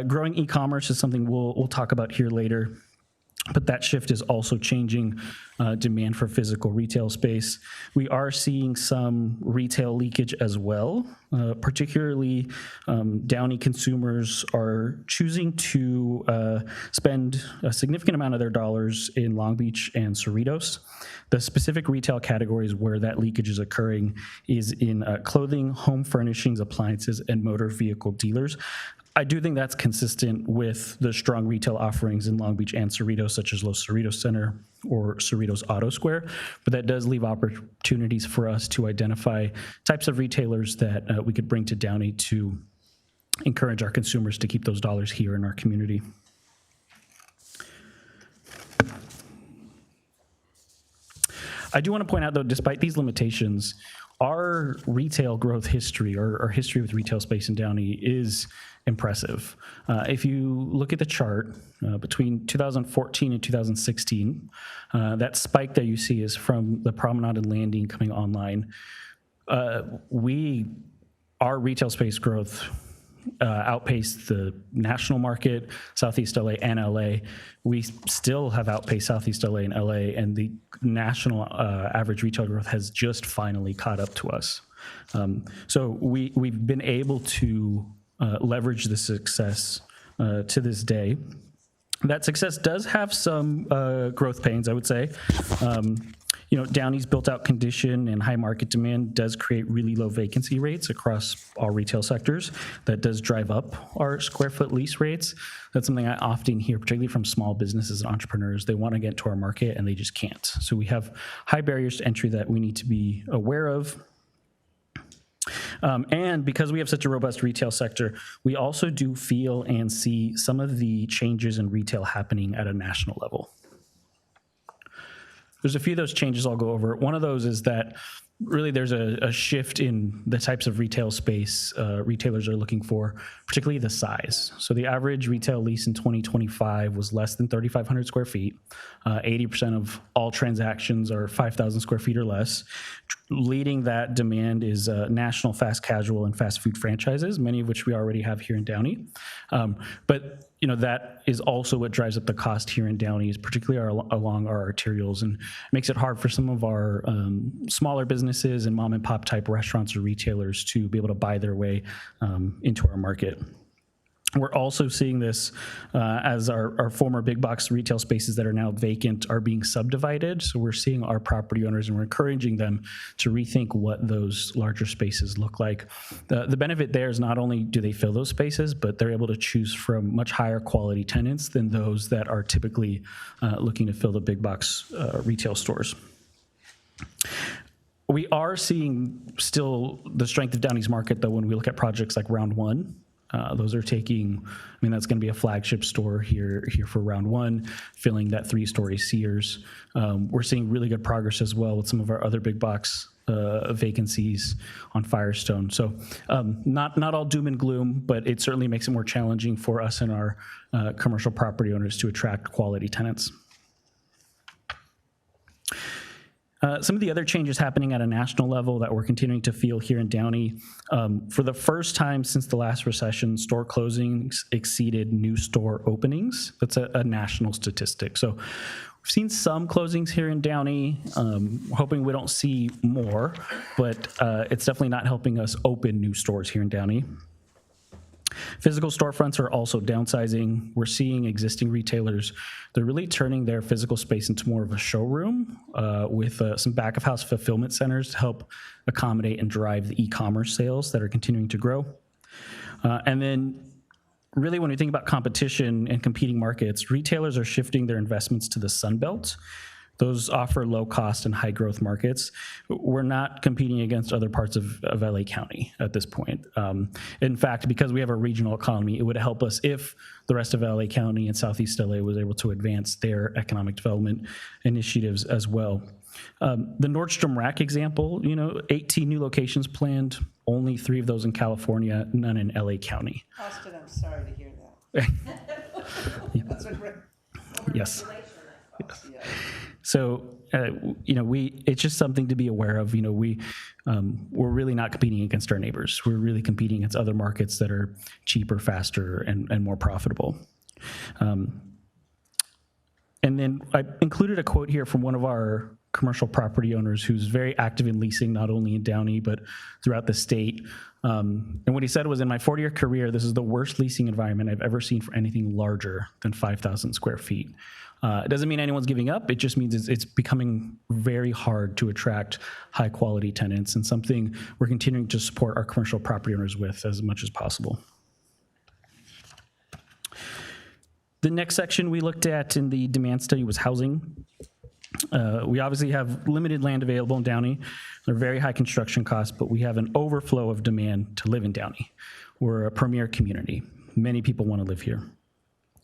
Growing e-commerce is something we'll talk about here later. But that shift is also changing demand for physical retail space. We are seeing some retail leakage as well. Particularly, Downey consumers are choosing to spend a significant amount of their dollars in Long Beach and Cerritos. The specific retail categories where that leakage is occurring is in clothing, home furnishings, appliances, and motor vehicle dealers. I do think that's consistent with the strong retail offerings in Long Beach and Cerritos, such as Los Cerritos Center or Cerritos Auto Square, but that does leave opportunities for us to identify types of retailers that we could bring to Downey to encourage our consumers to keep those dollars here in our community. I do want to point out, though, despite these limitations, our retail growth history, or our history with retail space in Downey, is impressive. If you look at the chart, between 2014 and 2016, that spike that you see is from the Promenade and Landing coming online. Our retail space growth outpaced the national market, Southeast LA and LA. We still have outpaced Southeast LA and LA, and the national average retail growth has just finally caught up to us. So we've been able to leverage the success to this day. That success does have some growth pains, I would say. Downey's built-out condition and high market demand does create really low vacancy rates across all retail sectors. That does drive up our square foot lease rates. That's something I often hear, particularly from small businesses and entrepreneurs. They want to get to our market and they just can't. So we have high barriers to entry that we need to be aware of. And because we have such a robust retail sector, we also do feel and see some of the changes in retail happening at a national level. There's a few of those changes I'll go over. One of those is that really there's a shift in the types of retail space retailers are looking for, particularly the size. So the average retail lease in 2025 was less than 3,500 square feet. 80% of all transactions are 5,000 square feet or less. Leading that demand is national fast casual and fast food franchises, many of which we already have here in Downey. But that is also what drives up the cost here in Downey, is particularly along our arterials, and makes it hard for some of our smaller businesses and mom and pop type restaurants or retailers to be able to buy their way into our market. We're also seeing this as our former big box retail spaces that are now vacant are being subdivided. So we're seeing our property owners, and we're encouraging them to rethink what those larger spaces look like. The benefit there is not only do they fill those spaces, but they're able to choose from much higher quality tenants than those that are typically looking to fill the big box retail stores. We are seeing still the strength of Downey's market, though, when we look at projects like Round One. Those are taking, that's going to be a flagship store here for Round One, filling that 3-story Sears. We're seeing really good progress as well with some of our other big box vacancies on Firestone. So not all doom and gloom, but it certainly makes it more challenging for us and our commercial property owners to attract quality tenants. Some of the other changes happening at a national level that we're continuing to feel here in Downey, for the first time since the last recession, store closings exceeded new store openings. That's a national statistic. So we've seen some closings here in Downey, hoping we don't see more, but it's definitely not helping us open new stores here in Downey. Physical storefronts are also downsizing. We're seeing existing retailers, they're really turning their physical space into more of a showroom with some back of house fulfillment centers to help accommodate and drive the e-commerce sales that are continuing to grow. And then really when we think about competition and competing markets, retailers are shifting their investments to the Sun Belt. Those offer low cost and high growth markets. We're not competing against other parts of LA County at this point. In fact, because we have a regional economy, it would help us if the rest of LA County and Southeast LA was able to advance their economic development initiatives as well. The Nordstrom Rack example, 18 new locations planned, only 3 of those in California, none in LA County. Austin, I'm sorry to hear that. That's a great. Yes. So, it's just something to be aware of. We're really not competing against our neighbors. We're really competing against other markets that are cheaper, faster, and more profitable. And then I included a quote here from one of our commercial property owners who's very active in leasing, not only in Downey, but throughout the state. And what he said was, in my 40-year career, this is the worst leasing environment I've ever seen for anything larger than 5,000 square feet. It doesn't mean anyone's giving up. It just means it's becoming very hard to attract high quality tenants, and something we're continuing to support our commercial property owners with as much as possible. The next section we looked at in the demand study was housing. We obviously have limited land available in Downey. They're very high construction costs, but we have an overflow of demand to live in Downey. We're a premier community. Many people want to live here.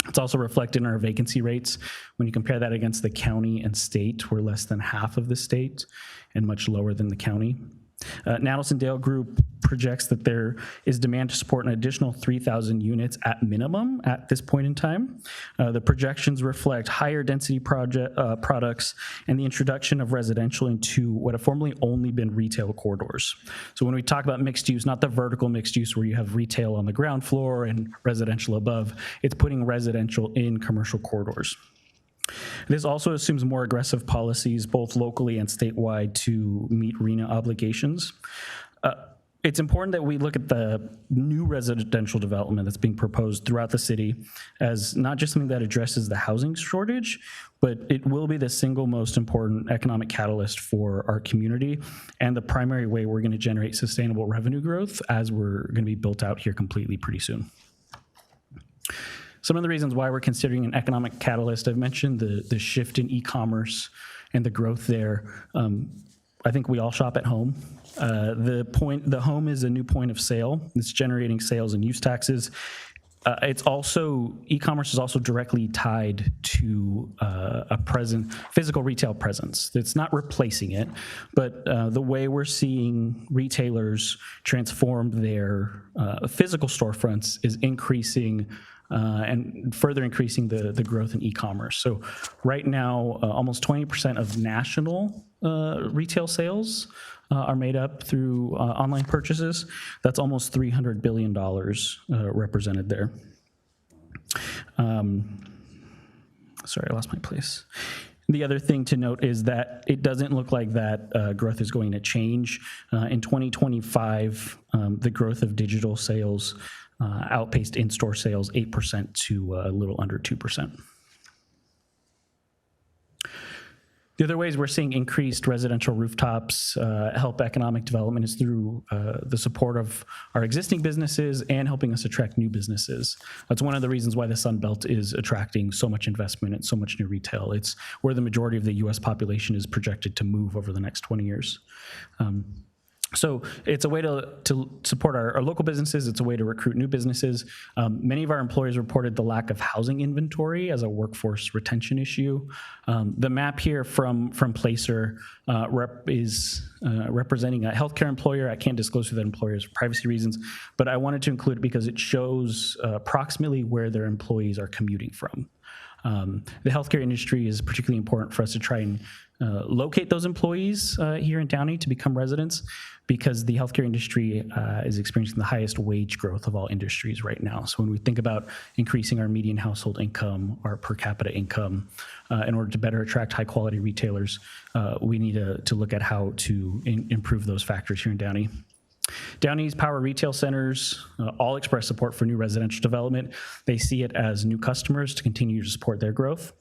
It's also reflected in our vacancy rates. When you compare that against the county and state, we're less than half of the state and much lower than the county. Nadelson Dale Group projects that there is demand to support an additional 3,000 units at minimum at this point in time. The projections reflect higher density products and the introduction of residential into what have formerly only been retail corridors. So when we talk about mixed use, not the vertical mixed use where you have retail on the ground floor and residential above, it's putting residential in commercial corridors. This also assumes more aggressive policies, both locally and statewide, to meet RENA obligations. It's important that we look at the new residential development that's being proposed throughout the city as not just something that addresses the housing shortage, but it will be the single most important economic catalyst for our community and the primary way we're going to generate sustainable revenue growth as we're going to be built out here completely pretty soon. Some of the reasons why we're considering an economic catalyst, I've mentioned the shift in e-commerce and the growth there. I think we all shop at home. The home is a new point of sale. It's generating sales and use taxes. It's also, e-commerce is also directly tied to a physical retail presence. It's not replacing it, but the way we're seeing retailers transform their physical storefronts is increasing and further increasing the growth in e-commerce. So right now, almost 20% of national retail sales are made up through online purchases. That's almost $300 billion represented there. Sorry, I lost my place. The other thing to note is that it doesn't look like that growth is going to change. In 2025, the growth of digital sales outpaced in-store sales 8% to a little under 2%. The other ways we're seeing increased residential rooftops help economic development is through the support of our existing businesses and helping us attract new businesses. That's one of the reasons why the Sun Belt is attracting so much investment and so much new retail. It's where the majority of the US population is projected to move over the next 20 years. So it's a way to support our local businesses. It's a way to recruit new businesses. Many of our employers reported the lack of housing inventory as a workforce retention issue. The map here from Placer is representing a healthcare employer. I can't disclose who that employer is for privacy reasons, but I wanted to include it because it shows approximately where their employees are commuting from. The healthcare industry is particularly important for us to try and locate those employees here in Downey to become residents, because the healthcare industry is experiencing the highest wage growth of all industries right now. So when we think about increasing our median household income, our per capita income, in order to better attract high quality retailers, we need to look at how to improve those factors here in Downey. Downey's Power Retail Centers all express support for new residential development. They see it as new customers to continue to support their growth.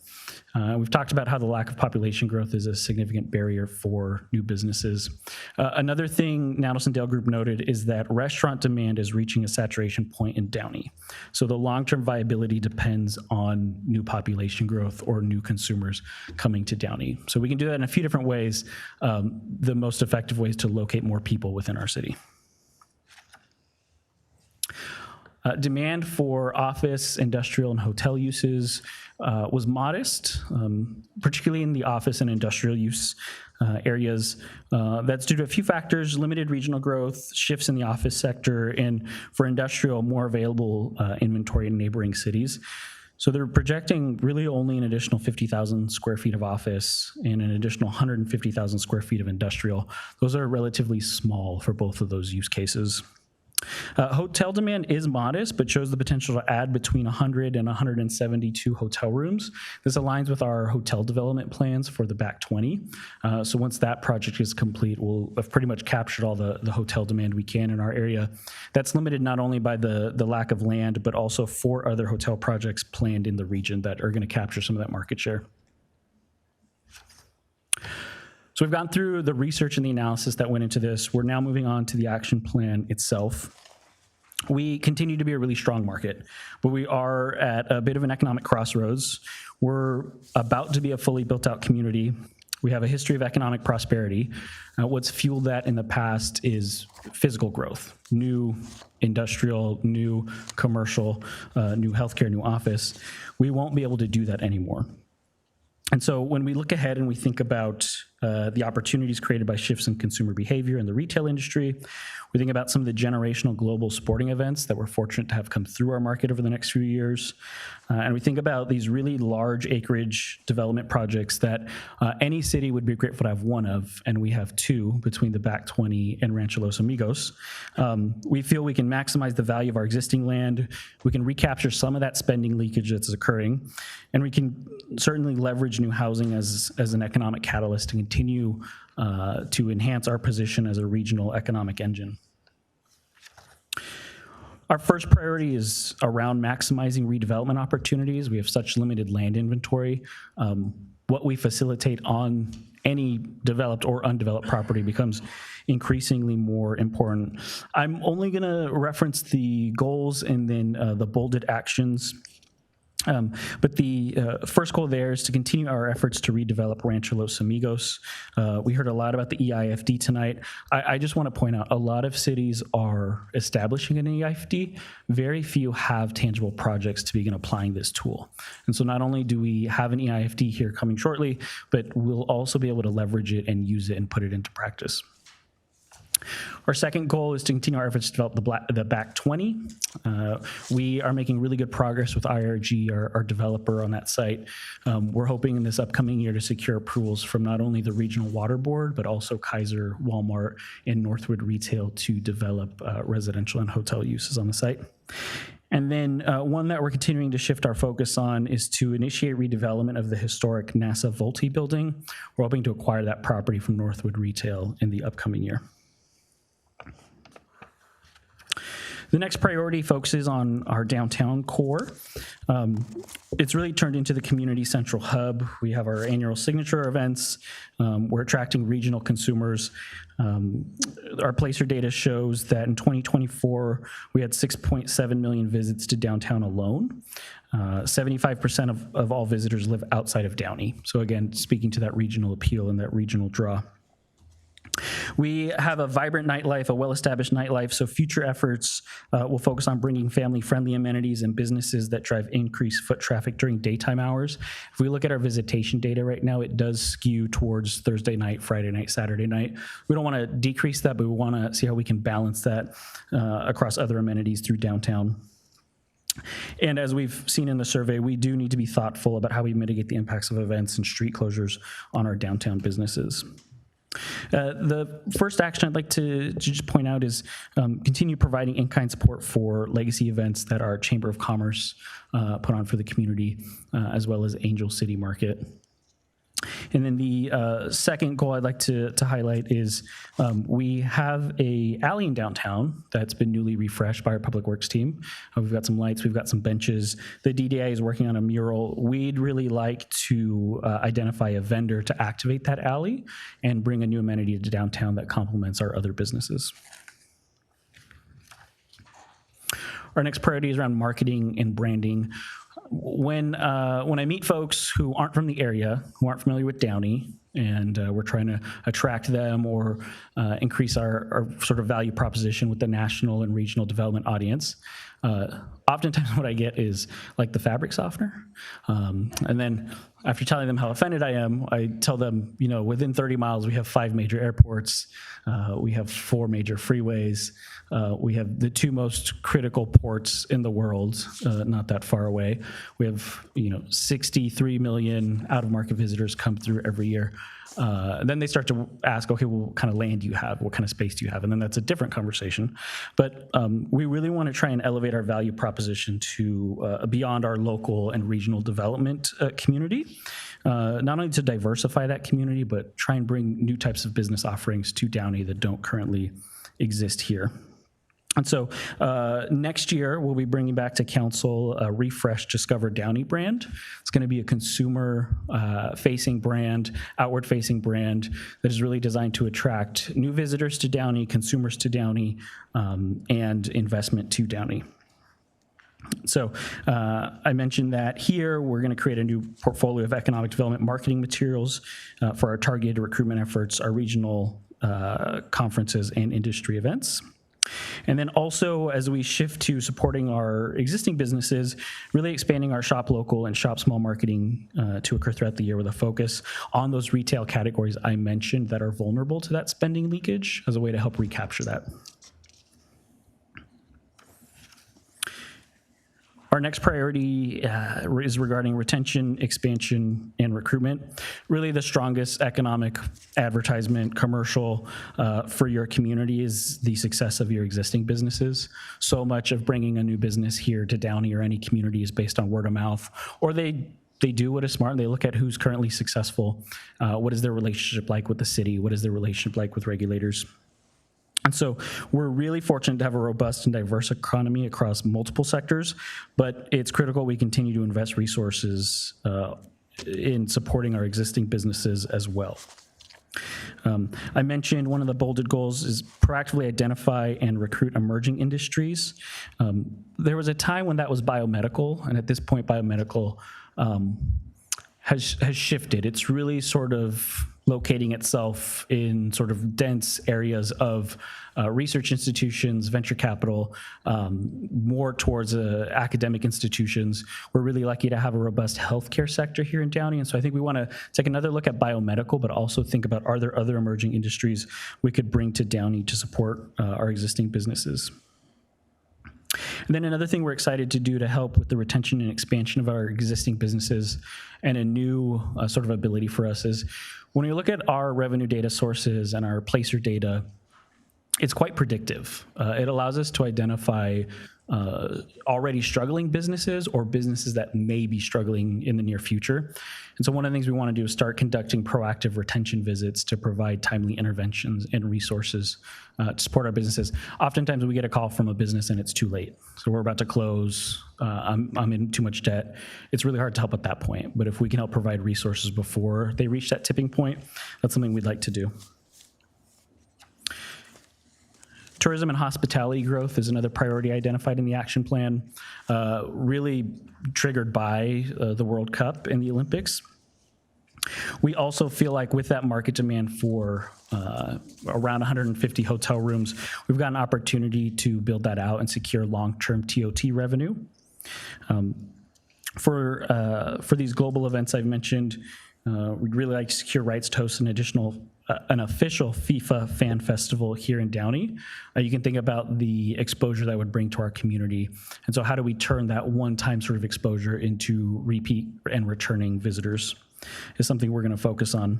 We've talked about how the lack of population growth is a significant barrier for new businesses. Another thing Nadelson Dale Group noted is that restaurant demand is reaching a saturation point in Downey. So the long-term viability depends on new population growth or new consumers coming to Downey. So we can do that in a few different ways. The most effective way is to locate more people within our city. Demand for office, industrial, and hotel uses was modest, particularly in the office and industrial use areas. That's due to a few factors: limited regional growth, shifts in the office sector, and for industrial, more available inventory in neighboring cities. So they're projecting really only an additional 50,000 square feet of office and an additional 150,000 square feet of industrial. Those are relatively small for both of those use cases. Hotel demand is modest, but shows the potential to add between 100 and 172 hotel rooms. This aligns with our hotel development plans for the Back 20. So once that project is complete, we'll have pretty much captured all the hotel demand we can in our area. That's limited not only by the lack of land, but also 4 other hotel projects planned in the region that are going to capture some of that market share. So we've gone through the research and the analysis that went into this. We're now moving on to the action plan itself. We continue to be a really strong market, but we are at a bit of an economic crossroads. We're about to be a fully built out community. We have a history of economic prosperity. What's fueled that in the past is physical growth, new industrial, new commercial, new healthcare, new office. We won't be able to do that anymore. And so when we look ahead and we think about the opportunities created by shifts in consumer behavior in the retail industry, we think about some of the generational global sporting events that we're fortunate to have come through our market over the next few years. And we think about these really large acreage development projects that any city would be grateful to have one of, and we have 2 between the Back 20 and Rancho Los Amigos. We feel we can maximize the value of our existing land. We can recapture some of that spending leakage that's occurring, and we can certainly leverage new housing as an economic catalyst to continue to enhance our position as a regional economic engine. Our first priority is around maximizing redevelopment opportunities. We have such limited land inventory. What we facilitate on any developed or undeveloped property becomes increasingly more important. I'm only going to reference the goals and then the bolded actions. But the first goal there is to continue our efforts to redevelop Rancho Los Amigos. We heard a lot about the EIFD tonight. I just want to point out a lot of cities are establishing an EIFD. Very few have tangible projects to begin applying this tool. And so not only do we have an EIFD here coming shortly, but we'll also be able to leverage it and use it and put it into practice. Our second goal is to continue our efforts to develop the back 20. We are making really good progress with IRG, our developer on that site. We're hoping in this upcoming year to secure approvals from not only the Regional Water Board, but also Kaiser, Walmart, and Northwood Retail to develop residential and hotel uses on the site. And then one that we're continuing to shift our focus on is to initiate redevelopment of the historic NASA Volte building. We're hoping to acquire that property from Northwood Retail in the upcoming year. The next priority focuses on our downtown core. It's really turned into the community central hub. We have our annual signature events. We're attracting regional consumers. Our placer data shows that in 2024, we had 6.7 million visits to downtown alone. 75% of all visitors live outside of Downey. So again, speaking to that regional appeal and that regional draw. We have a vibrant nightlife, a well-established nightlife, so future efforts will focus on bringing family-friendly amenities and businesses that drive increased foot traffic during daytime hours. If we look at our visitation data right now, it does skew towards Thursday night, Friday night, Saturday night. We don't want to decrease that, but we want to see how we can balance that across other amenities through downtown. And as we've seen in the survey, we do need to be thoughtful about how we mitigate the impacts of events and street closures on our downtown businesses. The first action I'd like to just point out is continue providing in-kind support for legacy events that our Chamber of Commerce put on for the community, as well as Angel City Market. And then the second goal I'd like to highlight is we have a alley in downtown that's been newly refreshed by our Public Works team. We've got some lights, we've got some benches. The DDA is working on a mural. We'd really like to identify a vendor to activate that alley and bring a new amenity to downtown that complements our other businesses. Our next priority is around marketing and branding. When I meet folks who aren't from the area, who aren't familiar with Downey, and we're trying to attract them or increase our sort of value proposition with the national and regional development audience, oftentimes what I get is like the fabric softener. And then after telling them how offended I am, I tell them, you know, within 30 miles, we have 5 major airports. We have 4 major freeways. We have the 2 most critical ports in the world, not that far away. We have, 63 million out-of-market visitors come through every year. Then they start to ask, okay, well, what kind of land do you have? What kind of space do you have? And then that's a different conversation. But we really want to try and elevate our value proposition to beyond our local and regional development community. Not only to diversify that community, but try and bring new types of business offerings to Downey that don't currently exist here. And so next year, we'll be bringing back to council a refreshed Discover Downey brand. It's going to be a consumer-facing brand, outward-facing brand that is really designed to attract new visitors to Downey, consumers to Downey, and investment to Downey. So I mentioned that here we're going to create a new portfolio of economic development marketing materials for our targeted recruitment efforts, our regional conferences, and industry events. And then also, as we shift to supporting our existing businesses, really expanding our shop local and shop small marketing to occur throughout the year with a focus on those retail categories I mentioned that are vulnerable to that spending leakage as a way to help recapture that. Our next priority is regarding retention, expansion, and recruitment. Really the strongest economic advertisement commercial for your community is the success of your existing businesses. So much of bringing a new business here to Downey or any community is based on word of mouth, or they do what is smart and they look at who's currently successful. What is their relationship like with the city? What is their relationship like with regulators? And so we're really fortunate to have a robust and diverse economy across multiple sectors, but it's critical we continue to invest resources in supporting our existing businesses as well. I mentioned one of the bolded goals is proactively identify and recruit emerging industries. There was a time when that was biomedical, and at this point, biomedical has shifted. It's really sort of locating itself in sort of dense areas of research institutions, venture capital, more towards academic institutions. We're really lucky to have a robust healthcare sector here in Downey, and so I think we want to take another look at biomedical, but also think about, are there other emerging industries we could bring to Downey to support our existing businesses? And then another thing we're excited to do to help with the retention and expansion of our existing businesses, and a new sort of ability for us, is when we look at our revenue data sources and our placer data, it's quite predictive. It allows us to identify already struggling businesses or businesses that may be struggling in the near future. And so one of the things we want to do is start conducting proactive retention visits to provide timely interventions and resources to support our businesses. Oftentimes we get a call from a business and it's too late. So we're about to close, I'm in too much debt. It's really hard to help at that point. But if we can help provide resources before they reach that tipping point, that's something we'd like to do. Tourism and hospitality growth is another priority identified in the action plan, really triggered by the World Cup and the Olympics. We also feel like with that market demand for around 150 hotel rooms, we've got an opportunity to build that out and secure long-term TOT revenue. For these global events I've mentioned, we'd really like to secure rights to host an official FIFA fan festival here in Downey. You can think about the exposure that would bring to our community. And so how do we turn that one-time sort of exposure into repeat and returning visitors is something we're going to focus on.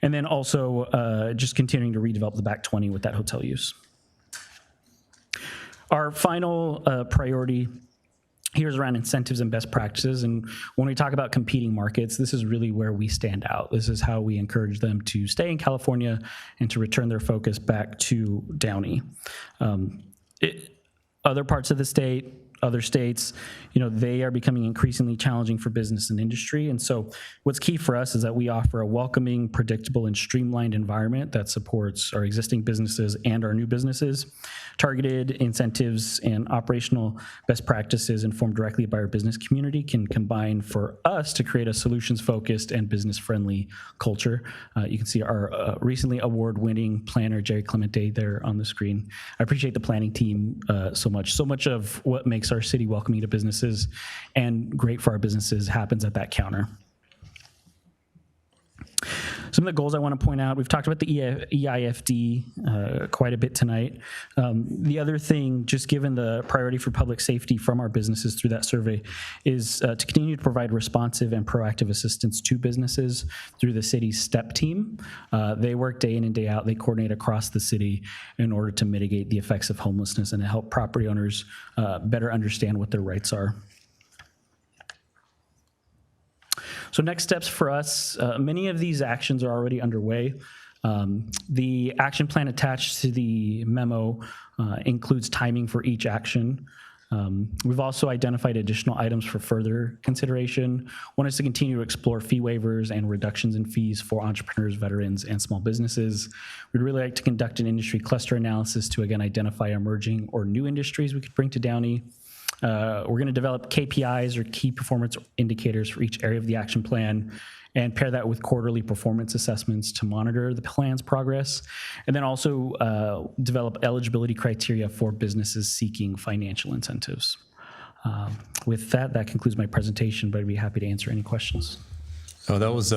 And then also just continuing to redevelop the back 20 with that hotel use. Our final priority here is around incentives and best practices. And when we talk about competing markets, this is really where we stand out. This is how we encourage them to stay in California and to return their focus back to Downey. Other parts of the state, other states, they are becoming increasingly challenging for business and industry. And so what's key for us is that we offer a welcoming, predictable, and streamlined environment that supports our existing businesses and our new businesses. Targeted incentives and operational best practices informed directly by our business community can combine for us to create a solutions-focused and business-friendly culture. You can see our recently award-winning planner, Jerry Clemente, there on the screen. I appreciate the planning team so much. So much of what makes our city welcoming to businesses and great for our businesses happens at that counter. Some of the goals I want to point out, we've talked about the EIFD quite a bit tonight. The other thing, just given the priority for public safety from our businesses through that survey, is to continue to provide responsive and proactive assistance to businesses through the city's STEP team. They work day in and day out. They coordinate across the city in order to mitigate the effects of homelessness and to help property owners better understand what their rights are. So next steps for us, many of these actions are already underway. The action plan attached to the memo includes timing for each action. We've also identified additional items for further consideration. One is to continue to explore fee waivers and reductions in fees for entrepreneurs, veterans, and small businesses. We'd really like to conduct an industry cluster analysis to, again, identify emerging or new industries we could bring to Downey. We're going to develop KPIs or key performance indicators for each area of the action plan and pair that with quarterly performance assessments to monitor the plan's progress. And then also develop eligibility criteria for businesses seeking financial incentives. With that, that concludes my presentation, but I'd be happy to answer any questions. Oh, that was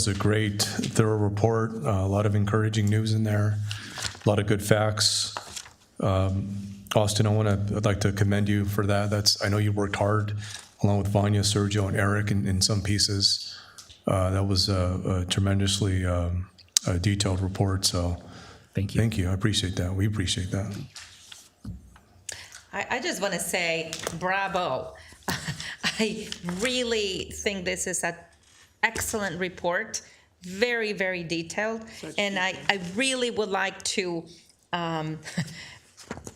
a great, thorough report. A lot of encouraging news in there. A lot of good facts. Austin, I'd like to commend you for that. I know you worked hard along with Vanya, Sergio, and Eric in some pieces. That was a tremendously detailed report. So thank you. Thank you. I appreciate that. We appreciate that. I just want to say bravo. I really think this is an excellent report, very, very detailed. And I really would like to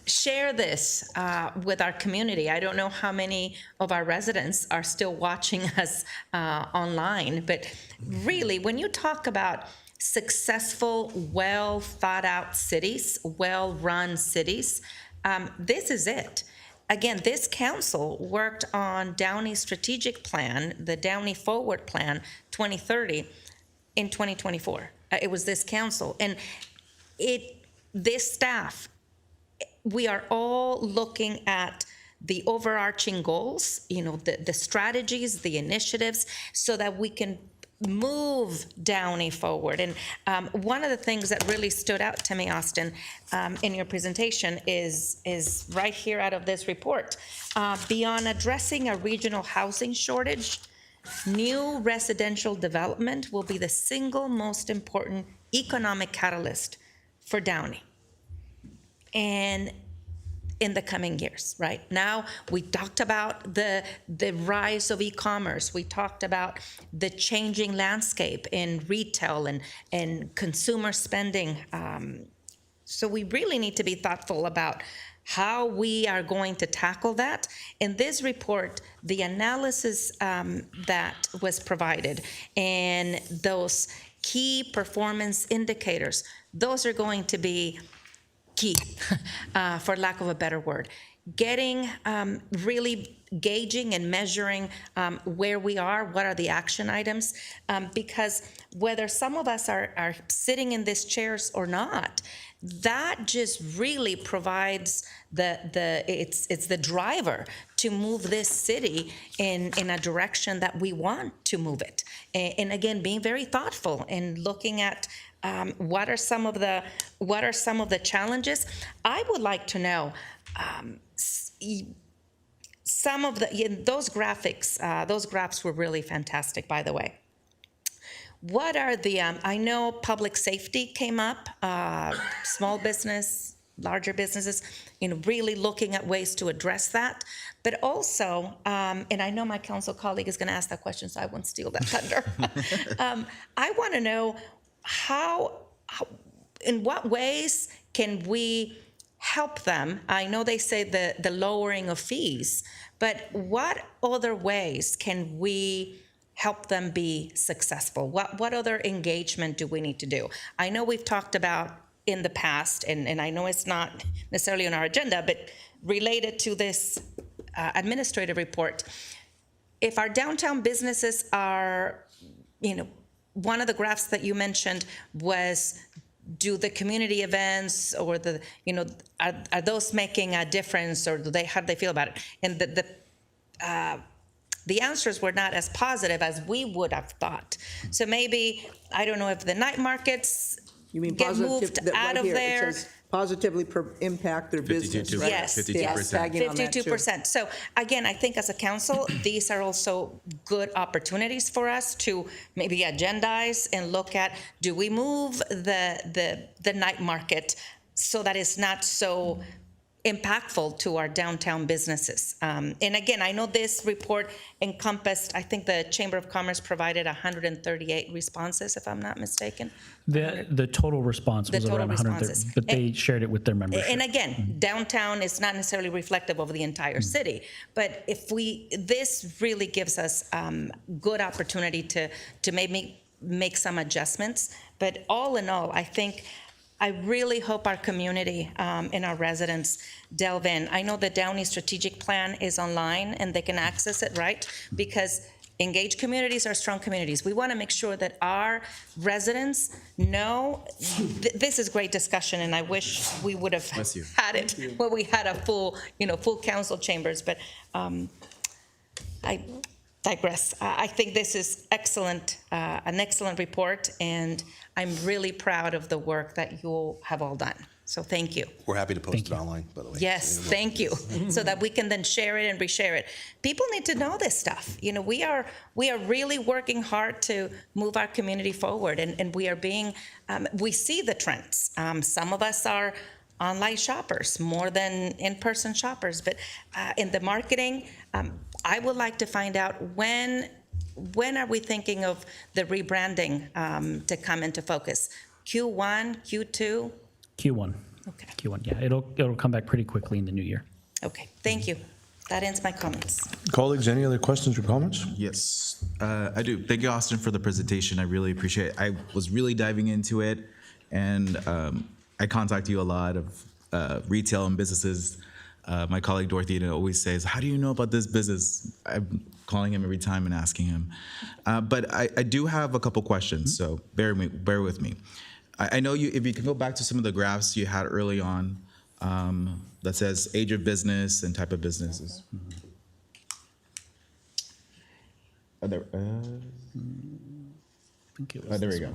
share this with our community. I don't know how many of our residents are still watching us online, but really, when you talk about successful, well thought out cities, well run cities, this is it. Again, this council worked on Downey's strategic plan, the Downey Forward Plan 2030, in 2024. It was this council. And this staff, we are all looking at the overarching goals, the strategies, the initiatives, so that we can move Downey forward. And one of the things that really stood out to me, Austin, in your presentation is right here out of this report. Beyond addressing a regional housing shortage, new residential development will be the single most important economic catalyst for Downey. And in the coming years, right? Now, we talked about the rise of e-commerce. We talked about the changing landscape in retail and consumer spending. So we really need to be thoughtful about how we are going to tackle that. In this report, the analysis that was provided and those key performance indicators, those are going to be key, for lack of a better word. Getting, really gauging and measuring where we are, what are the action items, because whether some of us are sitting in these chairs or not, that just really provides it's the driver to move this city in a direction that we want to move it. And again, being very thoughtful and looking at what are some of the challenges. I would like to know some of those graphics. Those graphs were really fantastic, by the way. What are the, I know public safety came up, small business, larger businesses, really looking at ways to address that. But also, and I know my council colleague is going to ask that question, so I won't steal that thunder. I want to know in what ways can we help them? I know they say the lowering of fees, but what other ways can we help them be successful? What other engagement do we need to do? I know we've talked about in the past, and I know it's not necessarily on our agenda, but related to this administrative report, if our downtown businesses are, one of the graphs that you mentioned was, do the community events or are those making a difference, or how do they feel about it? And the answers were not as positive as we would have thought. So maybe, I don't know if the night markets get moved out of there. Positively impact their business, right? Yes, 52%. So again, I think as a council, these are also good opportunities for us to maybe agendize and look at, do we move the night market so that it's not so impactful to our downtown businesses. And again, I know this report encompassed, I think the Chamber of Commerce provided 138 responses, if I'm not mistaken. The total response was around 130, but they shared it with their membership. And again, downtown is not necessarily reflective of the entire city, but if this really gives us good opportunity to maybe make some adjustments. But all in all, I really hope our community and our residents delve in. I know the Downey strategic plan is online and they can access it, right? Because engaged communities are strong communities. We want to make sure that our residents know this is great discussion, and I wish we would have had it where we had a full council chambers. But I digress. I think this is excellent, an excellent report, and I'm really proud of the work that you have all done. So thank you. We're happy to post it online, by the way. Yes, thank you. So that we can then share it and reshare it. People need to know this stuff. We are really working hard to move our community forward, and we are being, we see the trends. Some of us are online shoppers more than in-person shoppers, but in the marketing, I would like to find out when are we thinking of the rebranding to come into focus? Q1, Q2? Q1. Okay. Q1, yeah, it'll come back pretty quickly in the new year. Okay, thank you. That ends my comments. Colleagues, any other questions or comments? Yes, I do. Thank you, Austin, for the presentation. I really appreciate it. I was really diving into it, and I contact you a lot of retail and businesses. My colleague Dorothy always says, "How do you know about this business?" I'm calling him every time and asking him. But I do have a couple questions, so bear with me. I know you. If you can go back to some of the graphs you had early on. That says age of business and type of businesses. There we go.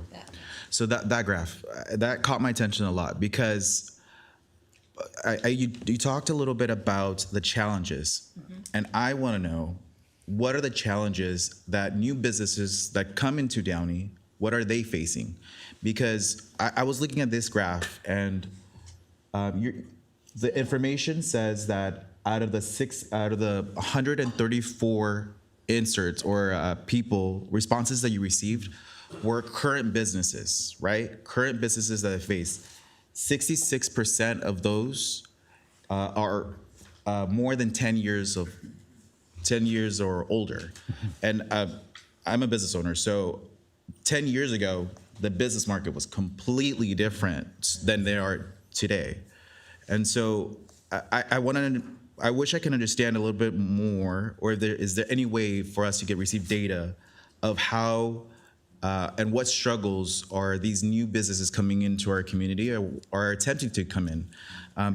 So that graph, that caught my attention a lot because you talked a little bit about the challenges, and I want to know, what are the challenges that new businesses that come into Downey, what are they facing? Because I was looking at this graph, and the information says that out of the 134 inserts or responses that you received were current businesses, right? Current businesses that have faced. 66% of those are more than 10 years or older. And I'm a business owner, so 10 years ago, the business market was completely different than they are today. And so I wish I can understand a little bit more, or is there any way for us to receive data of how and what struggles are these new businesses coming into our community or are attempting to come in?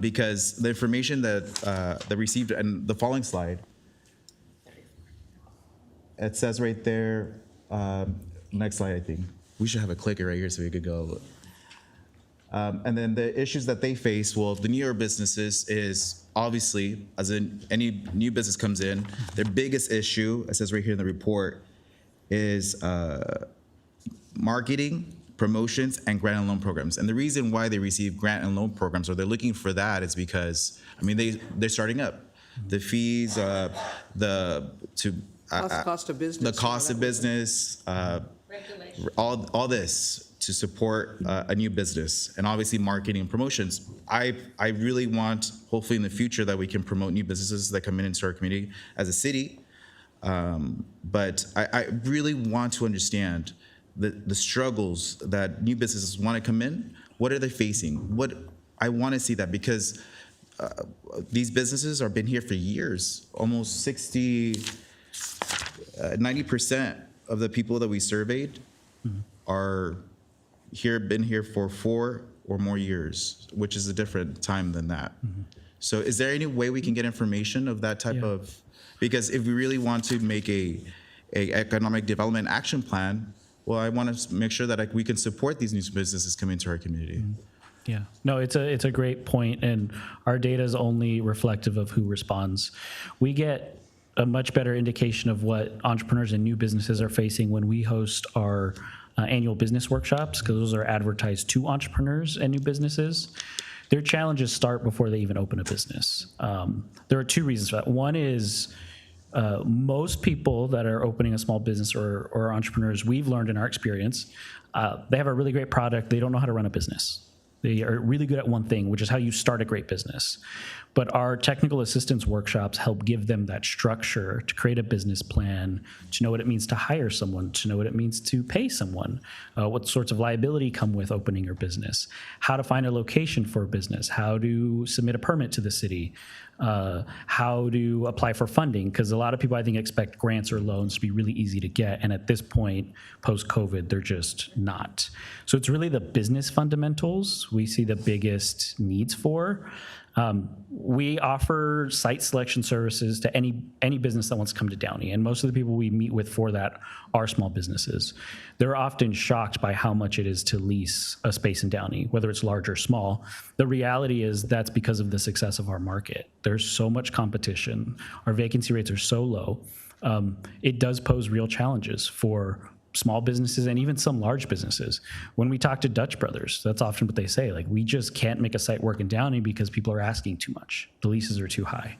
Because the information that they received, and the following slide, it says right there, next slide, I think. We should have a clicker right here so we could go. And then the issues that they face, well, the newer businesses is obviously, as in any new business comes in, their biggest issue, it says right here in the report, is marketing, promotions, and grant and loan programs. And the reason why they receive grant and loan programs, or they're looking for that, is because, I mean, they're starting up. The fees, Cost of business. the cost of business, all this to support a new business, and obviously marketing and promotions. I really want, hopefully in the future, that we can promote new businesses that come into our community as a city. But I really want to understand the struggles that new businesses want to come in. What are they facing? I want to see that, because these businesses have been here for years. Almost 90% of the people that we surveyed are been here for 4 or more years, which is a different time than that. So is there any way we can get information of that type of, because if we really want to make a economic development action plan, well, I want to make sure that we can support these new businesses coming into our community. Yeah, no, it's a great point, and our data is only reflective of who responds. We get a much better indication of what entrepreneurs and new businesses are facing when we host our annual business workshops, because those are advertised to entrepreneurs and new businesses. Their challenges start before they even open a business. There are 2 reasons for that. One is most people that are opening a small business or entrepreneurs, we've learned in our experience, they have a really great product. They don't know how to run a business. They are really good at one thing, which is how you start a great business. But our technical assistance workshops help give them that structure to create a business plan, to know what it means to hire someone, to know what it means to pay someone, what sorts of liability come with opening your business, how to find a location for a business, how to submit a permit to the city, how to apply for funding, because a lot of people, I think, expect grants or loans to be really easy to get, and at this point, post-COVID, they're just not. So it's really the business fundamentals we see the biggest needs for. We offer site selection services to any business that wants to come to Downey, and most of the people we meet with for that are small businesses. They're often shocked by how much it is to lease a space in Downey, whether it's large or small. The reality is that's because of the success of our market. There's so much competition. Our vacancy rates are so low. It does pose real challenges for small businesses and even some large businesses. When we talk to Dutch Brothers, that's often what they say, like, we just can't make a site work in Downey because people are asking too much. The leases are too high.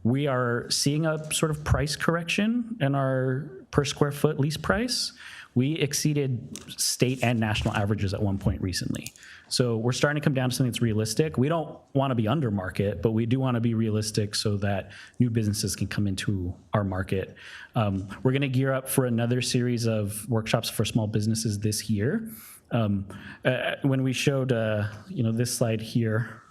We are seeing a sort of price correction in our per square foot lease price. We exceeded state and national averages at one point recently. So we're starting to come down to something that's realistic. We don't want to be under market, but we do want to be realistic so that new businesses can come into our market. We're going to gear up for another series of workshops for small businesses this year. When we showed, this slide here,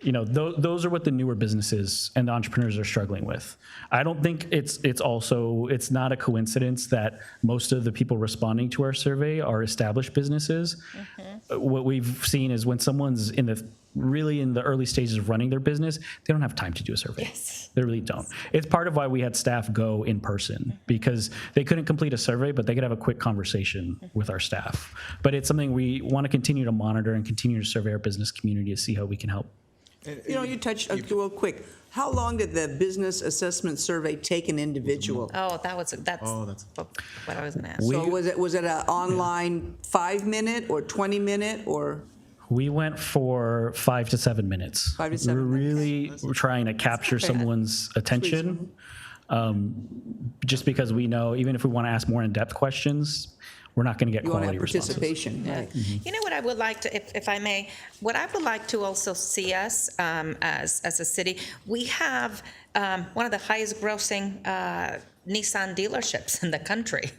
those are what the newer businesses and the entrepreneurs are struggling with. I don't think it's not a coincidence that most of the people responding to our survey are established businesses. What we've seen is when someone's really in the early stages of running their business, they don't have time to do a survey. Yes. They really don't. It's part of why we had staff go in person, because they couldn't complete a survey, but they could have a quick conversation with our staff. But it's something we want to continue to monitor and continue to survey our business community to see how we can help. You touched, real quick, how long did the business assessment survey take an individual? Oh, that's what I was going to ask. So was it an online 5-minute or 20-minute or? We went for 5 to 7 minutes. 5 to 7 minutes. We're trying to capture someone's attention, just because we know even if we want to ask more in-depth questions, we're not going to get quality responses. Participation, right? You know what I would like to, if I may, what I would like to also see us as a city, we have one of the highest grossing Nissan dealerships in the country,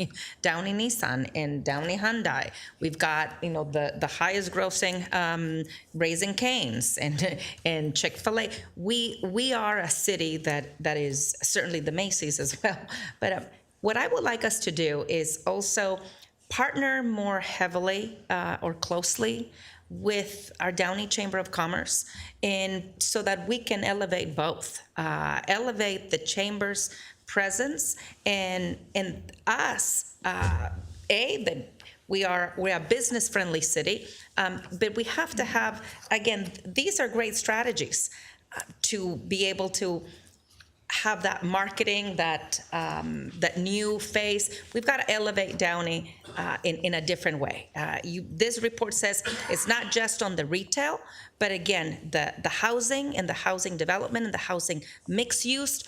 Downey Nissan and Downey Hyundai. We've got, the highest grossing Raising Cane's and Chick-fil-A. We are a city that is certainly the Macy's as well. But what I would like us to do is also partner more heavily or closely with our Downey Chamber of Commerce, and so that we can elevate both, elevate the chamber's presence and us. That we're a business-friendly city, but we have to have, again, these are great strategies to be able to have that marketing, that new face. We've got to elevate Downey in a different way. This report says it's not just on the retail, but again, the housing and the housing development and the housing mixed use.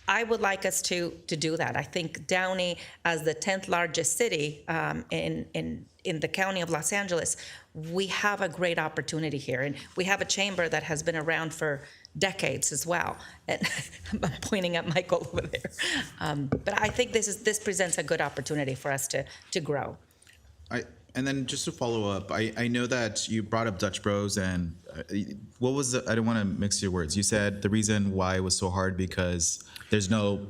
I would like us to do that. I think Downey, as the 10th largest city in the county of Los Angeles, we have a great opportunity here, and we have a chamber that has been around for decades as well. And I'm pointing at Michael over there. But I think this presents a good opportunity for us to grow. And then just to follow up, I know that you brought up Dutch Bros, and what was I don't want to mix your words. You said the reason why it was so hard because there's no,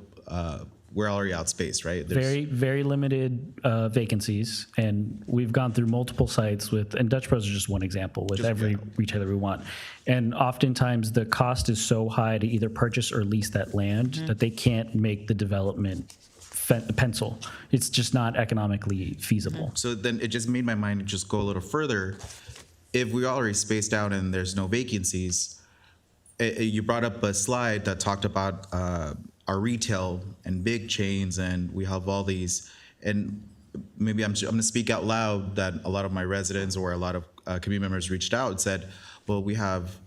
we're already outspaced, right? Very, very limited vacancies, and we've gone through multiple sites and Dutch Bros is just one example with every retailer we want. And oftentimes the cost is so high to either purchase or lease that land that they can't make the development pencil. It's just not economically feasible. So then it just made my mind just go a little further. If we already spaced out and there's no vacancies, you brought up a slide that talked about our retail and big chains, and we have all these, and maybe I'm going to speak out loud that a lot of my residents or a lot of community members reached out and said, well, we have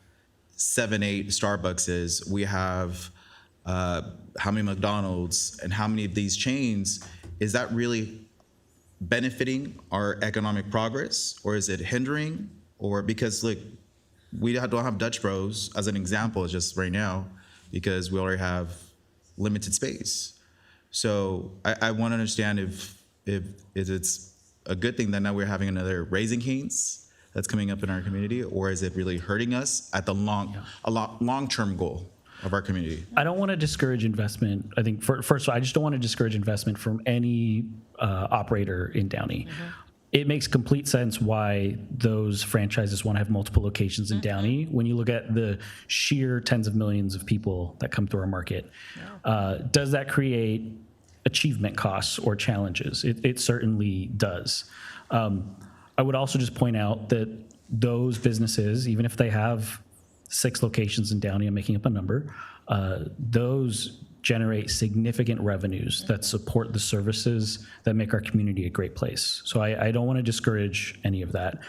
7, 8 Starbuckses, we have how many McDonald's, and how many of these chains, is that really benefiting our economic progress, or is it hindering? Or because look, we don't have Dutch Bros as an example just right now because we already have limited space. So I want to understand if it's a good thing that now we're having another Raising Cane's that's coming up in our community, or is it really hurting us at the long-term goal of our community? I don't want to discourage investment. I think first of all, I just don't want to discourage investment from any operator in Downey. It makes complete sense why those franchises want to have multiple locations in Downey when you look at the sheer tens of millions of people that come through our market. Does that create achievement costs or challenges? It certainly does. I would also just point out that those businesses, even if they have 6 locations in Downey, I'm making up a number, those generate significant revenues that support the services that make our community a great place. So I don't want to discourage any of that.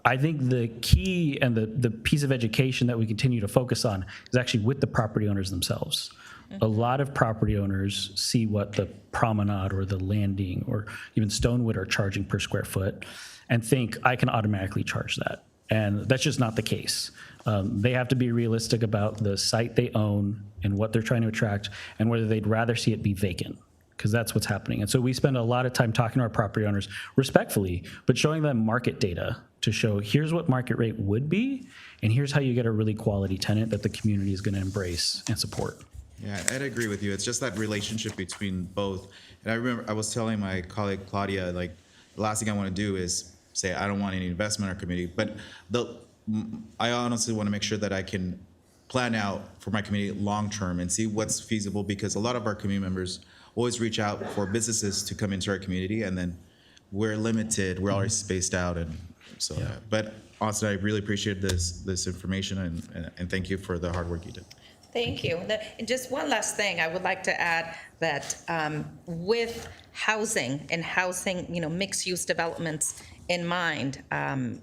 I think the key and the piece of education that we continue to focus on is actually with the property owners themselves. A lot of property owners see what the promenade or the landing or even Stonewood are charging per square foot and think I can automatically charge that. And that's just not the case. They have to be realistic about the site they own and what they're trying to attract and whether they'd rather see it be vacant, because that's what's happening. And so we spend a lot of time talking to our property owners respectfully, but showing them market data to show here's what market rate would be, and here's how you get a really quality tenant that the community is going to embrace and support. Yeah, I'd agree with you. It's just that relationship between both. And I remember I was telling my colleague Claudia, like, the last thing I want to do is say I don't want any investment in our community, but I honestly want to make sure that I can plan out for my community long-term and see what's feasible, because a lot of our community members always reach out for businesses to come into our community, and then we're limited, we're already spaced out, and so, but honestly, I really appreciate this information, and thank you for the hard work you did. Thank you. And just one last thing, I would like to add that with housing and housing, mixed-use developments in mind,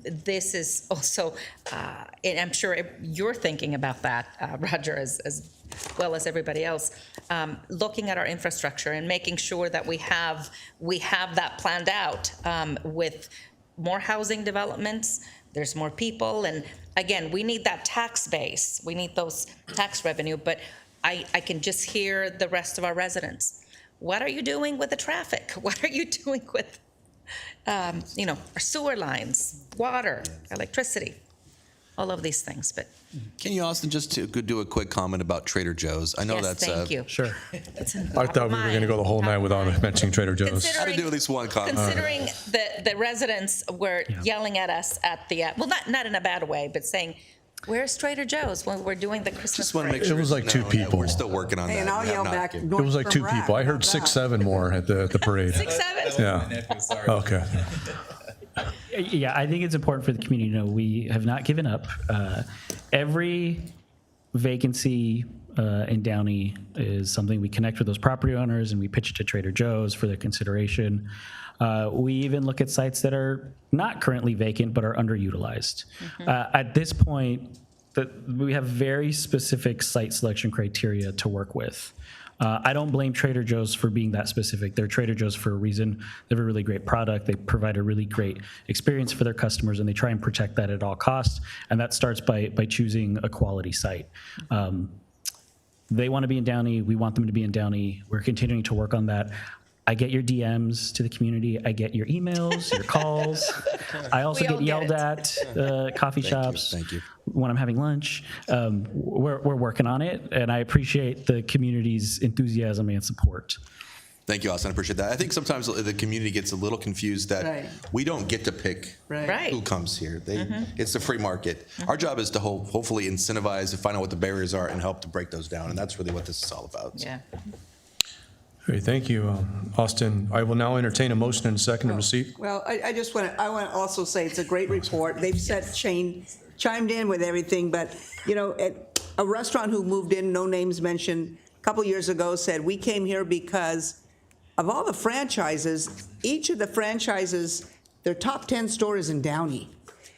this is also, and I'm sure you're thinking about that, Roger, as well as everybody else, looking at our infrastructure and making sure that we have that planned out with more housing developments. There's more people, and again, we need that tax base. We need those tax revenue, but I can just hear the rest of our residents. What are you doing with the traffic? What are you doing with, our sewer lines, water, electricity, all of these things, but. Can you, Austin, just to do a quick comment about Trader Joe's? I know Yes, that's thank you. Sure. I thought we were going to go the whole night without mentioning Trader Joe's. I had to do at least one comment. Considering the residents were yelling at us at the, well, not in a bad way, but saying, where's Trader Joe's when we're doing the Christmas Just want to parade? make sure It was like two people. We're still working on that. And I'll We have yell not back. given- It was like two people. I heard 6, 7 more at the parade. 6, 7? Yeah. Okay. Yeah, I think it's important for the community to know we have not given up. Every vacancy in Downey is something we connect with those property owners and we pitch it to Trader Joe's for their consideration. We even look at sites that are not currently vacant but are underutilized. At this point, we have very specific site selection criteria to work with. I don't blame Trader Joe's for being that specific. They're Trader Joe's for a reason. They have a really great product. They provide a really great experience for their customers, and they try and protect that at all costs. And that starts by choosing a quality site. They want to be in Downey. We want them to be in Downey. We're continuing to work on that. I get your DMs to the community. I get your emails, your calls. I also get yelled at coffee shops when I'm having lunch. We're working on it, and I appreciate the community's enthusiasm and support. Thank you, Austin. I appreciate that. I think sometimes the community gets a little confused that we don't get to pick who comes here. It's the free market. Our job is to hopefully incentivize, to find out what the barriers are and help to break those down, and that's really what this is all about. Yeah. Great, thank you, Austin. I will now entertain a motion and a second to receive. Well, I want to also say it's a great report. They've chimed in with everything, but, at a restaurant who moved in, no names mentioned, a couple years ago said, we came here because of all the franchises, each of the franchises, their top 10 stores in Downey.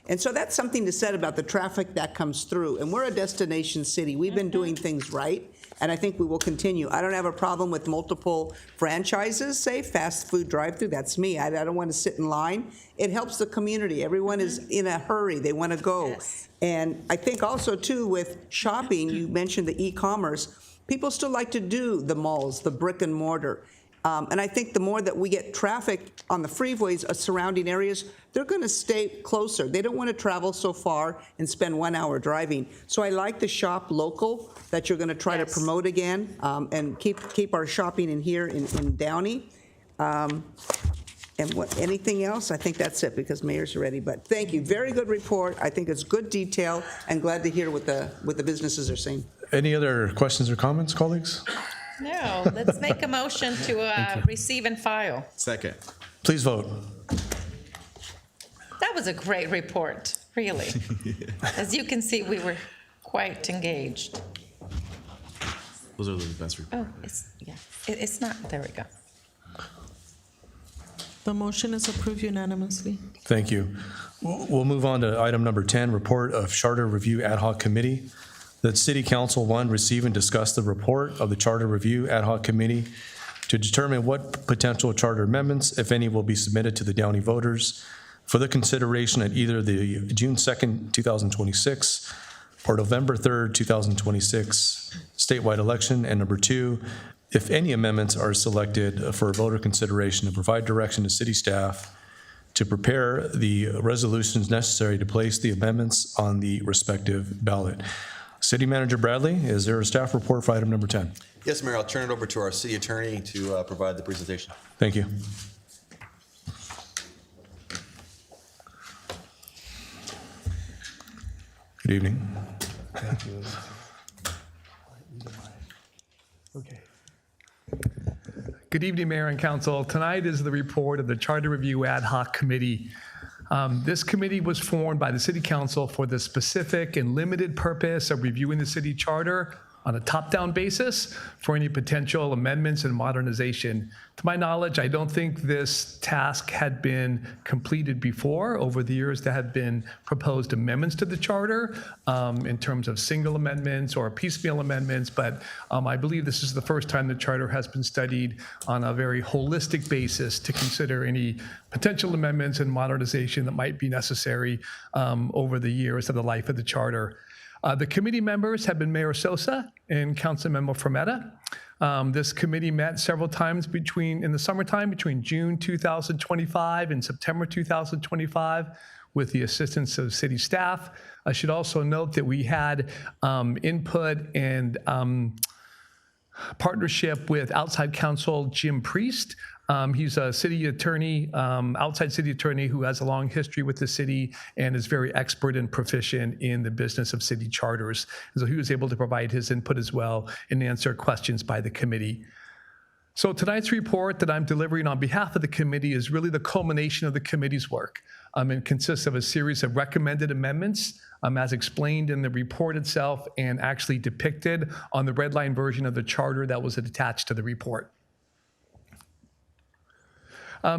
And so that's something to say about the traffic that comes through. And we're a destination city. We've been doing things right, and I think we will continue. I don't have a problem with multiple franchises, say fast food drive-through. That's me. I don't want to sit in line. It helps the community. Everyone is in a hurry. They want to go. Yes. And I think also, too, with shopping, you mentioned the e-commerce. People still like to do the malls, the brick and mortar. And I think the more that we get traffic on the freeways surrounding areas, they're going to stay closer. They don't want to travel so far and spend 1 hour driving. So I like the shop local that you're going to try to promote again, and keep our shopping in here in Downey. And anything else? I think that's it because Mayor's ready. But thank you. Very good report. I think it's good detail, and glad to hear what the businesses are saying. Any other questions or comments, colleagues? No, let's make a motion to receive and file. Second. Please vote. That was a great report, really. As you can see, we were quite engaged. Those are the best reports. Oh, it's not, there we go. The motion is approved unanimously. Thank you. We'll move on to item number 10, report of Charter Review Ad Hoc Committee. that City Council, one, receive and discuss the report of the Charter Review Ad Hoc Committee to determine what potential charter amendments, if any, will be submitted to the Downey voters for the consideration at either the June 2nd, 2026 or November 3rd, 2026 statewide election. And number two, if any amendments are selected for voter consideration, to provide direction to city staff to prepare the resolutions necessary to place the amendments on the respective ballot. City Manager Bradley, is there a staff report for item number 10? Yes, Mayor, I'll turn it over to our city attorney to provide the presentation. Thank you. Good evening. Okay. Good evening, Mayor and Council. Tonight is the report of the Charter Review Ad Hoc Committee. This committee was formed by the City Council for the specific and limited purpose of reviewing the city charter on a top-down basis for any potential amendments and modernization. To my knowledge, I don't think this task had been completed before. Over the years, there had been proposed amendments to the charter in terms of single amendments or piecemeal amendments, but I believe this is the first time the charter has been studied on a very holistic basis to consider any potential amendments and modernization that might be necessary over the years of the life of the charter. The committee members have been Mayor Sosa and Councilmember Fermetta. This committee met several times in the summertime between June 2025 and September 2025 with the assistance of city staff. I should also note that we had input and partnership with outside counsel Jim Priest. He's a city attorney, outside city attorney who has a long history with the city and is very expert and proficient in the business of city charters. And so he was able to provide his input as well and answer questions by the committee. So tonight's report that I'm delivering on behalf of the committee is really the culmination of the committee's work. It consists of a series of recommended amendments as explained in the report itself and actually depicted on the red line version of the charter that was attached to the report.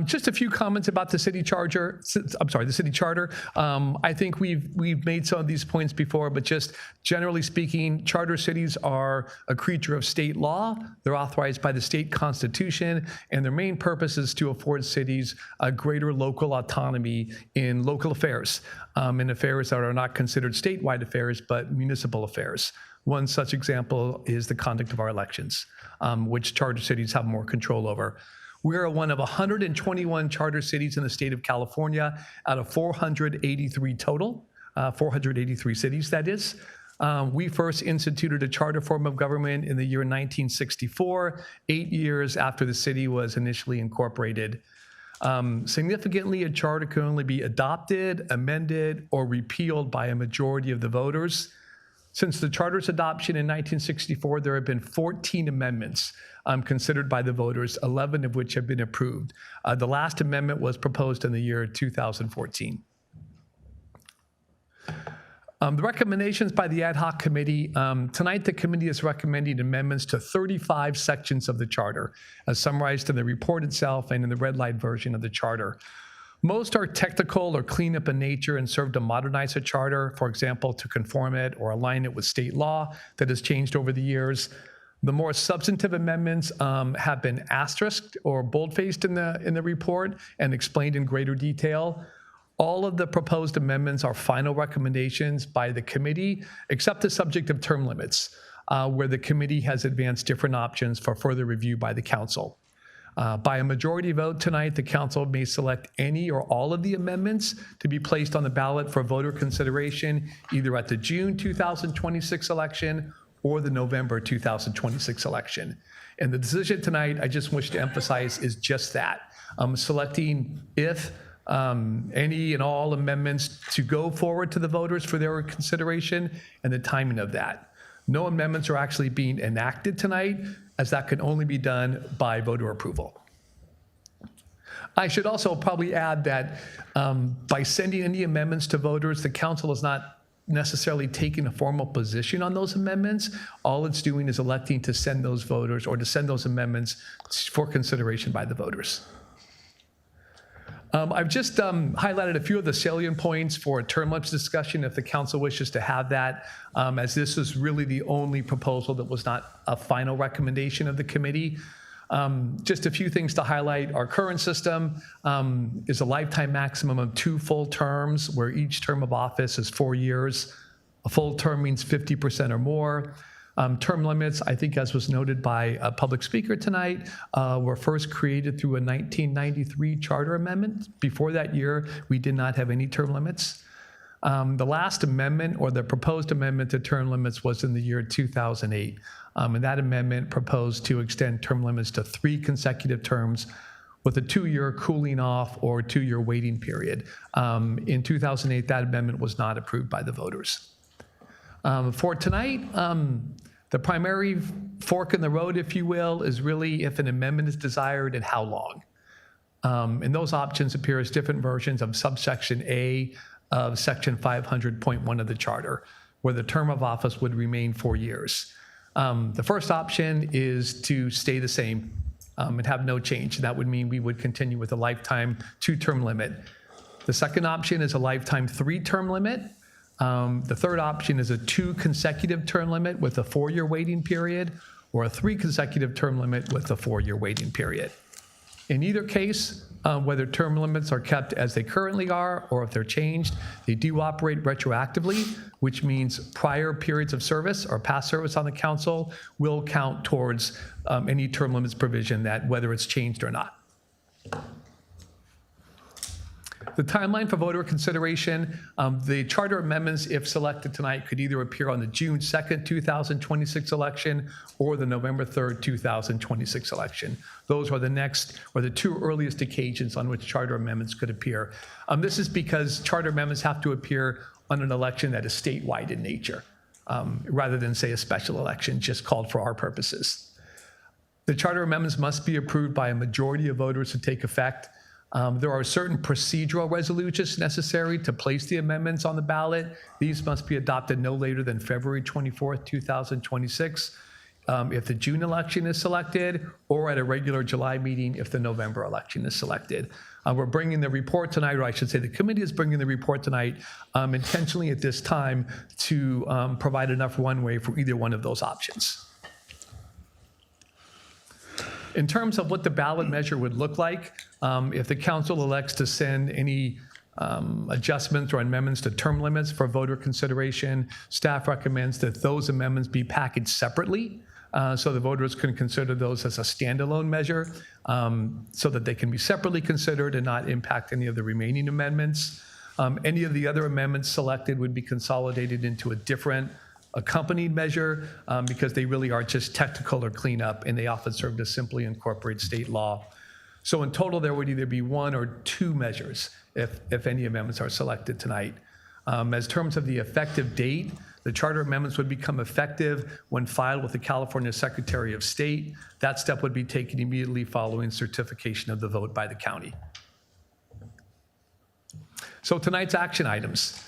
Just a few comments about the city charter. The city charter. I think we've made some of these points before, but just generally speaking, charter cities are a creature of state law. They're authorized by the state constitution, and their main purpose is to afford cities a greater local autonomy in local affairs, in affairs that are not considered statewide affairs, but municipal affairs. One such example is the conduct of our elections, which charter cities have more control over. We are one of 121 charter cities in the state of California out of 483 total, 483 cities, that is. We first instituted a charter form of government in the year 1964, 8 years after the city was initially incorporated. Significantly, a charter can only be adopted, amended, or repealed by a majority of the voters. Since the charter's adoption in 1964, there have been 14 amendments considered by the voters, 11 of which have been approved. The last amendment was proposed in the year 2014. The recommendations by the ad hoc committee, tonight the committee is recommending amendments to 35 sections of the charter, as summarized in the report itself and in the red line version of the charter. Most are technical or cleanup in nature and serve to modernize a charter, for example, to conform it or align it with state law that has changed over the years. The more substantive amendments have been asterisked or boldfaced in the report and explained in greater detail. All of the proposed amendments are final recommendations by the committee, except the subject of term limits, where the committee has advanced different options for further review by the council. By a majority vote tonight, the council may select any or all of the amendments to be placed on the ballot for voter consideration, either at the June 2026 election or the November 2026 election. And the decision tonight, I just wish to emphasize, is just that. Selecting if any and all amendments to go forward to the voters for their consideration and the timing of that. No amendments are actually being enacted tonight, as that can only be done by voter approval. I should also probably add that by sending any amendments to voters, the council is not necessarily taking a formal position on those amendments. All it's doing is electing to send those voters or to send those amendments for consideration by the voters. I've just highlighted a few of the salient points for a term limits discussion if the council wishes to have that, as this is really the only proposal that was not a final recommendation of the committee. Just a few things to highlight. Our current system is a lifetime maximum of 2 full terms, where each term of office is 4 years. A full term means 50% or more. Term limits, I think as was noted by a public speaker tonight, were first created through a 1993 charter amendment. Before that year, we did not have any term limits. The last amendment, or the proposed amendment to term limits, was in the year 2008. And that amendment proposed to extend term limits to 3 consecutive terms with a 2-year cooling off or 2-year waiting period. In 2008, that amendment was not approved by the voters. For tonight, the primary fork in the road, if you will, is really if an amendment is desired and how long. And those options appear as different versions of subsection A of section 500.1 of the charter, where the term of office would remain 4 years. The first option is to stay the same and have no change. That would mean we would continue with a lifetime 2-term limit. The second option is a lifetime 3-term limit. The third option is a 2 consecutive term limit with a 4-year waiting period, or a 3 consecutive term limit with a 4-year waiting period. In either case, whether term limits are kept as they currently are or if they're changed, they do operate retroactively, which means prior periods of service or past service on the council will count towards any term limits provision, that whether it's changed or not. The timeline for voter consideration, the charter amendments, if selected tonight, could either appear on the June 2nd, 2026 election or the November 3rd, 2026 election. Those are the next, or the 2 earliest occasions on which charter amendments could appear. This is because charter amendments have to appear on an election that is statewide in nature, rather than, say, a special election just called for our purposes. The charter amendments must be approved by a majority of voters to take effect. There are certain procedural resolutions necessary to place the amendments on the ballot. These must be adopted no later than February 24th, 2026, if the June election is selected, or at a regular July meeting if the November election is selected. We're bringing the report tonight, or I should say the committee is bringing the report tonight intentionally at this time to provide enough runway for either one of those options. In terms of what the ballot measure would look like, if the council elects to send any adjustments or amendments to term limits for voter consideration, staff recommends that those amendments be packaged separately, so the voters can consider those as a standalone measure, so that they can be separately considered and not impact any of the remaining amendments. Any of the other amendments selected would be consolidated into a different accompanied measure, because they really are just technical or cleanup, and they often serve to simply incorporate state law. So in total, there would either be 1 or 2 measures if any amendments are selected tonight. As terms of the effective date, the charter amendments would become effective when filed with the California Secretary of State. That step would be taken immediately following certification of the vote by the county. So tonight's action items.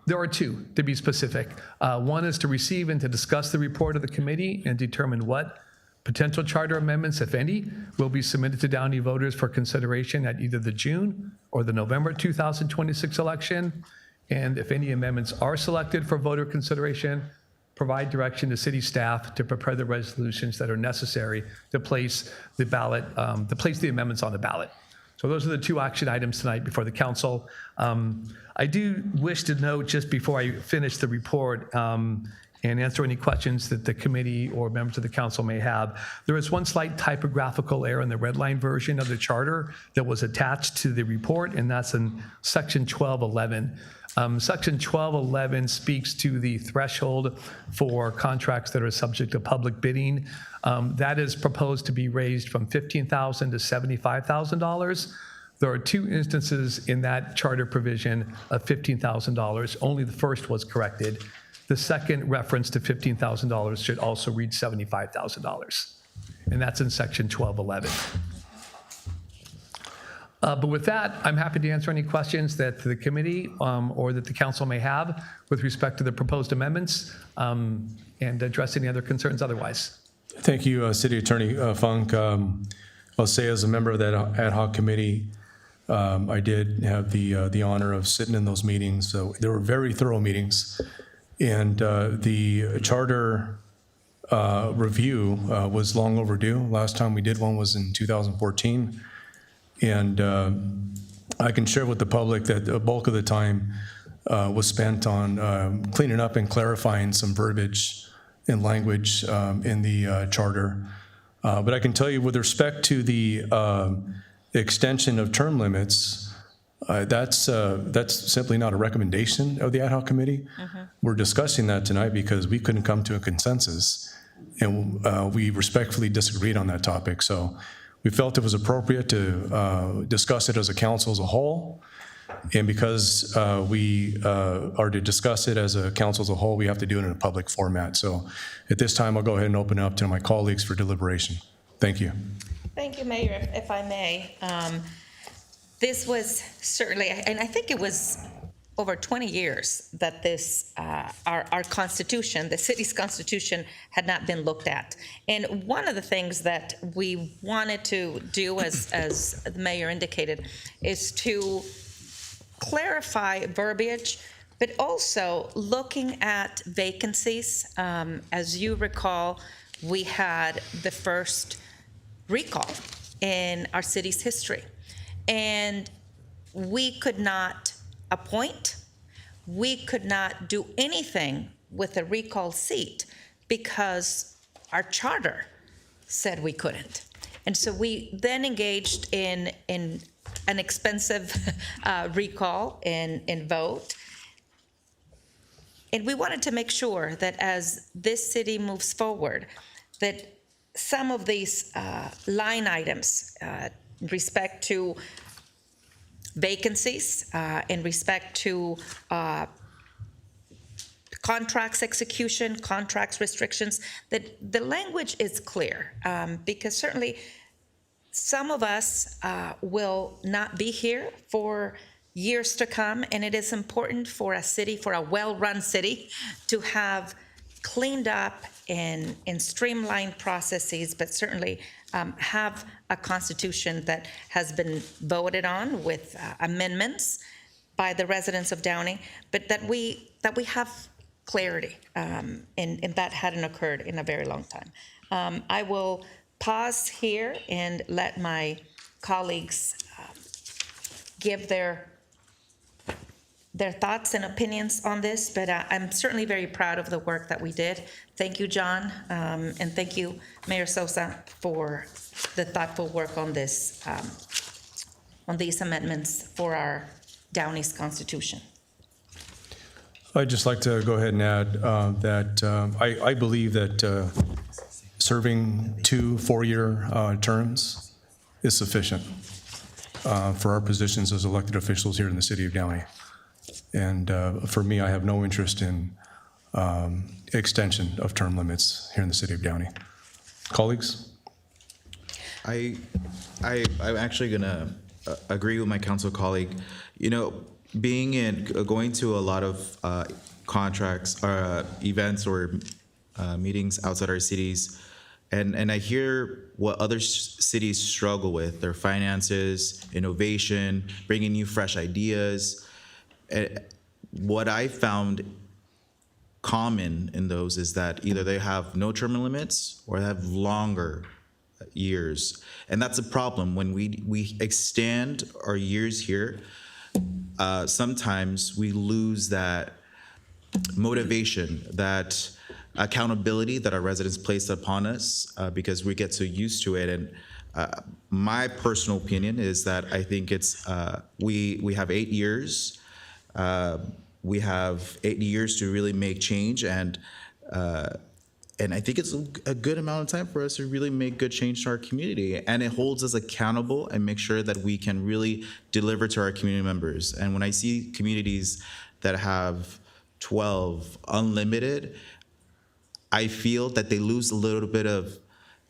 There are 2, to be specific. One is to receive and to discuss the report of the committee and determine what potential charter amendments, if any, will be submitted to Downey voters for consideration at either the June or the November 2026 election. And if any amendments are selected for voter consideration, provide direction to city staff to prepare the resolutions that are necessary to place the ballot, to place the amendments on the ballot. So those are the 2 action items tonight before the council. I do wish to note, just before I finish the report and answer any questions that the committee or members of the council may have, there is one slight typographical error in the red line version of the charter that was attached to the report, and that's in section 1211. Section 1211 speaks to the threshold for contracts that are subject to public bidding. That is proposed to be raised from $15,000 to $75,000. There are 2 instances in that charter provision of $15,000. Only the first was corrected. The second reference to $15,000 should also read $75,000. And that's in section 1211. But with that, I'm happy to answer any questions that the committee or that the council may have with respect to the proposed amendments, and address any other concerns otherwise. Thank you, City Attorney Funk. I'll say, as a member of that ad hoc committee, I did have the honor of sitting in those meetings. So they were very thorough meetings. And the charter review was long overdue. Last time we did one was in 2014. And I can share with the public that the bulk of the time was spent on cleaning up and clarifying some verbiage and language in the charter. But I can tell you with respect to the extension of term limits, that's simply not a recommendation of the ad hoc committee. We're discussing that tonight because we couldn't come to a consensus, and we respectfully disagreed on that topic. So we felt it was appropriate to discuss it as a council as a whole. And because we are to discuss it as a council as a whole, we have to do it in a public format. So at this time, I'll go ahead and open it up to my colleagues for deliberation. Thank you. Thank you, Mayor, if I may. This was certainly, and I think it was over 20 years that this, our constitution, the city's constitution, had not been looked at. And one of the things that we wanted to do, as the mayor indicated, is to clarify verbiage, but also looking at vacancies. As you recall, we had the first recall in our city's history. And we could not appoint, we could not do anything with a recall seat because our charter said we couldn't. And so we then engaged in an expensive recall and vote. And we wanted to make sure that as this city moves forward, that some of these line items in respect to vacancies, in respect to contracts execution, contracts restrictions, that the language is clear, because certainly some of us will not be here for years to come, and it is important for a city, for a well-run city, to have cleaned up and streamlined processes, but certainly have a constitution that has been voted on with amendments by the residents of Downey, but that we have clarity, and that hadn't occurred in a very long time. I will pause here and let my colleagues give their thoughts and opinions on this, but I'm certainly very proud of the work that we did. Thank you, John, and thank you, Mayor Sosa, for the thoughtful work on this, on these amendments for our Downey's Constitution. I'd just like to go ahead and add that I believe that serving 2 4-year terms is sufficient for our positions as elected officials here in the city of Downey. And for me, I have no interest in extension of term limits here in the city of Downey. Colleagues? I'm actually gonna agree with my council colleague. You know, going to a lot of contracts, events or meetings outside our cities, and I hear what other cities struggle with, their finances, innovation, bringing new fresh ideas. What I found common in those is that either they have no term limits or they have longer years. And that's a problem. When we extend our years here, sometimes we lose that motivation, that accountability that our residents place upon us because we get so used to it. And my personal opinion is that I think it's we have 8 years. We have 8 years to really make change, and I think it's a good amount of time for us to really make good change to our community. And it holds us accountable and make sure that we can really deliver to our community members. And when I see communities that have 12 unlimited, I feel that they lose a little bit of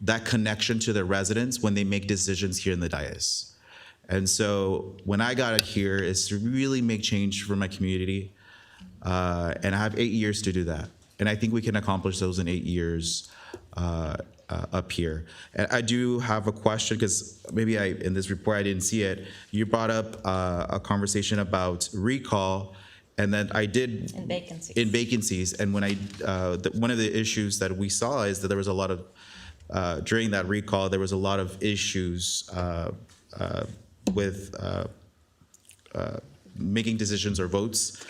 that connection to their residents when they make decisions here in the dais. And so when I got it here is to really make change for my community. And I have 8 years to do that. And I think we can accomplish those in 8 years. up here. And I do have a question, because maybe in this report I didn't see it. You brought up a conversation about recall, and then I did In vacancies. in vacancies. And when one of the issues that we saw is that there was a lot of during that recall, there was a lot of issues with making decisions or votes.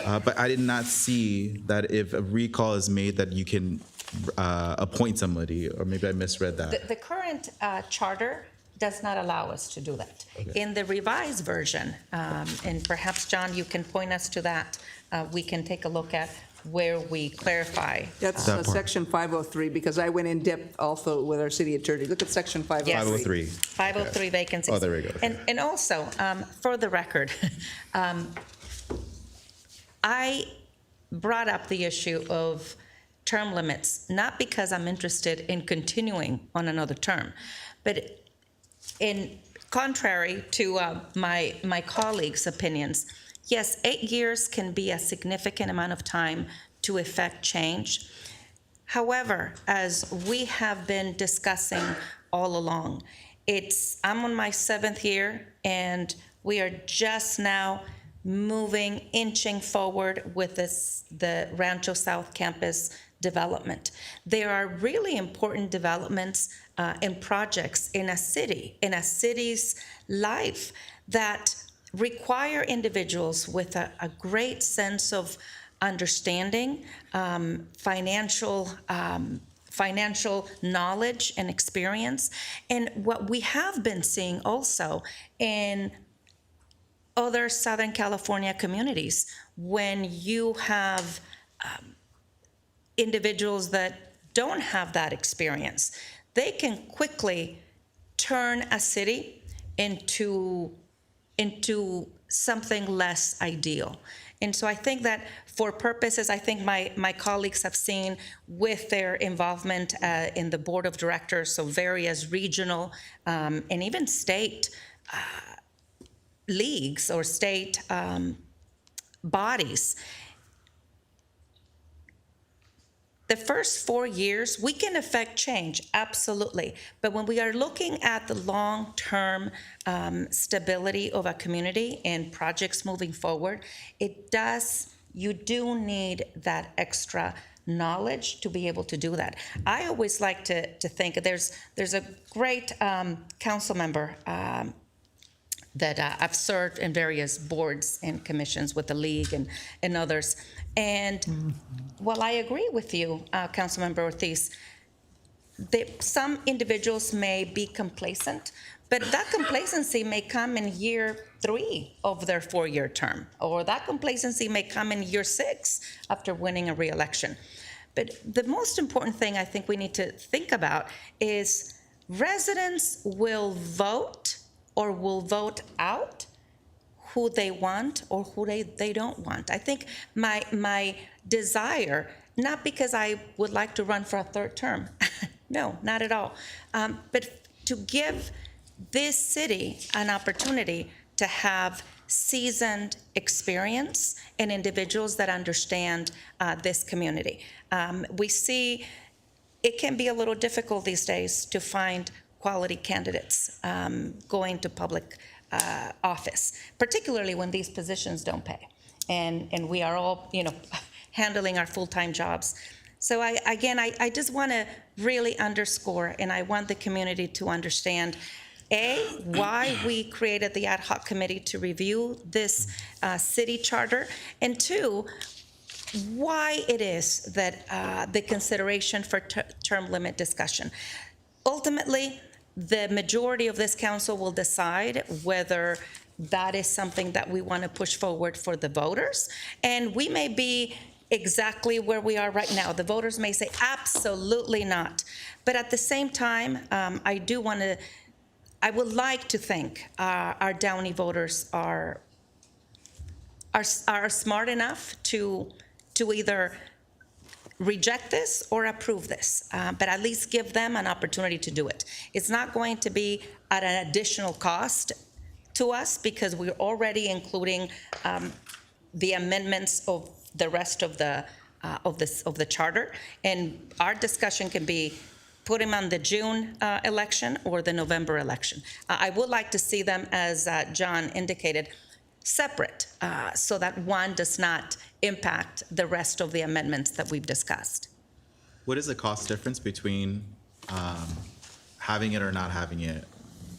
But I did not see that if a recall is made that you can appoint somebody, or maybe I misread that. The current charter does not allow us to do that. In the revised version, and perhaps, John, you can point us to that, we can take a look at where we clarify. That's section 503, because I went in depth also with our city attorney. Look at section 503. 503 vacancies. Oh, there we go. And also, for the record, I brought up the issue of term limits, not because I'm interested in continuing on another term, but in contrary to my colleagues' opinions, yes, 8 years can be a significant amount of time to effect change. However, as we have been discussing all along, I'm on my 7th year, and we are just now inching forward with the Rancho South Campus development. There are really important developments and projects in a city's life that require individuals with a great sense of understanding, financial knowledge and experience. And what we have been seeing also in other Southern California communities, when you have individuals that don't have that experience, they can quickly turn a city into something less ideal. And so I think that for purposes, I think my colleagues have seen with their involvement in the board of directors, so various regional and even state leagues or state bodies, the first 4 years, we can affect change, absolutely. But when we are looking at the long-term stability of a community and projects moving forward, you do need that extra knowledge to be able to do that. I always like to think, there's a great council member that I've served in various boards and commissions with the league and others. And while I agree with you, Councilmember Ortiz, some individuals may be complacent, but that complacency may come in year 3 of their 4-year term, or that complacency may come in year 6 after winning a re-election. But the most important thing I think we need to think about is residents will vote or will vote out who they want or who they don't want. I think my desire, not because I would like to run for a 3rd term, no, not at all, but to give this city an opportunity to have seasoned experience and individuals that understand this community. We see it can be a little difficult these days to find quality candidates going to public office, particularly when these positions don't pay, and we are all, handling our full-time jobs. So I just want to really underscore, and I want the community to understand, why we created the ad hoc committee to review this city charter, and 2, why it is that the consideration for term limit discussion. Ultimately, the majority of this council will decide whether that is something that we want to push forward for the voters. And we may be exactly where we are right now. The voters may say, absolutely not. But at the same time, I would like to think our Downey voters are smart enough to either reject this or approve this, but at least give them an opportunity to do it. It's not going to be at an additional cost to us, because we're already including the amendments of the rest of the charter, and our discussion can be put him on the June election or the November election. I would like to see them, as John indicated, separate, so that one does not impact the rest of the amendments that we've discussed. What is the cost difference between having it or not having it?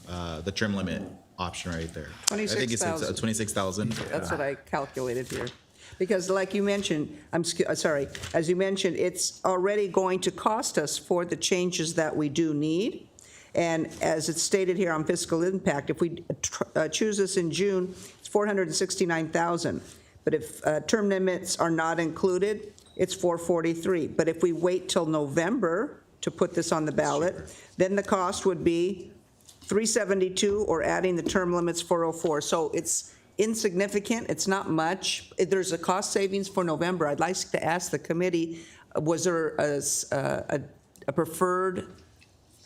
The term limit option right there. I think it's 26,000. That's what I calculated here. Because like you mentioned, as you mentioned, it's already going to cost us for the changes that we do need. And as it's stated here on fiscal impact, if we choose this in June, it's 469,000. But if term limits are not included, it's 443. But if we wait till November to put this on the ballot, then the cost would be 372, or adding the term limits 404. So it's insignificant. It's not much. There's a cost savings for November. I'd like to ask the committee, was there a preferred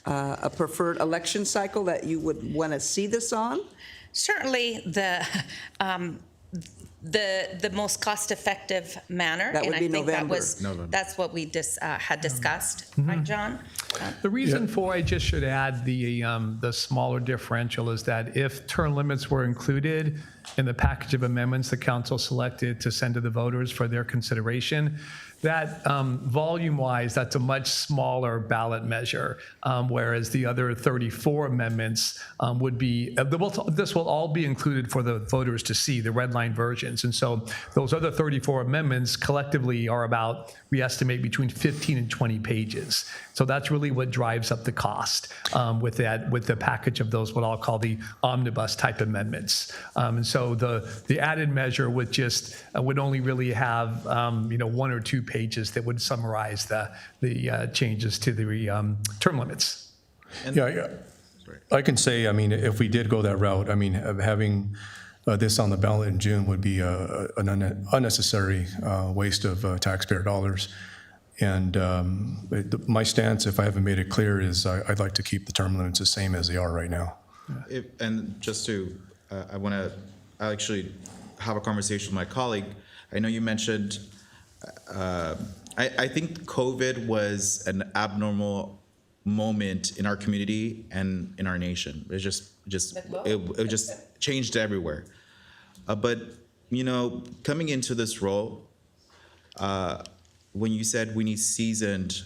election cycle that you would want to see this on? Certainly the most cost-effective manner. That would be November. That's what we had discussed, right, John? The reason for, I just should add, the smaller differential is that if term limits were included in the package of amendments the council selected to send to the voters for their consideration, that volume-wise, that's a much smaller ballot measure, whereas the other 34 amendments would be, this will all be included for the voters to see, the red line versions. And so those other 34 amendments collectively are about, we estimate, between 15 and 20 pages. So that's really what drives up the cost with the package of those, what I'll call the omnibus type amendments. And so the added measure would only really have 1 or 2 pages that would summarize the changes to the term limits. Yeah, I can say, I mean, if we did go that route, I mean, having this on the ballot in June would be an unnecessary waste of taxpayer dollars. And my stance, if I haven't made it clear, is I'd like to keep the term limits the same as they are right now. And just to, I actually have a conversation with my colleague. I know you mentioned, I think COVID was an abnormal moment in our community and in our nation. It just changed everywhere. But coming into this role, when you said we need seasoned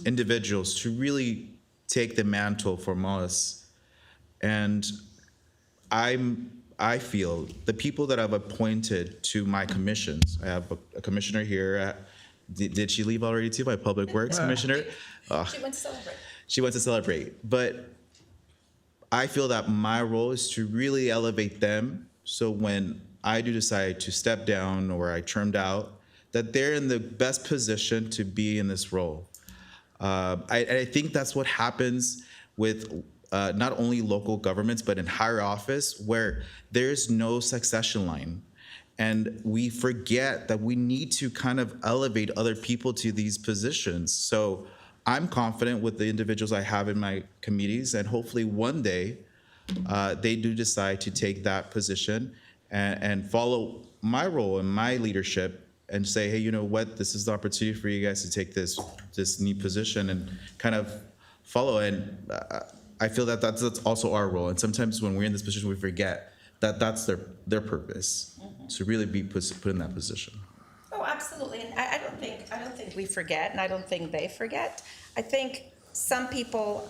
individuals to really take the mantle from us, and I feel the people that I've appointed to my commissions, I have a commissioner here. Did she leave already too? My public works commissioner. She went to celebrate. She went to celebrate, but I feel that my role is to really elevate them. So when I do decide to step down or I trimmed out, that they're in the best position to be in this role. I think that's what happens with not only local governments, but in higher office, where there's no succession line. And we forget that we need to kind of elevate other people to these positions. So I'm confident with the individuals I have in my committees, and hopefully one day they do decide to take that position and follow my role and my leadership and say, hey, you know what, this is the opportunity for you guys to take this neat position and kind of follow. And I feel that that's also our role. And sometimes when we're in this position, we forget that that's their purpose, to really be put in that position. Oh, absolutely. And I don't think we forget, and I don't think they forget. I think some people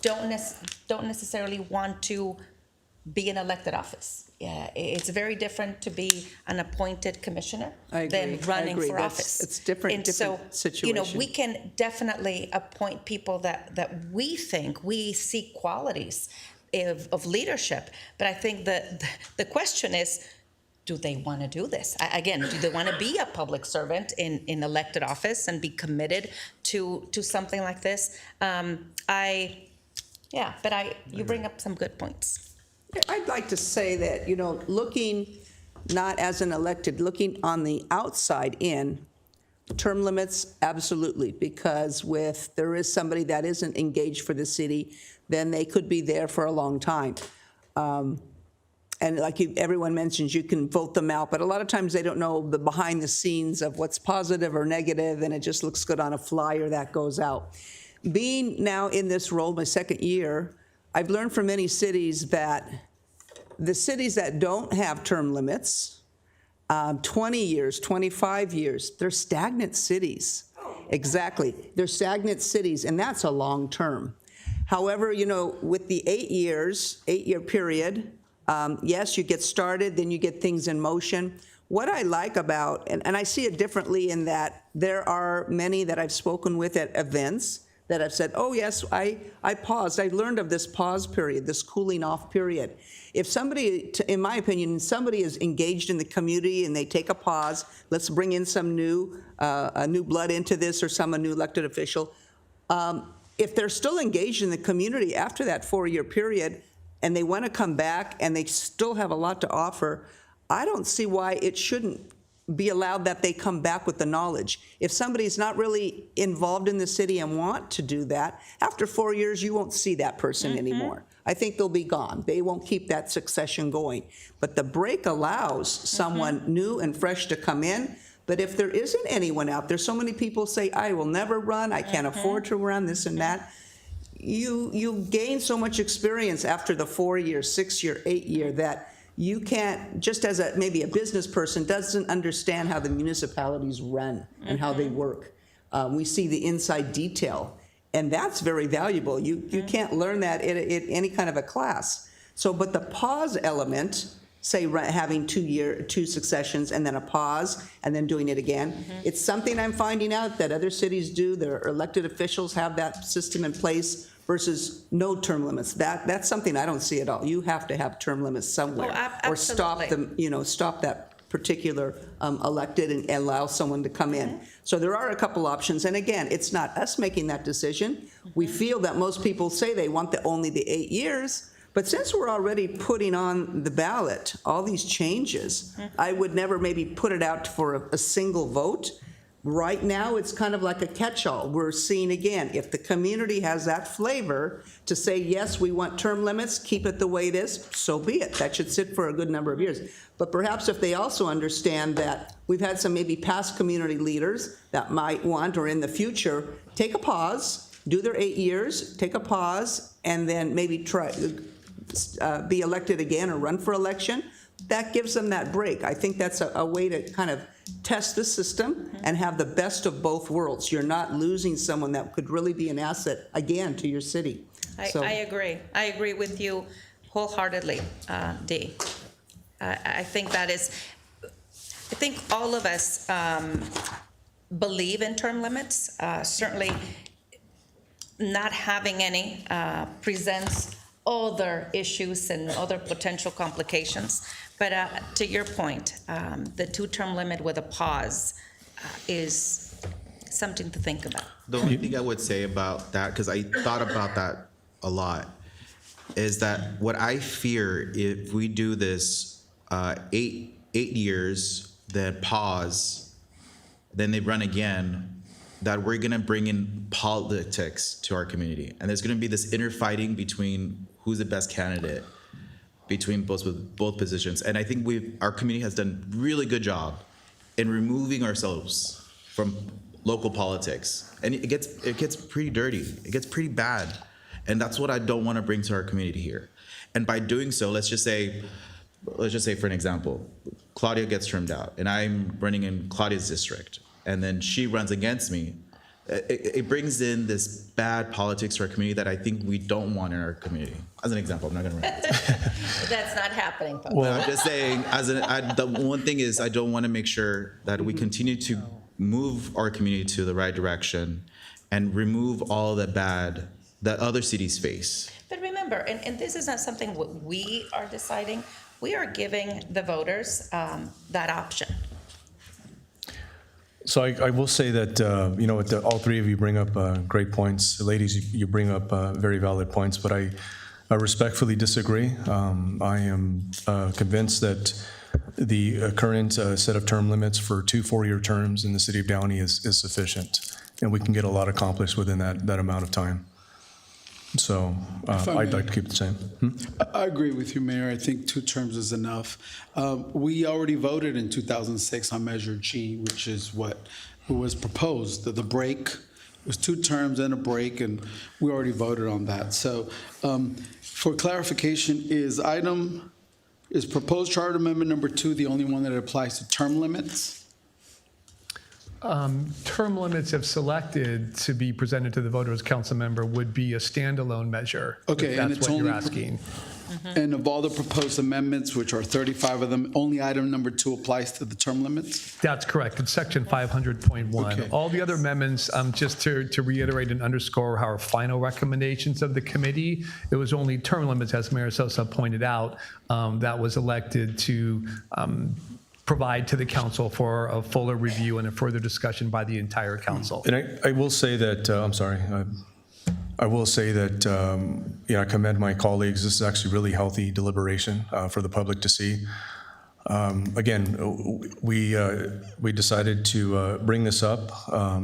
don't necessarily want to be in elected office. Yeah, it's very different to be an appointed commissioner than running for office. It's different situation. We can definitely appoint people that we think we see qualities of leadership. But I think the question is, do they want to do this? Again, do they want to be a public servant in elected office and be committed to something like this? You bring up some good points. I'd like to say that, looking not as an elected, looking on the outside in, term limits, absolutely, because if there is somebody that isn't engaged for the city, then they could be there for a long time. And like everyone mentions, you can vote them out, but a lot of times they don't know the behind the scenes of what's positive or negative, and it just looks good on a flyer that goes out. being now in this role, my second year, I've learned from many cities that the cities that don't have term limits, 20 years, 25 years, they're stagnant cities. Exactly. They're stagnant cities, and that's a long term. However, you know, with the 8-year period, yes, you get started, then you get things in motion. What I like about, and I see it differently in that there are many that I've spoken with at events that have said, oh yes, I paused. I learned of this pause period, this cooling off period. If somebody, in my opinion, somebody is engaged in the community and they take a pause, let's bring in some new blood into this or a new elected official. If they're still engaged in the community after that 4-year period and they want to come back and they still have a lot to offer, I don't see why it shouldn't be allowed that they come back with the knowledge. If somebody's not really involved in the city and want to do that, after 4 years, you won't see that person anymore. I think they'll be gone. They won't keep that succession going. But the break allows someone new and fresh to come in. But if there isn't anyone out there, so many people say, I will never run, I can't afford to run, this and that. You gain so much experience after the 4-year, 6-year, 8-year that you can't, just as maybe a business person doesn't understand how the municipalities run and how they work. We see the inside detail, and that's very valuable. You can't learn that in any kind of a class. So, but the pause element, say having 2 successions and then a pause and then doing it again, it's something I'm finding out that other cities do. Their elected officials have that system in place versus no term limits. That's something I don't see at all. You have to have term limits somewhere, or stop them. Stop that particular elected and allow someone to come in. So there are a couple options, and again, it's not us making that decision. We feel that most people say they want only the 8 years, but since we're already putting on the ballot all these changes, I would never maybe put it out for a single vote. Right now, it's kind of like a catch-all. We're seeing, again, if the community has that flavor to say, yes, we want term limits, keep it the way it is, so be it. That should sit for a good number of years. But perhaps if they also understand that we've had some maybe past community leaders that might want, or in the future, take a pause, do their 8 years, take a pause, and then maybe try be elected again or run for election, that gives them that break. I think that's a way to kind of test the system and have the best of both worlds. You're not losing someone that could really be an asset, again, to your city. I agree. I agree with you wholeheartedly, Dee. I think that is, I think all of us believe in term limits. Certainly not having any presents other issues and other potential complications. But to your point, the 2-term limit with a pause is something to think about. The only thing I would say about that, because I thought about that a lot, is that what I fear if we do this 8 years, then pause, then they run again, that we're gonna bring in politics to our community. And there's gonna be this inner fighting between who's the best candidate between both positions. And I think our community has done a really good job in removing ourselves from local politics. And it gets pretty dirty. It gets pretty bad. And that's what I don't want to bring to our community here. And by doing so, let's just say for an example, Claudia gets trimmed out and I'm running in Claudia's district and then she runs against me. It brings in this bad politics to our community that I think we don't want in our community. As an example, I'm not going to run. That's not happening. Well, I'm just saying, the one thing is I don't want to make sure that we continue to move our community to the right direction and remove all the bad that other cities face. But remember, and this is not something we are deciding, we are giving the voters that option. So I will say that, all three of you bring up great points. Ladies, you bring up very valid points, but I respectfully disagree. I am convinced that the current set of term limits for 2 4-year terms in the city of Downey is sufficient, and we can get a lot accomplished within that amount of time. So I'd like to keep it the same. I agree with you, Mayor. I think 2 terms is enough. We already voted in 2006 on Measure G, which is what was proposed, the break was 2 terms and a break, and we already voted on that. So for clarification, is proposed charter amendment number 2 the only one that applies to term limits? Term limits, if selected to be presented to the voters, council member, would be a standalone measure. Okay, if and that's it's what you're only asking. And of all the proposed amendments, which are 35 of them, only item number 2 applies to the term limits? That's correct. It's section 500.1. Okay. All the other amendments, just to reiterate and underscore our final recommendations of the committee, it was only term limits, as Mayor Sosa pointed out, that was elected to provide to the council for a fuller review and a further discussion by the entire council. And I will say that, I'm sorry, I will say that, I commend my colleagues. This is actually really healthy deliberation for the public to see. Again, we decided to bring this up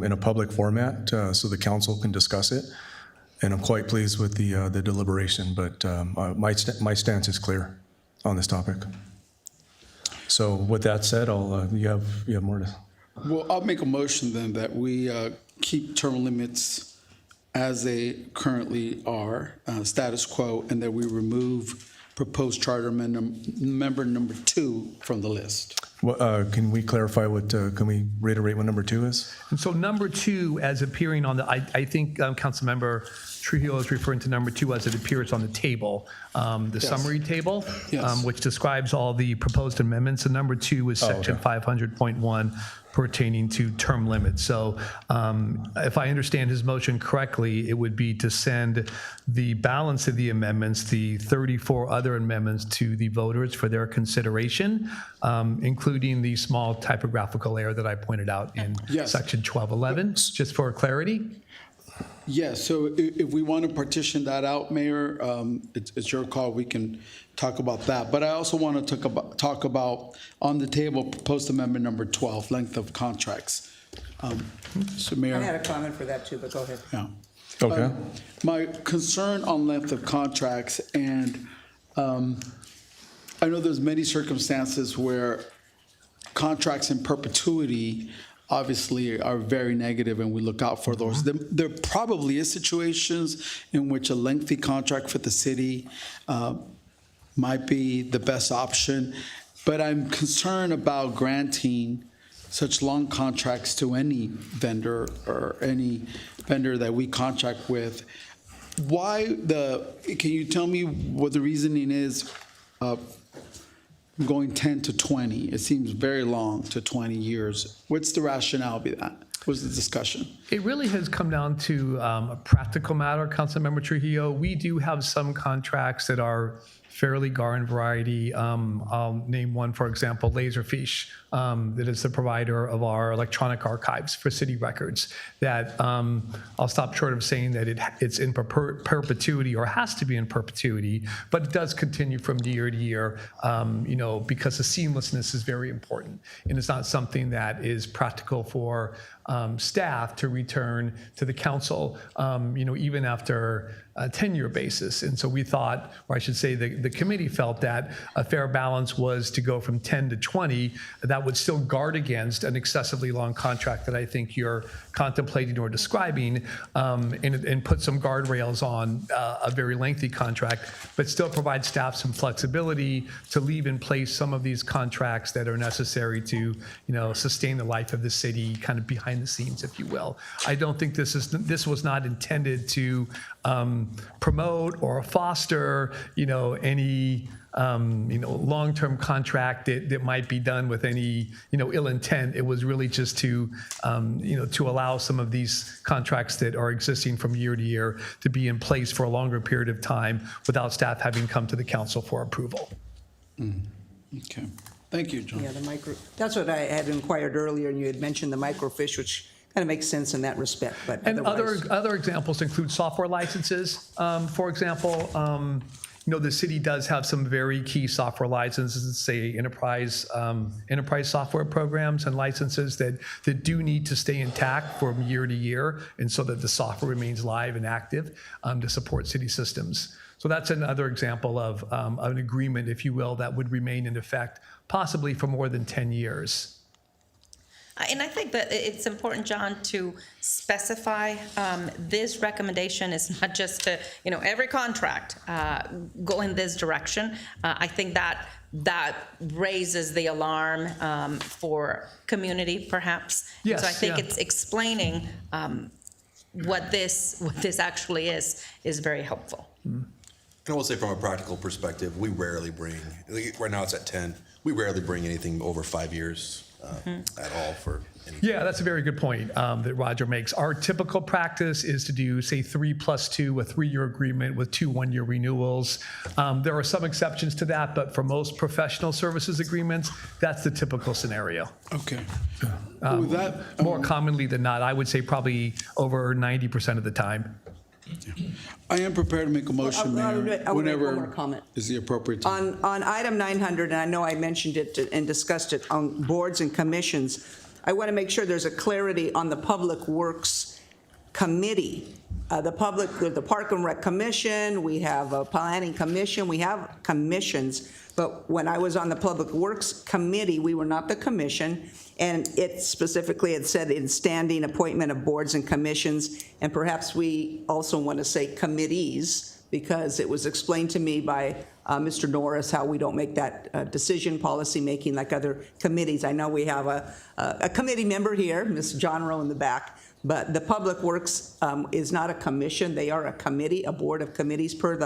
in a public format so the council can discuss it. And I'm quite pleased with the deliberation, but my stance is clear on this topic. So with that said, you have more to. Well, I'll make a motion then that we keep term limits as they currently are, status quo, and that we remove proposed charter member number 2 from the list. Well, can we clarify can we reiterate what number 2 is? And so number 2, as appearing on I think Councilmember Trujillo is referring to number 2 as it appears on the table, the summary table, which describes all the proposed amendments. And number 2 is section 500.1 pertaining to term limits. So if I understand his motion correctly, it would be to send the balance of the amendments, the 34 other amendments, to the voters for their consideration, including the small typographical error that I pointed out in section 1211, just for clarity. Yes, so if we want to partition that out, Mayor, it's your call. We can talk about that. But I also want to talk about on the table proposed amendment number 12, length of contracts. So, Mayor, I had a comment for that too, but go ahead. Yeah. Okay. My concern on length of contracts, and I know there's many circumstances where contracts in perpetuity obviously are very negative, and we look out for those. There probably is situations in which a lengthy contract for the city might be the best option, but I'm concerned about granting such long contracts to any vendor or any vendor that we contract with. Can you tell me what the reasoning is going 10 to 20? It seems very long, to 20 years. What's the rationale behind that? What's the discussion? It really has come down to a practical matter, Councilmember Trujillo. We do have some contracts that are fairly garden variety. I'll name one, for example, Laserfish, that is the provider of our electronic archives for city records, that I'll stop short of saying that it's in perpetuity or has to be in perpetuity, but it does continue from year to year, because the seamlessness is very important. And it's not something that is practical for staff to return to the council, even after a 10-year basis. And so we thought, or I should say the committee felt that a fair balance was to go from 10 to 20. That would still guard against an excessively long contract that I think you're contemplating or describing, and put some guardrails on a very lengthy contract, but still provide staff some flexibility to leave in place some of these contracts that are necessary to, sustain the life of the city, kind of behind the scenes, if you will. I don't think this was not intended to promote or foster, any long-term contract that might be done with any, ill intent. It was really just to, to allow some of these contracts that are existing from year to year to be in place for a longer period of time without staff having come to the council for approval. Okay. Thank you, John. Yeah, that's what I had inquired earlier, and you had mentioned the microfiche, which kind of makes sense in that respect. But And otherwise, other examples include software licenses. For example, the city does have some very key software licenses, say enterprise software programs and licenses that do need to stay intact from year to year, and so that the software remains live and active to support city systems. So that's another example of an agreement, if you will, that would remain in effect possibly for more than 10 years. And I think that it's important, John, to specify this recommendation is not just to, every contract go in this direction. I think that raises the alarm for community, perhaps. Yes, So I think yeah. it's explaining what this actually is very helpful. And I will say from a practical perspective, we rarely bring, right now it's at 10, we rarely bring anything over 5 years at all for anything. Yeah, that's a very good point that Roger makes. Our typical practice is to do, say, 3+2, a 3-year agreement with 2 1-year renewals. There are some exceptions to that, but for most professional services agreements, that's the typical scenario. Okay. With that, More commonly than not, I would say probably over 90% of the time. I am prepared to make a motion, I would Mayor, make one whenever more comment. is the appropriate time. On item 900, and I know I mentioned it and discussed it on boards and commissions, I want to make sure there's a clarity on the Public Works Committee. The Park and Rec Commission, we have a Planning Commission, we have commissions, but when I was on the Public Works Committee, we were not the commission, and it specifically had said in standing appointment of boards and commissions, and perhaps we also want to say committees, because it was explained to me by Mr. Norris how we don't make that decision policy-making like other committees. I know we have a committee member here, Ms. John Rowe in the back, but the Public Works is not a commission. They are a committee, a board of committees per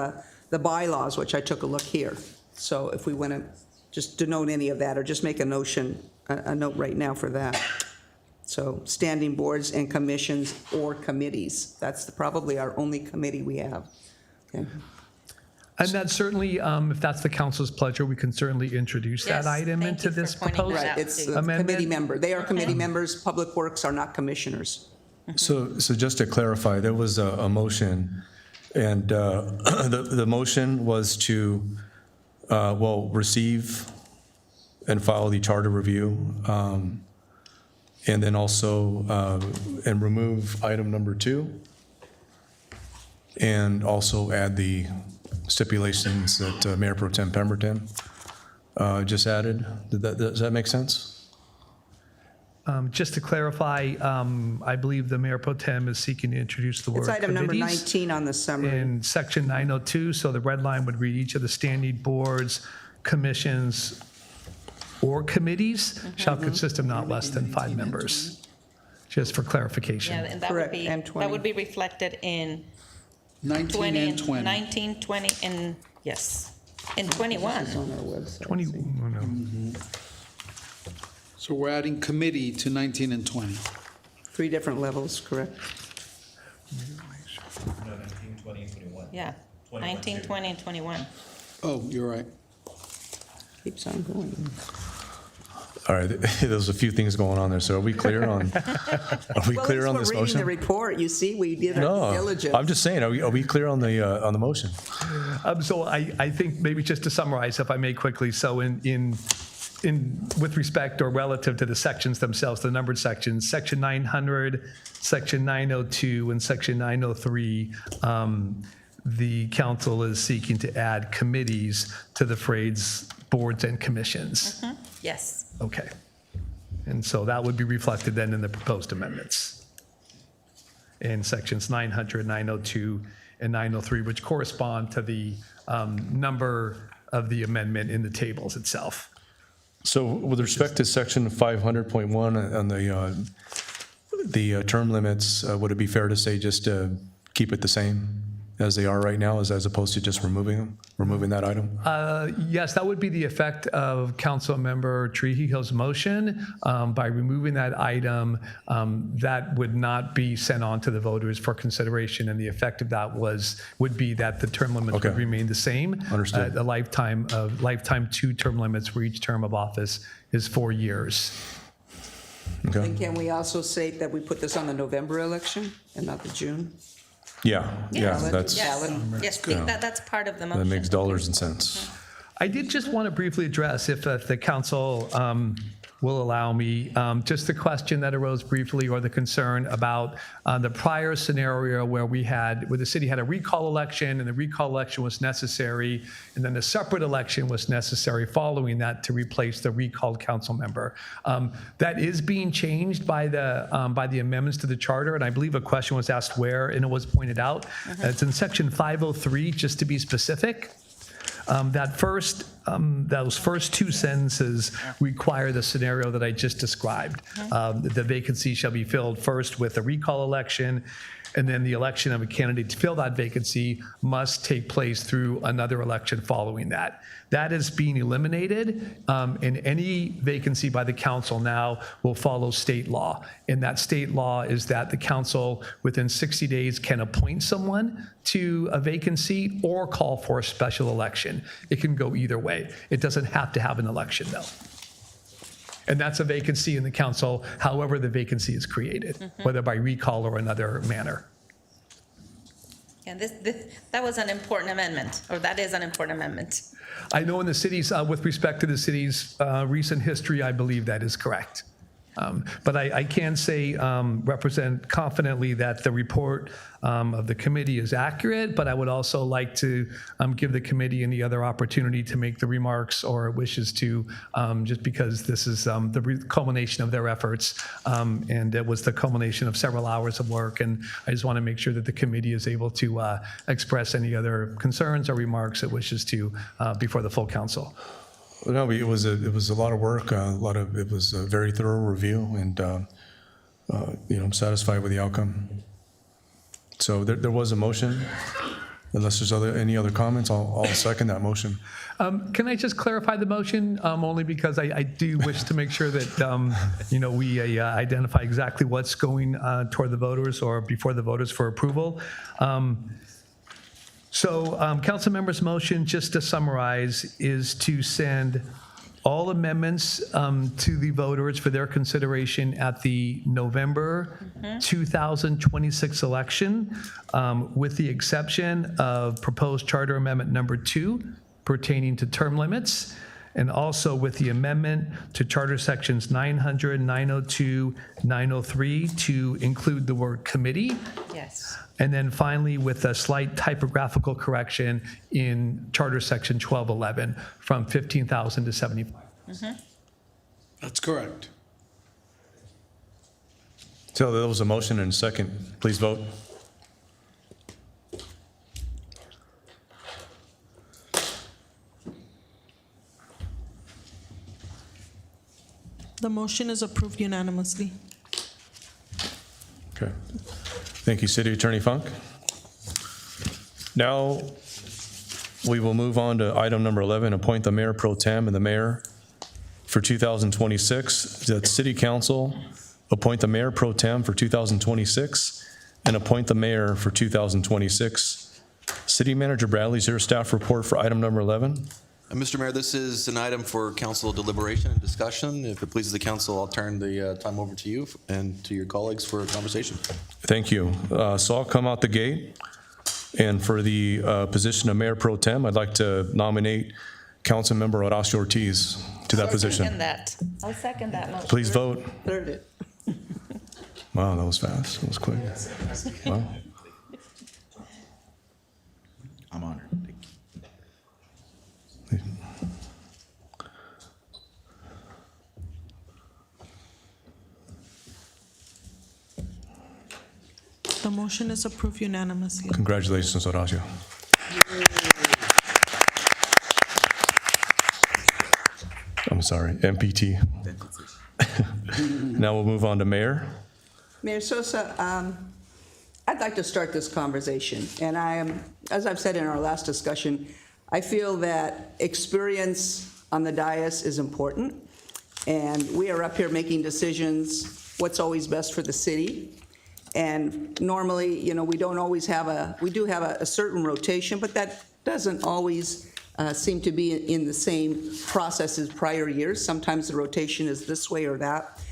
the bylaws, which I took a look here. So if we want to just denote any of that or just make a note right now for that. So standing boards and commissions or committees. That's probably our only committee we have. Okay. And that's certainly, if that's the council's pleasure, we can certainly introduce that Yes, item thank into you for this pointing proposed that out. Right, it's a amendment. committee member. They are committee members. Public Works are not commissioners. So just to clarify, there was a motion, and the motion was to, receive and file the charter review, and then also, and remove item number 2, and also add the stipulations that Mayor Pro Tem Pemberton just added. Does that make sense? Just to clarify, I believe the Mayor Pro Tem is seeking to introduce the word It's item number committees 19 on the summary. in section 902, so the red line would read each of the standing boards, commissions, or committees shall consist of not less than 5 members, just for clarification. Yeah, and that would Correct, be, and 20. that would be reflected in 19 and 20. 19, 20, and, yes, in 21. It's on our website. 20, oh, no. So we're adding committee to 19 and 20. 3 different levels, correct? Yeah, 19, 20, and 21. Oh, you're right. Keeps on going. All right, there's a few things going on there, so are we clear on, are we clear on this Well, reading the motion? report, you see, we did our No, diligence. I'm just saying, are we clear on the motion? So I think maybe just to summarize, if I may quickly, so in with respect or relative to the sections themselves, the numbered sections, section 900, section 902, and section 903, the council is seeking to add committees to the phrase boards and commissions. Yes. Okay. And so that would be reflected then in the proposed amendments in sections 900, 902, and 903, which correspond to the number of the amendment in the tables itself. So with respect to section 500.1 on the term limits, would it be fair to say just to keep it the same as they are right now, as opposed to just removing that item? Yes, that would be the effect of Councilmember Trujillo's motion. By removing that item, that would not be sent on to the voters for consideration, and the effect of that would be that the term limits Okay. would remain the same. Understood. A lifetime 2 term limits where each term of office is 4 years. Okay. And can we also say that we put this on the November election and not the June? Yeah, that's, Yes, that's part of the motion. that makes dollars and cents. I did just want to briefly address, if the council will allow me, just the question that arose briefly, or the concern about the prior scenario where the city had a recall election, and the recall election was necessary, and then a separate election was necessary following that to replace the recalled council member. That is being changed by the amendments to the charter, and I believe a question was asked where, and it was pointed out. It's in section 503, just to be specific. Those first two sentences require the scenario that I just described. The vacancy shall be filled first with a recall election, and then the election of a candidate to fill that vacancy must take place through another election following that. That is being eliminated, and any vacancy by the council now will follow state law. And that state law is that the council within 60 days can appoint someone to a vacancy or call for a special election. It can go either way. It doesn't have to have an election, though. And that's a vacancy in the council, however the vacancy is created, whether by recall or another manner. And that was an important amendment, or that is an important amendment. I know in the city's, with respect to the city's recent history, I believe that is correct. But I can say, represent confidently that the report of the committee is accurate, but I would also like to give the committee any other opportunity to make the remarks or wishes to, just because this is the culmination of their efforts, and it was the culmination of several hours of work, and I just want to make sure that the committee is able to express any other concerns or remarks it wishes to before the full council. No, it was a lot of work. It was a very thorough review, and I'm satisfied with the outcome. So there was a motion. Unless there's any other comments, I'll second that motion. Can I just clarify the motion? Only because I do wish to make sure that we identify exactly what's going toward the voters or before the voters for approval. So council members' motion, just to summarize, is to send all amendments to the voters for their consideration at the November 2026 election, with the exception of proposed charter amendment number 2 pertaining to term limits, and also with the amendment to charter sections 900, 902, 903 to include the word committee. Yes. And then finally, with a slight typographical correction in Charter Section 1211 from 15,000 to 75. That's correct. So there was a motion and a second. Please vote. The motion is approved unanimously. Okay. Thank you, City Attorney Funk. Now, we will move on to item number 11, appoint the mayor pro tem and the mayor for 2026. That City Council appoint the mayor pro tem for 2026 and appoint the mayor for 2026. City Manager Bradley, is there a staff report for item number 11? Mr. Mayor, this is an item for council deliberation and discussion. If it pleases the council, I'll turn the time over to you and to your colleagues for a conversation. Thank you. So I'll come out the gate. And for the position of Mayor Pro Tem, I'd like to nominate Councilmember Horacio Ortiz to that position. I'll second that motion. Please vote. Third it. Wow, that was fast. That was quick. Wow. I'm honored. The motion is approved unanimously. Congratulations, Horacio. I'm sorry, MPT. Now we'll move on to Mayor. Mayor Sosa, I'd like to start this conversation, and I am, as I've said in our last discussion, I feel that experience on the dais is important, and we are up here making decisions, what's always best for the city. And normally, we don't always have we do have a certain rotation, but that doesn't always seem to be in the same process as prior years. Sometimes the rotation is this way or that.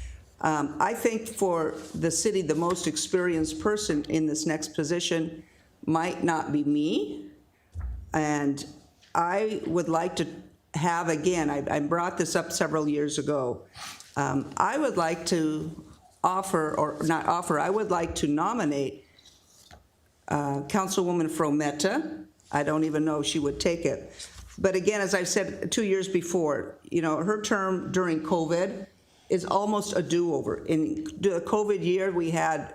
I think for the city, the most experienced person in this next position might not be me. And I would like to have, again, I brought this up several years ago, I would like to offer, or not offer, I would like to nominate Councilwoman Frometa. I don't even know if she would take it. But again, as I've said 2 years before, you know, her term during COVID is almost a do-over. In the COVID year, we had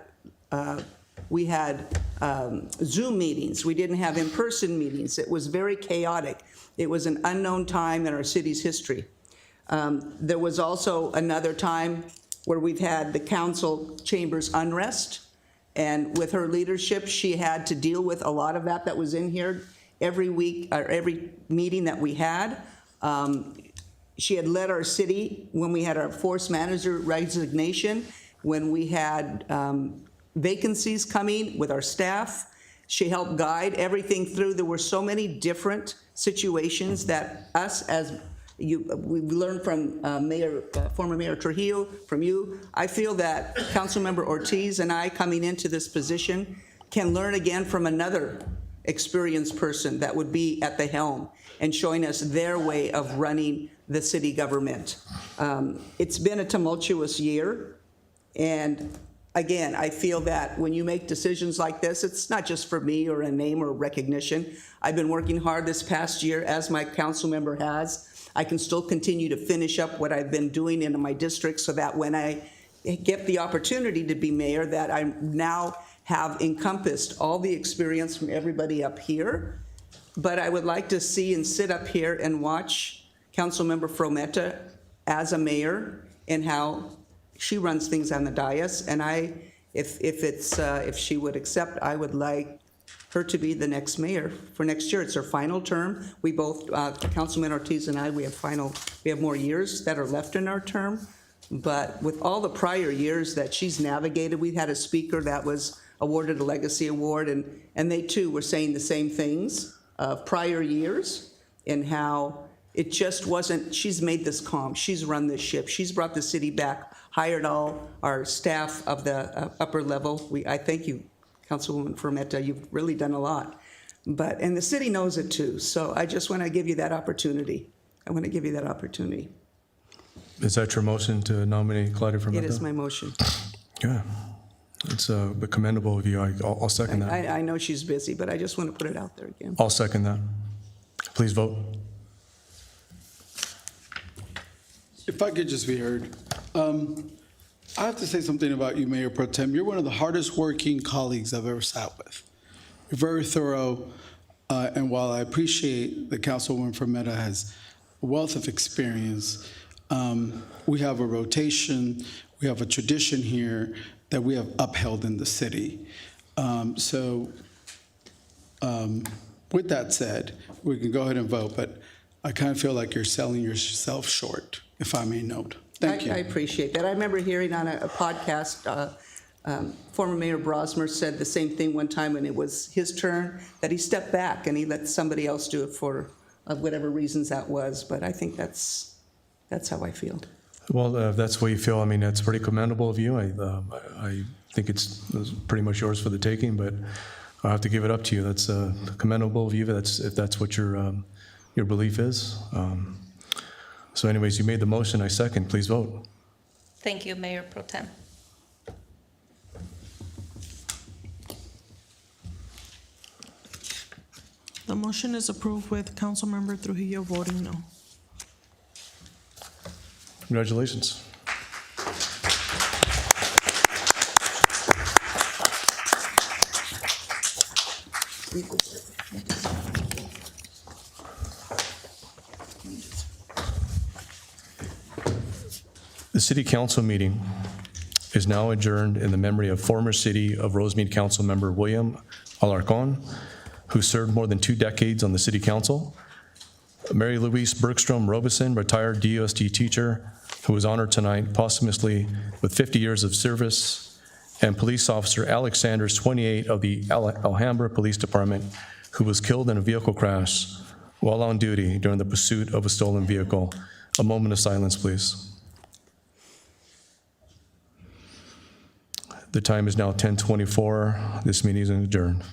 Zoom meetings. We didn't have in-person meetings. It was very chaotic. It was an unknown time in our city's history. There was also another time where we've had the council chambers unrest, and with her leadership, she had to deal with a lot of that was in here every week, or every meeting that we had. She had led our city when we had our forced manager resignation, when we had vacancies coming with our staff. She helped guide everything through. There were so many different situations that us as we learned from former Mayor Trujillo, from you. I feel that Councilmember Ortiz and I, coming into this position, can learn again from another experienced person that would be at the helm and showing us their way of running the city government. It's been a tumultuous year, and again, I feel that when you make decisions like this, it's not just for me or a name or recognition. I've been working hard this past year, as my council member has. I can still continue to finish up what I've been doing in my district so that when I get the opportunity to be mayor, that I now have encompassed all the experience from everybody up here. But I would like to see and sit up here and watch Councilmember Frometa as a mayor and how she runs things on the dais. And if she would accept, I would like her to be the next mayor for next year. It's her final term. We both, Councilman Ortiz and I, we have more years that are left in our term. But with all the prior years that she's navigated, we've had a speaker that was awarded a legacy award, and they too were saying the same things of prior years and how it just wasn't, she's made this calm. She's run this ship. She's brought the city back, hired all our staff of the upper level. I thank you, Councilwoman Frometa, you've really done a lot. And the city knows it too, so I just want to give you that opportunity. I want to give you that opportunity. Is that your motion to nominate Claudia Frometa? It is my motion. Yeah, it's commendable of you. I'll second that. I know she's busy, but I just want to put it out there again. I'll second that. Please vote. If I could just be heard. I have to say something about you, Mayor Pro Tem. You're one of the hardest working colleagues I've ever sat with. You're very thorough, and while I appreciate that Councilwoman Frometa has a wealth of experience, we have a rotation, we have a tradition here that we have upheld in the city. With that said, we can go ahead and vote, but I kind of feel like you're selling yourself short, if I may note. Thank you. I appreciate that. I remember hearing on a podcast, former Mayor Brosmer said the same thing one time when it was his turn, that he stepped back and he let somebody else do it for whatever reasons that was. But I think that's how I feel. Well, if that's the way you feel, I mean, that's pretty commendable of you. I think it's pretty much yours for the taking, but I have to give it up to you. That's commendable of you. If that's what your belief is. So anyways, you made the motion, I second. Please vote. Thank you, Mayor Pro Tem. The motion is approved with Councilmember Trujillo voting no. Congratulations. The City Council meeting is now adjourned in the memory of former City of Rosemead Council Member William Alarcon, who served more than 2 decades on the City Council. Mary Louise Bergstrom Robison, retired DUSD teacher, who was honored tonight posthumously with 50 years of service, and Police Officer Alex Sanders, 28, of the Alhambra Police Department, who was killed in a vehicle crash while on duty during the pursuit of a stolen vehicle. A moment of silence, please. The time is now 10:24. This meeting is adjourned.